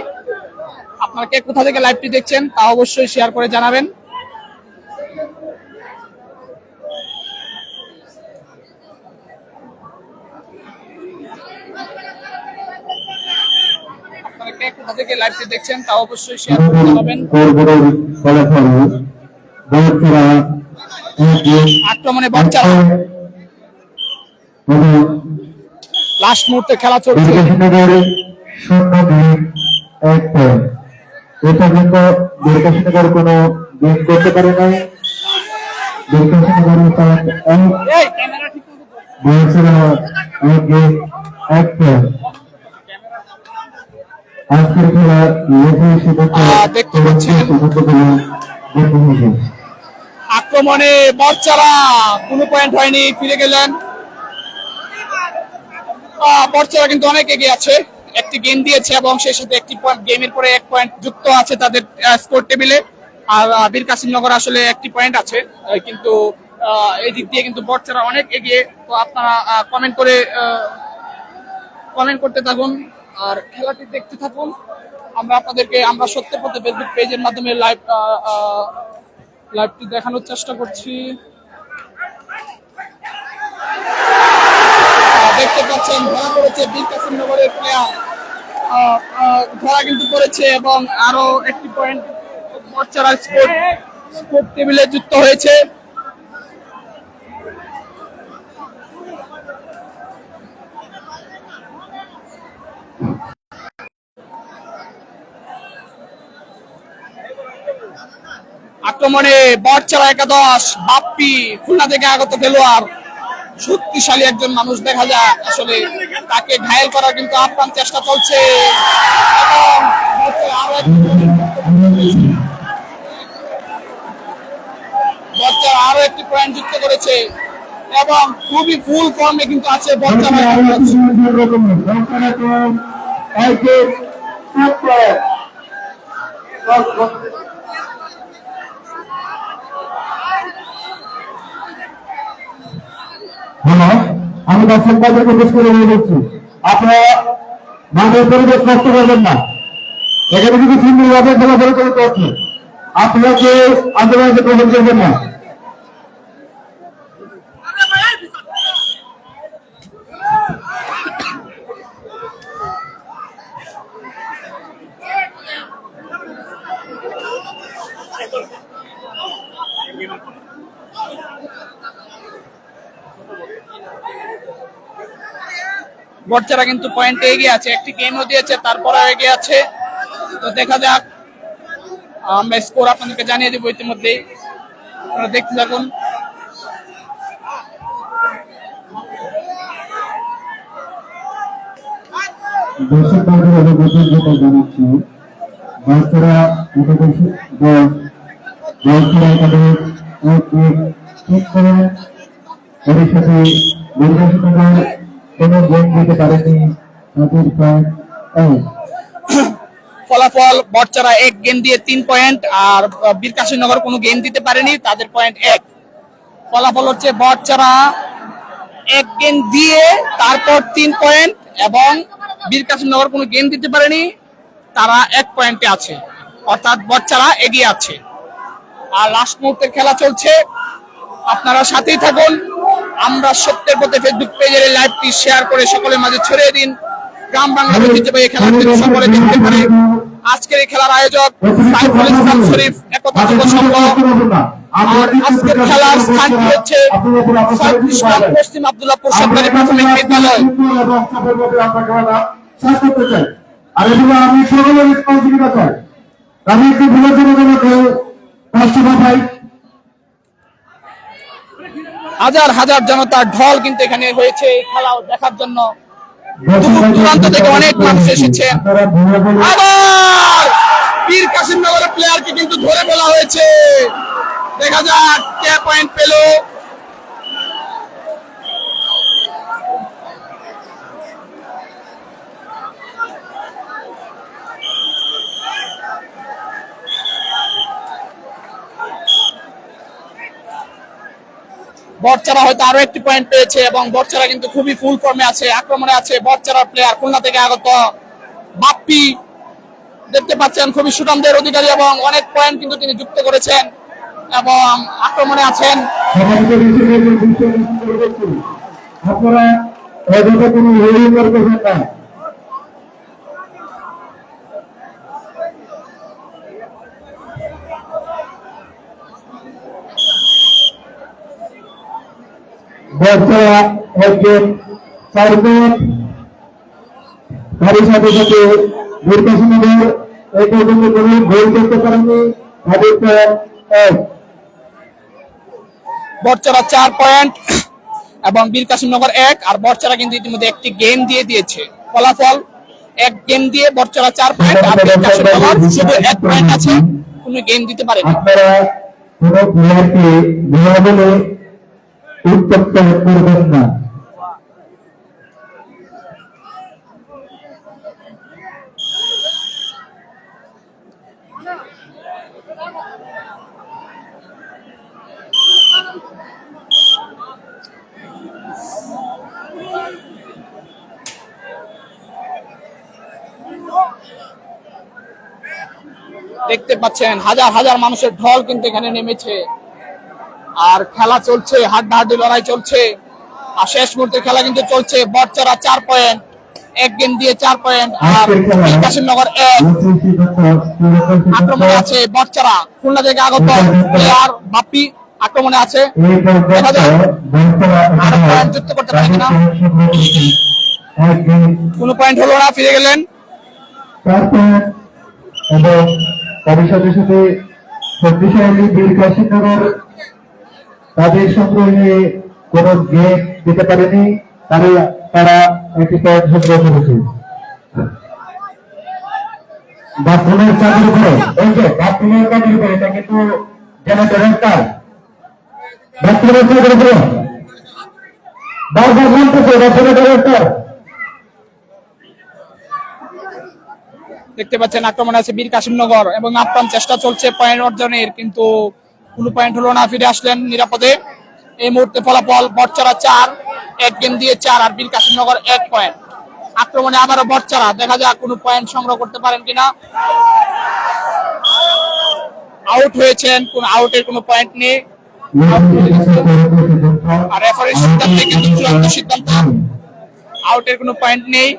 আপনারা কে কোথা থেকে লাইভটি দেখছেন তা অবশ্যই শেয়ার করে জানাবেন। আপনারা কে কোথা থেকে লাইভটি দেখছেন তা অবশ্যই শেয়ার করে জানাবেন। আক্রমণে বড়চারা, লাস্ট মুহূর্তে খেলা চলছে। এটা কিন্তু বীরকাশনগর কোনো গেম করতে পারে নাই। বীরকাশনগরের পয়েন্ট 1, বড়চারা 1 গেম 1 পয়েন্ট। আজকের খেলা দেখতে পাচ্ছেন আক্রমণে বড়চারা, কোনো পয়েন্ট হয়নি, ফিরে গেলেন। বড়চারা কিন্তু অনেক এগিয়ে আছে, একটি গেম দিয়েছে এবং সেই সাথে একটি গেমের পরে 1 পয়েন্ট যুক্ত আছে তাদের স্কোর টেবিলে। আর বীর কাসিমনগর আসলে 1টি পয়েন্ট আছে, কিন্তু এই দিক দিয়ে কিন্তু বড়চারা অনেক এগিয়ে। তো আপনারা কমেন্ট করতে থাকুন আর খেলাটি দেখতে থাকুন। আমরা আপনাদেরকে আমরা সত্যের পথে ফেসবুক পেজের মাধ্যমে লাইভটি দেখানোর চেষ্টা করছি। দেখতে পাচ্ছেন ধরা পড়েছে বীর কাসিমনগরের প্লেয়ার, ধরা কিন্তু পড়েছে এবং আরো একটি পয়েন্ট বড়চারা স্কোর টেবিলে যুক্ত হয়েছে। আক্রমণে বড়চারা একাদশ, বাপ্পি খুলনা থেকে আগত খেলোয়াড়, শক্তিশালী একজন মানুষ, দেখা যায় আসলে তাকে ঘায়েল করার কিন্তু আপ্রাণ চেষ্টা চলছে এবং বড়চারা আরো একটি পয়েন্ট যুক্ত করেছে এবং খুবই ফুল ফর্মে কিন্তু আছে বড়চারা। আমি দর্শক ভাইদেরকে বেশ করে নিয়ে যাচ্ছি, আপনারা মাঠের পরিবেশ নষ্ট করবেন না। এখানে কিন্তু সুন্দরভাবে খেলা পরিচালিত হচ্ছে, আপনারা কেউ আন্দোলনকে গ্রহণ করবেন না। বড়চারা কিন্তু পয়েন্টে এগিয়ে আছে, একটি গেমও দিয়েছে, তারপরে এগিয়ে আছে। তো দেখা যাক, আমরা স্কোর আপনাদেরকে জানিয়ে দেবো ইতিমধ্যেই, আপনারা দেখতে থাকুন। দর্শক বন্ধুরা জানাচ্ছি বাচ্চারা এটাকে বাচ্চারা এটাকে ঠিক করে এর সাথে নির্বাচনের কোনো গেম দিতে পারেনি তাদের পয়েন্ট ফলাফল বটচারা 1 গেম দিয়ে 3 পয়েন্ট, আর বীর কাশীনগর কোনো গেম দিতে পারেনি, তাদের পয়েন্ট 1। ফলাফল হচ্ছে বটচারা 1 গেম দিয়ে তারপর 3 পয়েন্ট, এবং বীর কাশীনগর কোনো গেম দিতে পারেনি, তারা 1 পয়েন্টে আছে, অর্থাৎ বটচারা এগিয়ে আছে। আর লাস্ট মুহূর্তের খেলা চলছে, আপনারা সাথেই থাকুন। আমরা সত্যের পথে ফেসবুক পেজের লাইভটি শেয়ার করে সকলের মাঝে ছড়িয়ে দিন। গ্রাম বাংলার ঐতিহ্যবাহী খেলাটি সকলে দেখতে পারে। আজকের এই খেলার আয়োজক সাইফুল ইসলাম শরীফ একতা যুব সংঘ। আর আজকের খেলার স্থানটি হচ্ছে ৩৬ নং পশ্চিম আব্দুল্লাহপুর সরকারি প্রাথমিক বিদ্যালয়। আর এগুলো আমি সকলের রেসপন্সিবিলিটি চাই। আমি একটু ভুলের জন্য কষ্ট পাই। হাজার হাজার জনতার ঢল কিন্তু এখানে হয়েছে এই খেলা দেখার জন্য। দূর দূরান্ত থেকে অনেক মানুষ এসেছে। আবার বীর কাশীনগরের প্লেয়ারকে কিন্তু ধরে ফেলা হয়েছে। দেখা যাক কে পয়েন্ট পেল। বটচারা হয়তো আরো একটি পয়েন্ট পেয়েছে, এবং বটচারা কিন্তু খুবই ফুল ফর্মে আছে, আক্রমণে আছে। বটচারার প্লেয়ার খুলনা থেকে আগত বাপ্পি দেখতে পাচ্ছেন, খুবই সুনামদের অধিকারী এবং অনেক পয়েন্ট কিন্তু তিনি যুক্ত করেছেন এবং আক্রমণে আছেন। আপনারা কোনো করবেন না। বটচারা একজন 4 পয়েন্ট, তার সাথে সাথে বীর কাশীনগর এই পর্যন্ত কোনো গোল করতে পারেনি, তাদের পয়েন্ট 1। বটচারা 4 পয়েন্ট এবং বীর কাশীনগর 1। আর বটচারা কিন্তু ইতিমধ্যে একটি গেম দিয়ে দিয়েছে। ফলাফল 1 গেম দিয়ে বটচারা 4 পয়েন্ট, আর বীর কাশীনগর শুধু 1 পয়েন্ট আছে, কোনো গেম দিতে পারেনি। আপনারা কোনো প্লেয়ারকে ভুয়া বলে উত্তপ্ত করবেন না। দেখতে পাচ্ছেন হাজার হাজার মানুষের ঢল কিন্তু এখানে নেমেছে, আর খেলা চলছে, হাড্ডাহাড্ডি লড়াই চলছে। আর শেষ মুহূর্তে খেলা কিন্তু চলছে। বটচারা 4 পয়েন্ট, 1 গেম দিয়ে 4 পয়েন্ট, আর বীর কাশীনগর 1। আক্রমণে আছে বটচারা, খুলনা থেকে আগত প্লেয়ার বাপ্পি আক্রমণে আছে। দেখা যাক আর পয়েন্ট যুক্ত করতে পারে কিনা। কোনো পয়েন্ট হলো না, ফিরে গেলেন। এবং তার সাথে সাথে শক্তিশালী বীর কাশীনগর তাদের সংগ্রহে কোন গেম দিতে পারেনি, তারা একটি পয়েন্ট সংগ্রহ করেছে। বাথরুমের চাবির উপরে, এই যে বাথরুমের চাবির উপরে, এটা কিন্তু জেনারেটরের তার। বাথরুমের চাবির উপরে বারবার বলতেছে জেনারেটরের তার। দেখতে পাচ্ছেন আক্রমণে আছে বীর কাশীনগর এবং আপ্রাণ চেষ্টা চলছে পয়েন্ট অর্জনের, কিন্তু কোনো পয়েন্ট হলো না। ফিরে আসলেন নিরাপদে। এই মুহূর্তে ফলাফল বটচারা 4, 1 গেম দিয়ে 4, আর বীর কাশীনগর 1 পয়েন্ট। আক্রমণে আবারও বটচারা, দেখা যাক কোনো পয়েন্ট সংগ্রহ করতে পারেন কিনা। আউট হয়েছেন, কোন আউটের কোনো পয়েন্ট নেই। আর রেফারির সিদ্ধান্তে কিন্তু চূড়ান্ত সিদ্ধান্ত, আউটের কোনো পয়েন্ট নেই।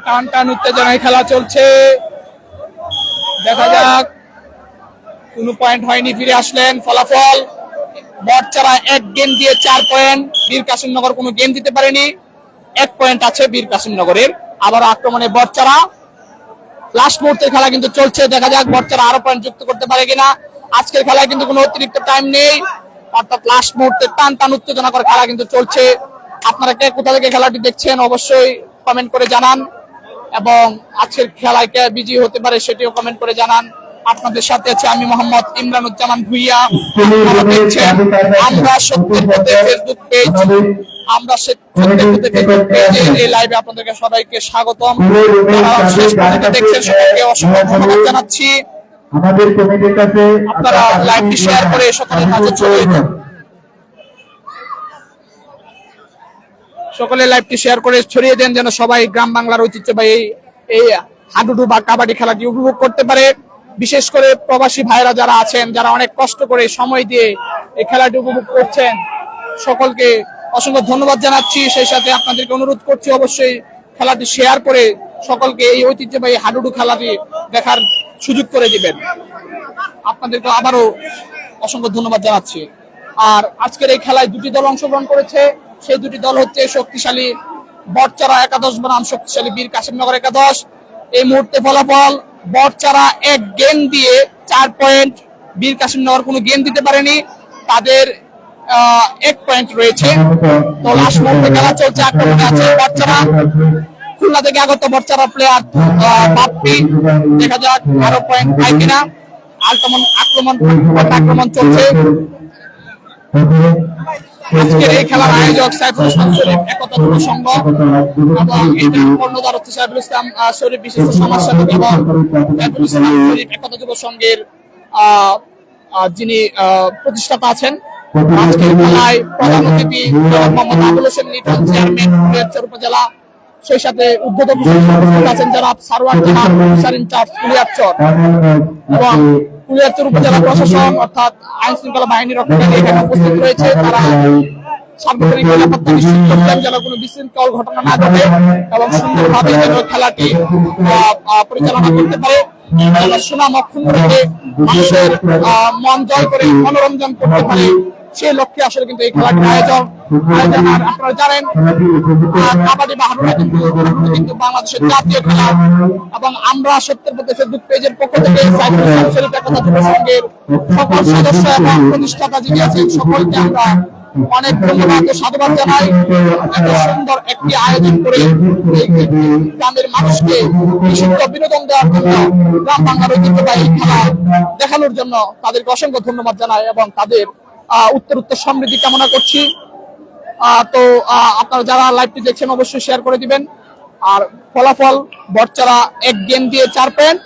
টান টান উত্তেজনায় খেলা চলছে, দেখা যাক। কোনো পয়েন্ট হয়নি, ফিরে আসলেন। ফলাফল বটচারা 1 গেম দিয়ে 4 পয়েন্ট, বীর কাশীনগর কোনো গেম দিতে পারেনি, 1 পয়েন্ট আছে বীর কাসিমনগরের। আবার আক্রমণে বরচারা, লাস্ট মুহূর্তের খেলা কিন্তু চলছে, দেখা যাক বরচারা আরো পয়েন্ট যুক্ত করতে পারে কিনা। আজকের খেলায় কিন্তু কোনো অতিরিক্ত টাইম নেই, অর্থাৎ লাস্ট মুহূর্তে টান টান উত্তেজনাকর খেলা কিন্তু চলছে। আপনারা কে কোথা থেকে খেলাটি দেখছেন অবশ্যই কমেন্ট করে জানান, এবং আজকের খেলায় কে বিজয়ী হতে পারে সেটিও কমেন্ট করে জানান। আপনাদের সাথে আছে আমি মোহাম্মদ ইমরানুজ্জামান ভুইয়া। আপনারা দেখছেন আমরা সত্যের পথে ফেসবুক পেজ, আমরা সত্যের পথে ফেসবুক পেজে এই লাইভে আপনাদেরকে সবাইকে স্বাগতম। যারা শেষ পর্যন্ত দেখছেন সবাইকে অসংখ্য ধন্যবাদ জানাচ্ছি। আমাদের কমিটির কাছে আপনারা লাইভটি শেয়ার করে সকলের মাঝে ছড়িয়ে দিন। সকলে লাইভটি শেয়ার করে ছড়িয়ে দেন যেন সবাই গ্রাম বাংলার ঐতিহ্যবাহী এই হাডুডু বা কাবাডি খেলাটি উপভোগ করতে পারে। বিশেষ করে প্রবাসী ভাইরা যারা আছেন, যারা অনেক কষ্ট করে সময় দিয়ে এই খেলাটি উপভোগ করছেন, সকলকে অসংখ্য ধন্যবাদ জানাচ্ছি। সেই সাথে আপনাদেরকে অনুরোধ করছি অবশ্যই খেলাটি শেয়ার করে সকলকে এই ঐতিহ্যবাহী হাডুডু খেলাটি দেখার সুযোগ করে দিবেন। আপনাদেরকে আবারও অসংখ্য ধন্যবাদ জানাচ্ছি। আর আজকের এই খেলায় দুটি দল অংশগ্রহণ করেছে, সেই দুটি দল হচ্ছে শক্তিশালী বরচারা 11 বনাম শক্তিশালী বীর কাসিমনগর 11। এই মুহূর্তে ফলাফল বরচারা 1 গেম দিয়ে 4 পয়েন্ট, বীর কাসিমনগর কোনো গেম দিতে পারেনি, তাদের 1 পয়েন্ট রয়েছে। তো লাস্ট মুহূর্তে খেলা চলছে, আক্রমণে আছে বরচারা, খুলনা থেকে আগত বরচারা প্লেয়ার বাপ্পি, দেখা যাক আরো পয়েন্ট পায় কিনা। আক্রমণ চলছে। আজকের এই খেলার আয়োজক সাইফুল ইসলাম শরীফ একতা যুব সংঘ, এবং এটা কর্ণধার হচ্ছে সাইফুল ইসলাম শরীফ বিশিষ্ট সমাজসেবক, এবং সাইফুল ইসলাম শরীফ একতা যুব সংঘের যিনি প্রতিষ্ঠাতা আছেন। আজকের খেলায় প্রধান অতিথি মোহাম্মদ আবুল হোসেন লিটন, চেয়ারম্যান কুলিয়ারচর উপজেলা, সেই সাথে উদ্বোধক আছেন যারা সারওয়ার জাহান অফিসার ইনচার্জ কুলিয়ারচর, এবং কুলিয়ারচর উপজেলা প্রশাসন অর্থাৎ আইন শৃঙ্খলা বাহিনী রক্ষাকারী এখানে উপস্থিত রয়েছে। তারা সার্বজনীন নিরাপত্তা নিশ্চিত করছেন যেন কোনো বিশৃঙ্খল ঘটনা না ঘটে এবং সুন্দরভাবে যেন খেলাটি পরিচালনা করতে পারে, সুনাম অক্ষুণ্ণ রেখে মানুষের মন জয় করে মনোরঞ্জন করতে পারে, সেই লক্ষ্যে আসলে কিন্তু এই খেলাটির আয়োজন। আর আপনারা জানেন কাবাডি বা হাডুডু কিন্তু বাংলাদেশের জাতীয় খেলা, এবং আমরা সত্যের পথে ফেসবুক পেজের পক্ষ থেকে সাইফুল ইসলাম শরীফ একতা যুব সংঘের সকল সদস্য এবং প্রতিষ্ঠাতা যিনি আছেন সকলকে আমরা অনেক ধন্যবাদ ও সাধুবাদ জানাই। এত সুন্দর একটি আয়োজন করে গ্রামের মানুষকে বিশুদ্ধ বিনোদন দেওয়ার জন্য, গ্রাম বাংলার ঐতিহ্যবাহী খেলা দেখানোর জন্য তাদেরকে অসংখ্য ধন্যবাদ জানাই এবং তাদের উত্তর সমৃদ্ধি কামনা করছি। তো আপনারা যারা লাইভটি দেখছেন অবশ্যই শেয়ার করে দিবেন। আর ফলাফল বরচারা 1 গেম দিয়ে 4 পয়েন্ট,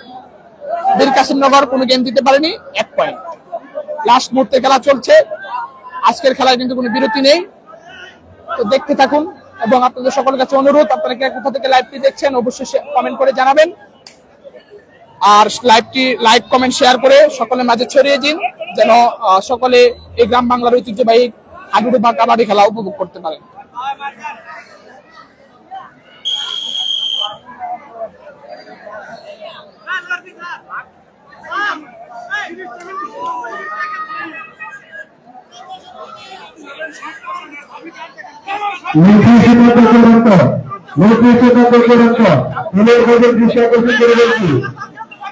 বীর কাসিমনগর কোনো গেম দিতে পারেনি, 1 পয়েন্ট। লাস্ট মুহূর্তে খেলা চলছে, আজকের খেলায় কিন্তু কোনো বিরতি নেই। তো দেখতে থাকুন, এবং আপনাদের সকলের কাছে অনুরোধ আপনারা কে কোথা থেকে লাইভটি দেখছেন অবশ্যই কমেন্ট করে জানাবেন। আর লাইভটি লাইক কমেন্ট শেয়ার করে সকলের মাঝে ছড়িয়ে দিন যেন সকলে এই গ্রাম বাংলার ঐতিহ্যবাহী হাডুডু বা কাবাডি খেলা উপভোগ করতে পারেন।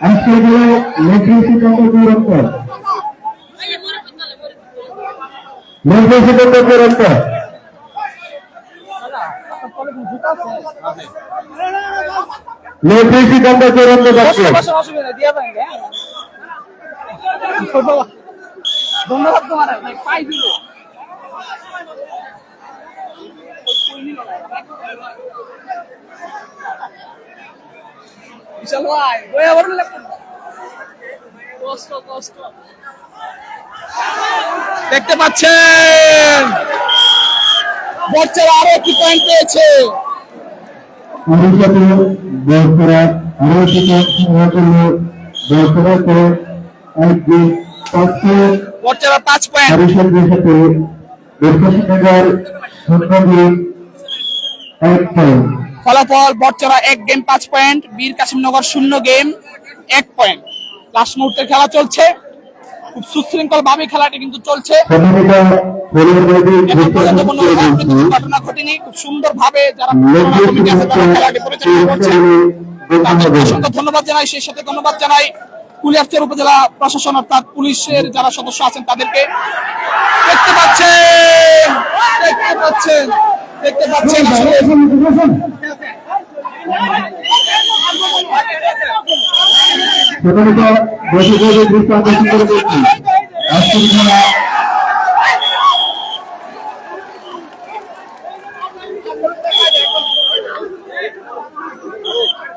আজকের জেলায় নেত্রী সিদ্ধান্ত চূড়ান্ত, নেত্রী সিদ্ধান্ত চূড়ান্ত, নেত্রী সিদ্ধান্ত চূড়ান্ত যাচ্ছে। ধন্যবাদ তোমার পাই দিল। বিশাল ভাই বয়া বড় লাগবে, কষ্ট কষ্ট দেখতে পাচ্ছেন বরচারা আরো একটি পয়েন্ট পেয়েছে। বরচারা 5 পয়েন্ট, ফলাফল বরচারা 1 গেম 5 পয়েন্ট, বীর কাসিমনগর 0 গেম 1 পয়েন্ট। লাস্ট মুহূর্তের খেলা চলছে, খুব সুশৃঙ্খল ভাবে খেলাটি কিন্তু চলছে। এখন পর্যন্ত কোনো অপ্রীতিকর ঘটনা ঘটেনি। খুব সুন্দরভাবে যারা কমিটি আছে তারা খেলাটি পরিচালনা করছে, তাদের অসংখ্য ধন্যবাদ জানাই। সেই সাথে ধন্যবাদ জানাই কুলিয়ারচর উপজেলা প্রশাসন অর্থাৎ পুলিশের যারা সদস্য আছেন তাদেরকে। দেখতে পাচ্ছেন আসলে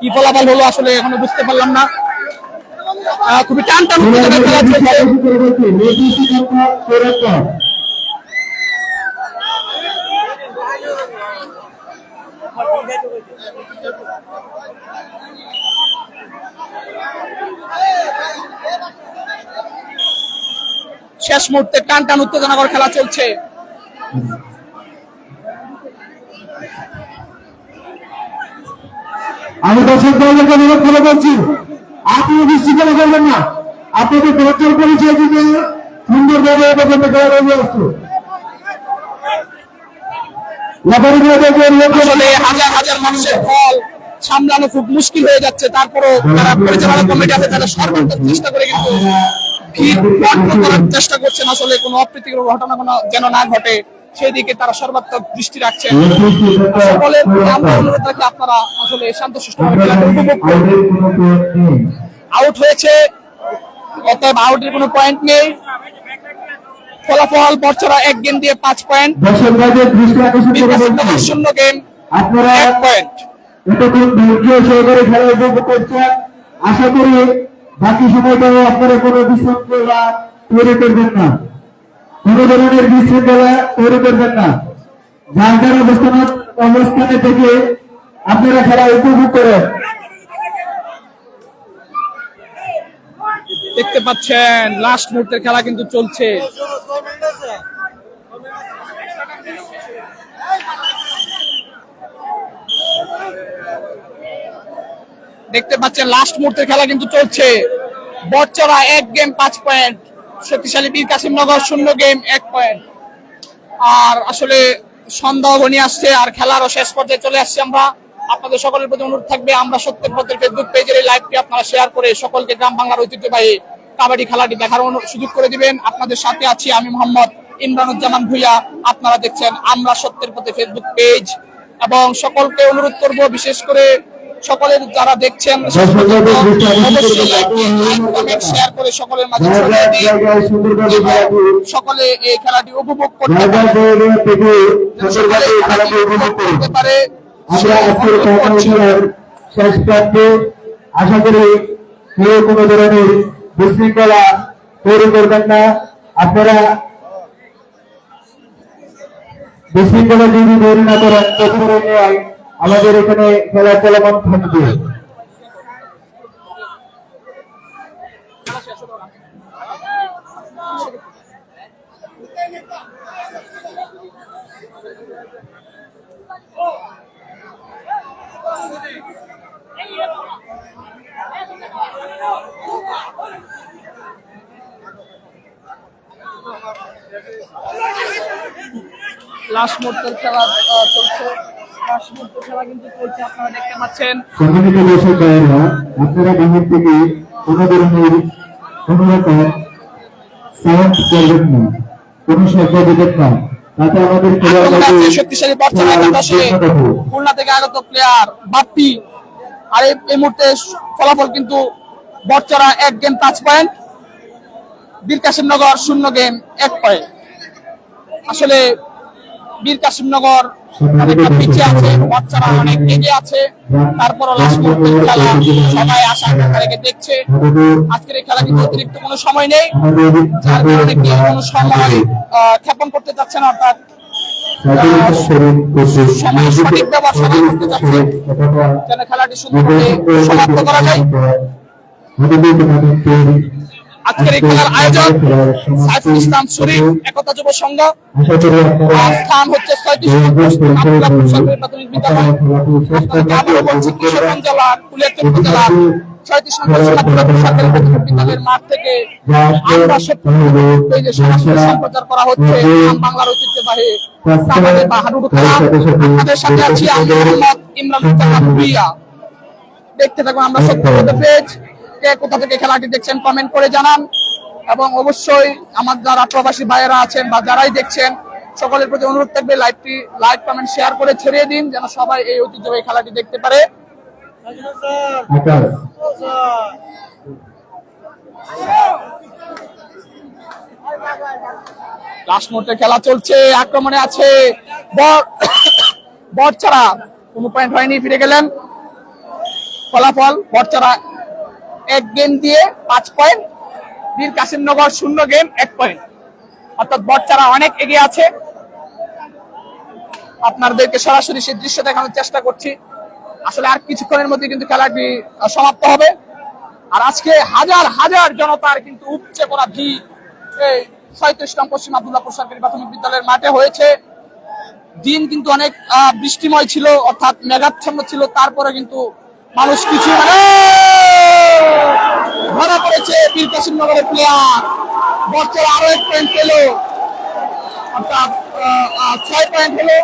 কি ফলাফল হলো আসলে এখনো বুঝতে পারলাম না। খুবই টান টান খেলা চলছে। শেষ মুহূর্তে টান টান উত্তেজনাকর খেলা চলছে। আমি দর্শক দলকে অনুরোধ করে বলছি, আপনি বিশৃঙ্খলা করবেন না। আপনাদের দরকার পরিচয় দিতে সুন্দরভাবে খেলা আসছে। আসলে হাজার হাজার মানুষের ফল সামলানো খুব মুশকিল হয়ে যাচ্ছে। তারপরও যারা পরিচালনা কমিটি আছে তারা সর্বোচ্চ চেষ্টা করে কিন্তু ভিড় কন্ট্রোল করার চেষ্টা করছেন। আসলে কোনো অপ্রীতিকর ঘটনা যেন না ঘটে সেই দিকে তারা সর্বাত্মক দৃষ্টি রাখছেন। সকলের আমরা অনুরোধ রাখি আপনারা আসলে শান্তশিষ্টভাবে খেলাটা উপভোগ করুন। আউট হয়েছে, অতএব আউটের কোনো পয়েন্ট নেই। ফলাফল বর্ষরা 1 গেম দিয়ে 5 পয়েন্ট, 0 গেম 1 পয়েন্ট। এতক্ষণ ধৈর্য সহকারে খেলা উপভোগ করছেন। আশা করি বাকি সময়টাও আপনারা কোনো বিশৃঙ্খলা তৈরি করবেন না, কোনো ধরনের বিশৃঙ্খলা তৈরি করবেন না। যার যার অবস্থানে থেকে আপনারা খেলা উপভোগ করেন। দেখতে পাচ্ছেন লাস্ট মুহূর্তের খেলা কিন্তু চলছে। দেখতে পাচ্ছেন লাস্ট মুহূর্তের খেলা কিন্তু চলছে। বড়চড়া 1 গেম 5 পয়েন্ট, শক্তিশালী বীর কাশিমনগর 0 গেম 1 পয়েন্ট। আর আসলে সন্ধ্যা ঘনিয়ে আসছে আর খেলারও শেষ পর্যায়ে চলে আসছে। আমরা আপনাদের সকলের প্রতি অনুরোধ থাকবে, আমরা সত্যের পথের ফেসবুক পেজের এই লাইভটি আপনারা শেয়ার করে সকলকে গ্রাম বাংলার ঐতিহ্যবাহী কাবাডি খেলাটি দেখার সুযোগ করে দিবেন। আপনাদের সাথে আছি আমি মোহাম্মদ ইমরানুজ্জামান ভুইয়া। আপনারা দেখছেন আমরা সত্যের পথে ফেসবুক পেজ, এবং সকলকে অনুরোধ করব, বিশেষ করে সকলের যারা দেখছেন শেয়ার করে সকলের মাঝে ছড়িয়ে দিন, সকলে এই খেলাটি উপভোগ করতে পারে। শেষ প্রান্তে আশা করি কেউ কোনো ধরনের বিশৃঙ্খলা তৈরি করবেন না। আপনারা বিশৃঙ্খলা যদি তৈরি না করেন ততক্ষণে আমাদের এখানে খেলা চলমান থাকবে। লাস্ট মুহূর্তের খেলা চলছে। লাস্ট মুহূর্তের খেলা কিন্তু চলছে, আপনারা দেখতে পাচ্ছেন। সম্মানিত দর্শক ভাইয়েরা, আপনারা বাহির থেকে কোনো ধরনের কোনো রকম সাউন্ড করবেন না, কোনো শব্দ দিবেন না, তাতে আমাদের খেলোয়াড়দের শক্তিশালী বর্তমানে খুলনা থেকে আগত প্লেয়ার বাপ্পি। আর এই মুহূর্তে ফলাফল কিন্তু বড়চড়া 1 গেম 5 পয়েন্ট, বীর কাশিমনগর 0 গেম 1 পয়েন্ট। আসলে বীর কাশিমনগর অনেকটা পিছিয়ে আছে, বড়চড়া অনেক এগিয়ে আছে। তারপরও লাস্ট মুহূর্তের খেলা সবাই আশা রেখে দেখছে। আজকের এই খেলা কিন্তু অতিরিক্ত কোনো সময় নেই, যার কারণে কেউ কোনো সময় ক্ষেপণ করতে চাচ্ছে না, অর্থাৎ সঠিক ব্যবস্থা করতে চাচ্ছে যেন খেলাটি সুন্দরভাবে সমাপ্ত করা যায়। আজকের এই খেলার আয়োজক সাইফুল ইসলাম শরীফ একতা যুব সংঘ, স্থান হচ্ছে 36 প্রাথমিক বিদ্যালয়, কিশোরগঞ্জ জেলার কুলিয়ারচর উপজেলার 36 নম্বর সরকারি প্রাথমিক বিদ্যালয়ের মাঠ থেকে আমরা সত্যি এই যে সরাসরি সম্প্রচার করা হচ্ছে বাংলার ঐতিহ্যবাহী কাবাডি বা হাডুডু খেলা। আপনাদের সাথে আছি আমি মোহাম্মদ ইমরান মুস্তাফা ভুইয়া। দেখতে থাকুন আমরা সত্যি পেজ। কে কোথা থেকে খেলাটি দেখছেন কমেন্ট করে জানান, এবং অবশ্যই আমার যারা প্রবাসী ভাইয়েরা আছেন বা যারাই দেখছেন সকলের প্রতি অনুরোধ থাকবে লাইভটি লাইক কমেন্ট শেয়ার করে ছড়িয়ে দিন যেন সবাই এই ঐতিহ্যবাহী খেলাটি দেখতে পারে। লাস্ট মুহূর্তে খেলা চলছে, আক্রমণে আছে বটচারা, কোনো পয়েন্ট হয়নি, ফিরে গেলেন। ফলাফল বটচারা 1 গেম দিয়ে 5 পয়েন্ট, বীর কাসিমনগর 0 গেম 1 পয়েন্ট, অর্থাৎ বটচারা অনেক এগিয়ে আছে। আপনাদেরকে সরাসরি সেই দৃশ্য দেখানোর চেষ্টা করছি। আসলে আর কিছুক্ষণের মধ্যে কিন্তু খেলাটি সমাপ্ত হবে। আর আজকে হাজার হাজার জনতার কিন্তু উপচে পড়া ভিড় এই 37 নং পশ্চিম আব্দুল্লাহপুর সরকারি প্রাথমিক বিদ্যালয়ের মাঠে হয়েছে। দিন কিন্তু অনেক বৃষ্টিময় ছিল, অর্থাৎ মেঘাচ্ছন্ন ছিল, তারপরে কিন্তু মানুষ কিছু ধরা পড়েছে বীর কাসিমনগরের প্লেয়ার। বটচারা আরো 1 পয়েন্ট পেল, অর্থাৎ 6 পয়েন্ট হলো।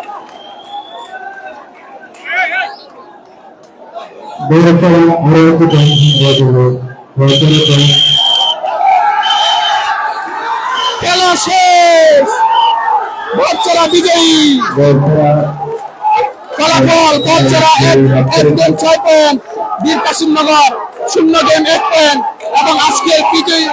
খেলা শেষ, বটচারা বিজয়ী। ফলাফল বটচারা 1 গেম 6 পয়েন্ট, বীর কাসিমনগর 0 গেম 1 পয়েন্ট, এবং আজকের বিজয়ী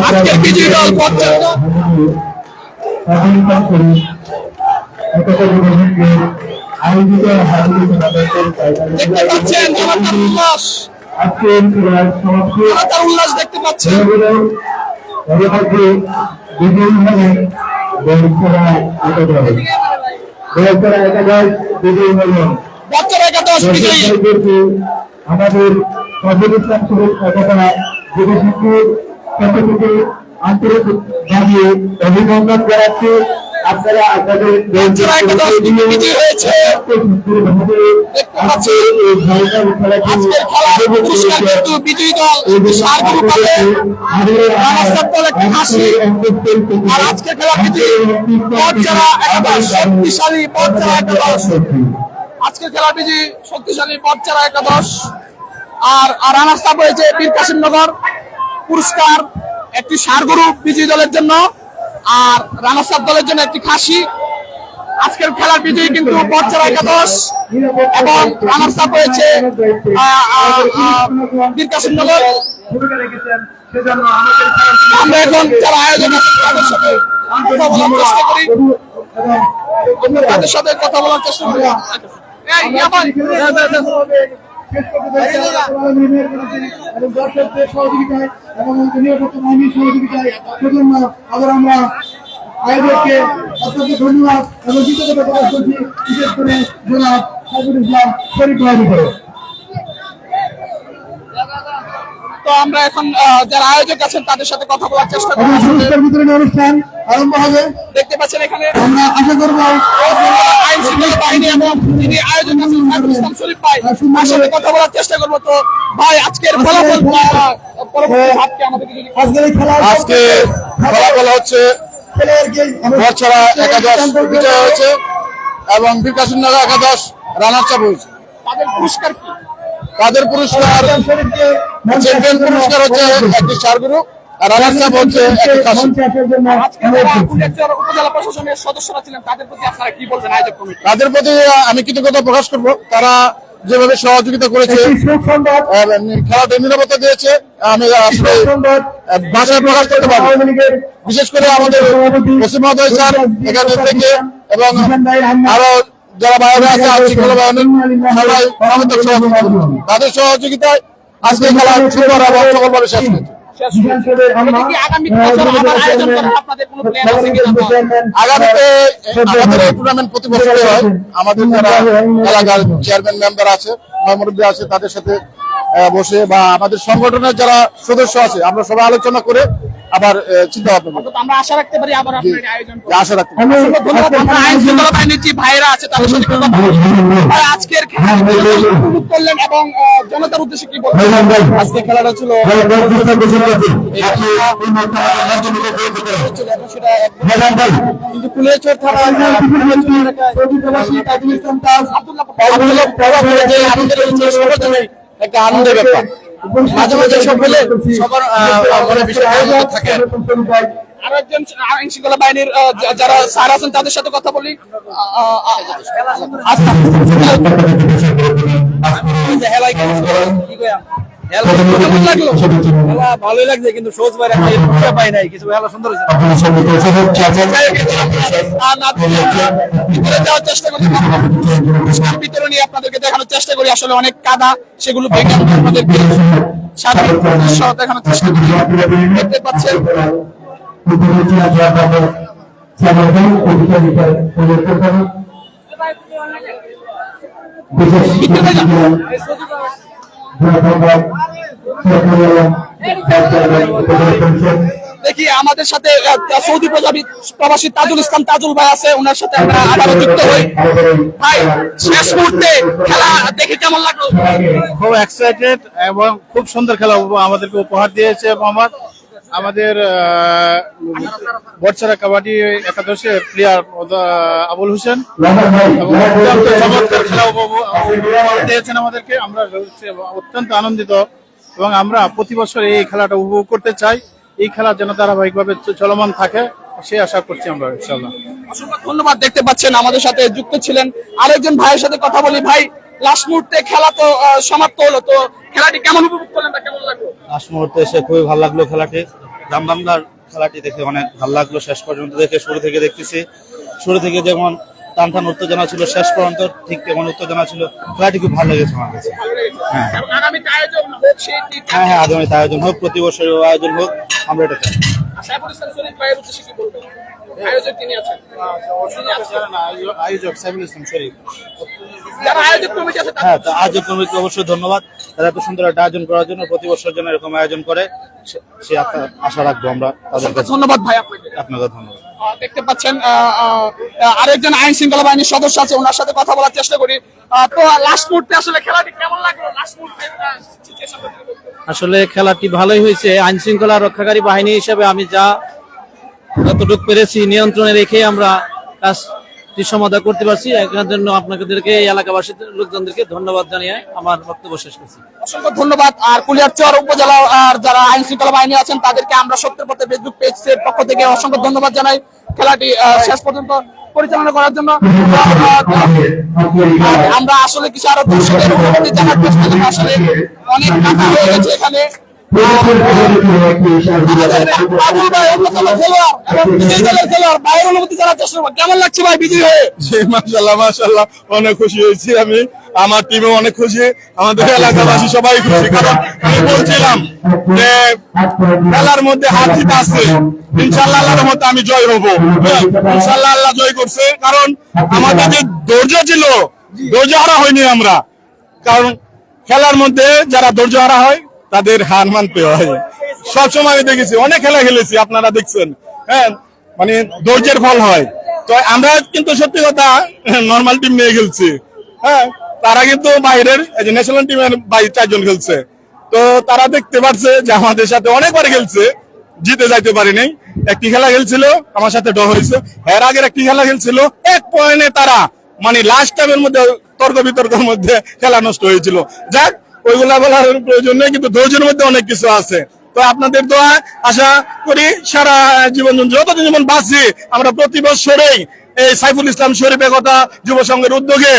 আজকের বিজয়ী দল বটচারা। দেখতে পাচ্ছেন জনতার উল্লাস, জনতার উল্লাস দেখতে পাচ্ছেন। বটচারা 11 বিজয়ী। আমাদের ফজল ইসলাম শরীফ একাডেমি যুবশক্তির পক্ষ থেকে আন্তরিক জানিয়ে অভিনন্দন জানাচ্ছি। আপনারা আপনাদের বটচারা 11 বিজয়ী হয়েছে। আজকের খেলার পুরস্কার কিন্তু বিজয়ী দল সারগুরু পাবে, রানার্সআপ দল একটি হাসি। আর আজকের খেলা বিজয়ী বটচারা 11, শক্তিশালী বটচারা 11। আজকের খেলা বিজয়ী শক্তিশালী বটচারা 11, আর রানার্সআপ হয়েছে বীর কাসিমনগর। পুরস্কার একটি সারগুরু বিজয়ী দলের জন্য, আর রানার্সআপ দলের জন্য একটি খাসি। আজকের খেলার বিজয়ী কিন্তু বটচারা 11 এবং রানার্সআপ হয়েছে বীর কাসিমনগর। আমরা এখন যারা আয়োজন আছে তাদের সাথে কথা বলার চেষ্টা করি, তাদের সাথে কথা বলার চেষ্টা করি। দর্শকদের সহযোগিতায় এবং নিরাপত্তা বাহিনীর সহযোগিতায় সেজন্য আবার আমরা আয়োজককে অত্যন্ত ধন্যবাদ এবং কৃতজ্ঞতা প্রকাশ করছি, বিশেষ করে জনাব সাইফুল ইসলাম শরীফ ভাইয়ের উপরে। তো আমরা এখন যারা আয়োজক আছেন তাদের সাথে কথা বলার চেষ্টা করি। পুরস্কার বিতরণী অনুষ্ঠান আরম্ভ হবে। দেখতে পাচ্ছেন এখানে আমরা আশা করবো আইন শৃঙ্খলা বাহিনী এবং যিনি আয়োজক আছেন সাইফুল ইসলাম শরীফ ভাই, তার সাথে কথা বলার চেষ্টা করবো। তো ভাই আজকের ফলাফল আজকে ফলাফল হচ্ছে বটচারা 11 বিজয় হয়েছে এবং বীর কাসিমনগর 11 রানার্সআপ হয়েছে। তাদের পুরস্কার কি? তাদের পুরস্কার চ্যাম্পিয়ন পুরস্কার হচ্ছে একটি সারগুরু, আর রানার্সআপ হচ্ছে একটি খাসি। উপজেলা প্রশাসনের সদস্যরা ছিলেন, তাদের প্রতি আপনারা কি বলবেন আয়োজক কমিটি? তাদের প্রতি আমি কৃতজ্ঞতা প্রকাশ করব। তারা যেভাবে সহযোগিতা করেছে, খেলাটা নিরাপত্তা দিয়েছে, আমি আসলে ভাষায় প্রকাশ করতে পারবো। বিশেষ করে আমাদের ওসি মহোদয় স্যার এখানে থেকে এবং আরো যারা বাইরে আছে আইনশৃঙ্খলা বাহিনীর সবাই তাদের সহযোগিতায় আজকে খেলা সুন্দর এবং সকলভাবে শেষ হয়েছে। আগামীতে আমাদের এই টুর্নামেন্ট প্রতি বছরই হয়। আমাদের যারা এলাকার চেয়ারম্যান মেম্বার আছে, মুরব্বী আছে, তাদের সাথে বসে বা আমাদের সংগঠনের যারা সদস্য আছে আমরা সবাই আলোচনা করে আবার চিন্তা ভাবনা করবো। অন্তত আমরা আশা রাখতে পারি আবার আপনার এই আয়োজন করবেন। আশা রাখতে অসংখ্য ধন্যবাদ। আমরা আইন শৃঙ্খলা বাহিনীর যে ভাইয়েরা আছে তাদের সাথে কথা বলবো। ভাই, আজকের খেলা উপভোগ করলেন এবং জনতার উদ্দেশ্যে কি বলবেন? আজকে খেলাটা ছিল কিন্তু কুলেচর থানা একটা আনন্দের ব্যাপার। মাঝে মাঝে সব হলে সবার মনে বিষয় থাকে। আরো একজন আইন শৃঙ্খলা বাহিনীর যারা স্যার আছেন তাদের সাথে কথা বলি। ভালোই লাগছে কিন্তু সহজ বাইরে পাই নাই কিছু খেলা সুন্দর হয়েছে। যাওয়ার চেষ্টা করি ভিতরে নিয়ে আপনাদেরকে দেখানোর চেষ্টা করি আসলে অনেক কাদা সেগুলো ভেঙে আপনাদেরকে স্বাভাবিক দৃশ্য দেখানোর চেষ্টা করি। দেখতে পাচ্ছেন দেখি আমাদের সাথে সৌদি প্রবাসী তাজুল ইসলাম তাজুল ভাই আছে, ওনার সাথে আমরা আবারও যুক্ত হই। ভাই, শেষ মুহূর্তে খেলা দেখে কেমন লাগলো? খুব এক্সাইটেড এবং খুব সুন্দর খেলা আমাদেরকে উপহার দিয়েছে আমাদের বটছড়া কাবাডি একাদশের প্লেয়ার আবুল হোসেন। চমৎকার খেলা উপহার দিয়েছেন আমাদেরকে, আমরা অত্যন্ত আনন্দিত এবং আমরা প্রতি বছর এই খেলাটা উপভোগ করতে চাই। এই খেলা যেন ধারাবাহিকভাবে চলমান থাকে সে আশা করছি আমরা ইনশাআল্লাহ। অসংখ্য ধন্যবাদ। দেখতে পাচ্ছেন আমাদের সাথে যুক্ত ছিলেন আরেকজন ভাইয়ের সাথে কথা বলি। ভাই, লাস্ট মুহূর্তে খেলা তো সমাপ্ত হলো, তো খেলাটি কেমন উপভোগ করলেন বা কেমন লাগলো? লাস্ট মুহূর্তে এসে খুবই ভালো লাগলো খেলাটি। গ্রাম বাংলার খেলাটি দেখে অনেক ভালো লাগলো। শেষ পর্যন্ত দেখে শুরু থেকে দেখতেছি, শুরু থেকে যেমন টান উত্তেজনা ছিল শেষ পর্যন্ত ঠিক তেমন উত্তেজনা ছিল। খেলাটি খুব ভালো লেগেছে আমার কাছে। হ্যাঁ আগামীতে আয়োজন হোক সেই হ্যাঁ আগামীতে আয়োজন হোক, প্রতি বছর আয়োজন হোক, আমরা এটা চাই। সাইফুল ইসলাম শরীফ ভাইয়ের উদ্দেশ্যে কি বলবেন? আয়োজক তিনি আছেন, আয়োজক সাইফুল ইসলাম শরীফ, যারা আয়োজক কমিটি আছে হ্যাঁ আয়োজক কমিটিকে অবশ্যই ধন্যবাদ। তারা এত সুন্দর একটা আয়োজন করার জন্য, প্রতি বছর জন্য এরকম আয়োজন করে সে আশা রাখবো আমরা তাদের কাছে। ধন্যবাদ ভাই আপনাকে। আপনাকে ধন্যবাদ। দেখতে পাচ্ছেন আরেকজন আইন শৃঙ্খলা বাহিনীর সদস্য আছে, ওনার সাথে কথা বলার চেষ্টা করি। তো লাস্ট মুহূর্তে আসলে খেলাটি কেমন লাগলো? লাস্ট মুহূর্তে আসলে খেলাটি ভালোই হয়েছে। আইন শৃঙ্খলা রক্ষাকারী বাহিনী হিসেবে আমি যতটুকু পেরেছি নিয়ন্ত্রণে রেখে আমরা কাজটি সমাধান করতে পারছি। এর জন্য আপনাদেরকে এলাকাবাসী লোকজনদেরকে ধন্যবাদ জানিয়ে আমার বক্তব্য শেষ করছি। অসংখ্য ধন্যবাদ। আর কুলিয়ারচর উপজেলা আর যারা আইন শৃঙ্খলা বাহিনী আছেন তাদেরকে আমরা সত্যের পথে ফেসবুক পেজের পক্ষ থেকে অসংখ্য ধন্যবাদ জানাই খেলাটি শেষ পর্যন্ত পরিচালনা করার জন্য। আমরা আসলে কিছু আরো দর্শকের অনুভূতি জানার চেষ্টা করি। আসলে অনেক কাটা হয়ে গেছে এখানে। কেমন লাগছে ভাই বিজয়ী হয়ে? মাশাআল্লাহ মাশাআল্লাহ, অনেক খুশি হয়েছি আমি, আমার টিমও অনেক খুশি, আমাদের এলাকাবাসী সবাই খুশি। কারণ আমি বলছিলাম যে খেলার মধ্যে হার জিত আছে, ইনশাআল্লাহ আল্লাহর মধ্যে আমি জয় হব। ইনশাআল্লাহ আল্লাহ জয় করছে, কারণ আমাদের যে ধৈর্য ছিল, ধৈর্য হারা হয়নি আমরা। কারণ খেলার মধ্যে যারা ধৈর্য হারা হয় তাদের হার মানতে হয়। সবসময় আমি দেখেছি, অনেক খেলা খেলেছি, আপনারা দেখছেন, হ্যাঁ, মানে ধৈর্যের ফল হয়। তো আমরা কিন্তু সত্যি কথা নর্মাল টিম নিয়ে খেলছি, হ্যাঁ, তারা কিন্তু বাইরের ন্যাশনাল টিমের 4 জন খেলছে। তো তারা দেখতে পারছে যে আমাদের সাথে অনেকবার খেলছে, জিতে যাইতে পারিনি। একটি খেলা খেলছিল আমার সাথে ড্র হয়েছে, এর আগের একটি খেলা খেলছিল 1 পয়েন্টে তারা মানে লাস্ট টাইমের মধ্যে তর্ক বিতর্কের মধ্যে খেলা নষ্ট হয়েছিল। যাক, ওইগুলা বলার প্রয়োজন নেই, কিন্তু ধৈর্যের মধ্যে অনেক কিছু আছে। তো আপনাদের দোয়া আশা করি সারা জীবন যতদিন যেমন বাঁচি আমরা প্রতি বছরেই এই সাইফুল ইসলাম শরীফের কথা যুব সংঘের উদ্যোগে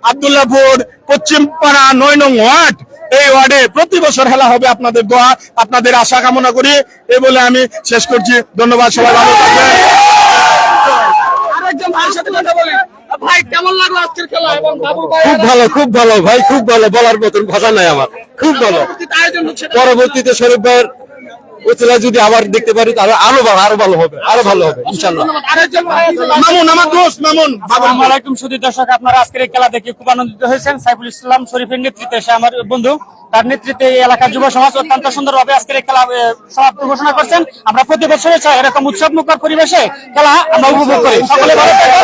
আব্দুল্লাহপুর পশ্চিম পাড়া 9 নং ওয়ার্ড, এই ওয়ার্ডে প্রতি বছর খেলা হবে। আপনাদের দোয়া আপনাদের আশা কামনা করি এই বলে আমি শেষ করছি। ধন্যবাদ, সবাই ভালো থাকবেন। আরেকজন ভাইয়ের সাথে কথা বলি। ভাই, কেমন লাগলো আজকের খেলা? এবং বাবুল ভাই খুব ভালো ভাই, খুব ভালো, বলার মতন ভাষা নাই আমার। খুব ভালো। আয়োজন হচ্ছে পরবর্তীতে শরীফ ভাইয়ের ওই খেলা যদি আবার দেখতে পারি তাহলে আরো ভালো হবে, আরো ভালো হবে ইনশাল্লাহ। মামুন আমার দোস্ত মামুন। আসসালামু আলাইকুম সুধী দর্শক, আপনারা আজকের এই খেলা দেখে খুব আনন্দিত হয়েছেন। সাইফুল ইসলাম শরীফের নেতৃত্বে, সে আমার বন্ধু, তার নেতৃত্বে এই এলাকার যুব সমাজ অত্যন্ত সুন্দরভাবে আজকের এই খেলা সমাপ্ত ঘোষণা করছেন। আমরা প্রতি বছরে চাই এরকম উৎসব মুখর পরিবেশে খেলা আমরা উপভোগ করি। সকলে ভালো থাকবেন,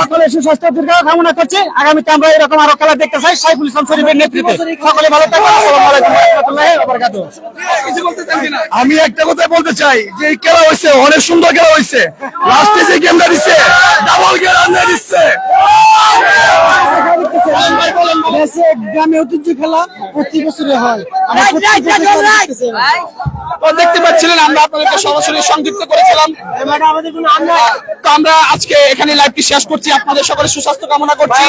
সকলে সুস্বাস্থ্য দীর্ঘায়ু কামনা করছি। আগামীতে আমরা এরকম আরো খেলা দেখতে চাই সাইফুল ইসলাম শরীফের নেতৃত্বে। সকলে ভালো থাকবেন। আসসালামু আলাইকুম ওয়া রাহমাতুল্লাহি ওয়া বারাকাতুহু। আমি একটা কথা বলতে চাই যে এই খেলা হয়েছে অনেক সুন্দর খেলা হয়েছে। লাস্টে যে গেমটা দিচ্ছে ডাবল গেম দিচ্ছে। গ্রামে ঐতিহ্য খেলা প্রতি বছরে হয়। দেখতে পাচ্ছিলেন আমরা আপনাদেরকে সরাসরি সংযুক্ত করেছিলাম। তো আমরা আজকে এখানে লাইভটি শেষ করছি। আপনাদের সকলে সুস্বাস্থ্য কামনা করছি।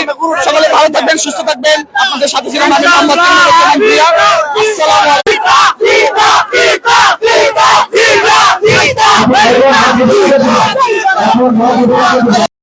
সকলে ভালো থাকবেন, সুস্থ থাকবেন। আপনাদের সাথে ছিলাম আমি মোহাম্মদ প্রিয়া। আসসালামু আলাইকুম।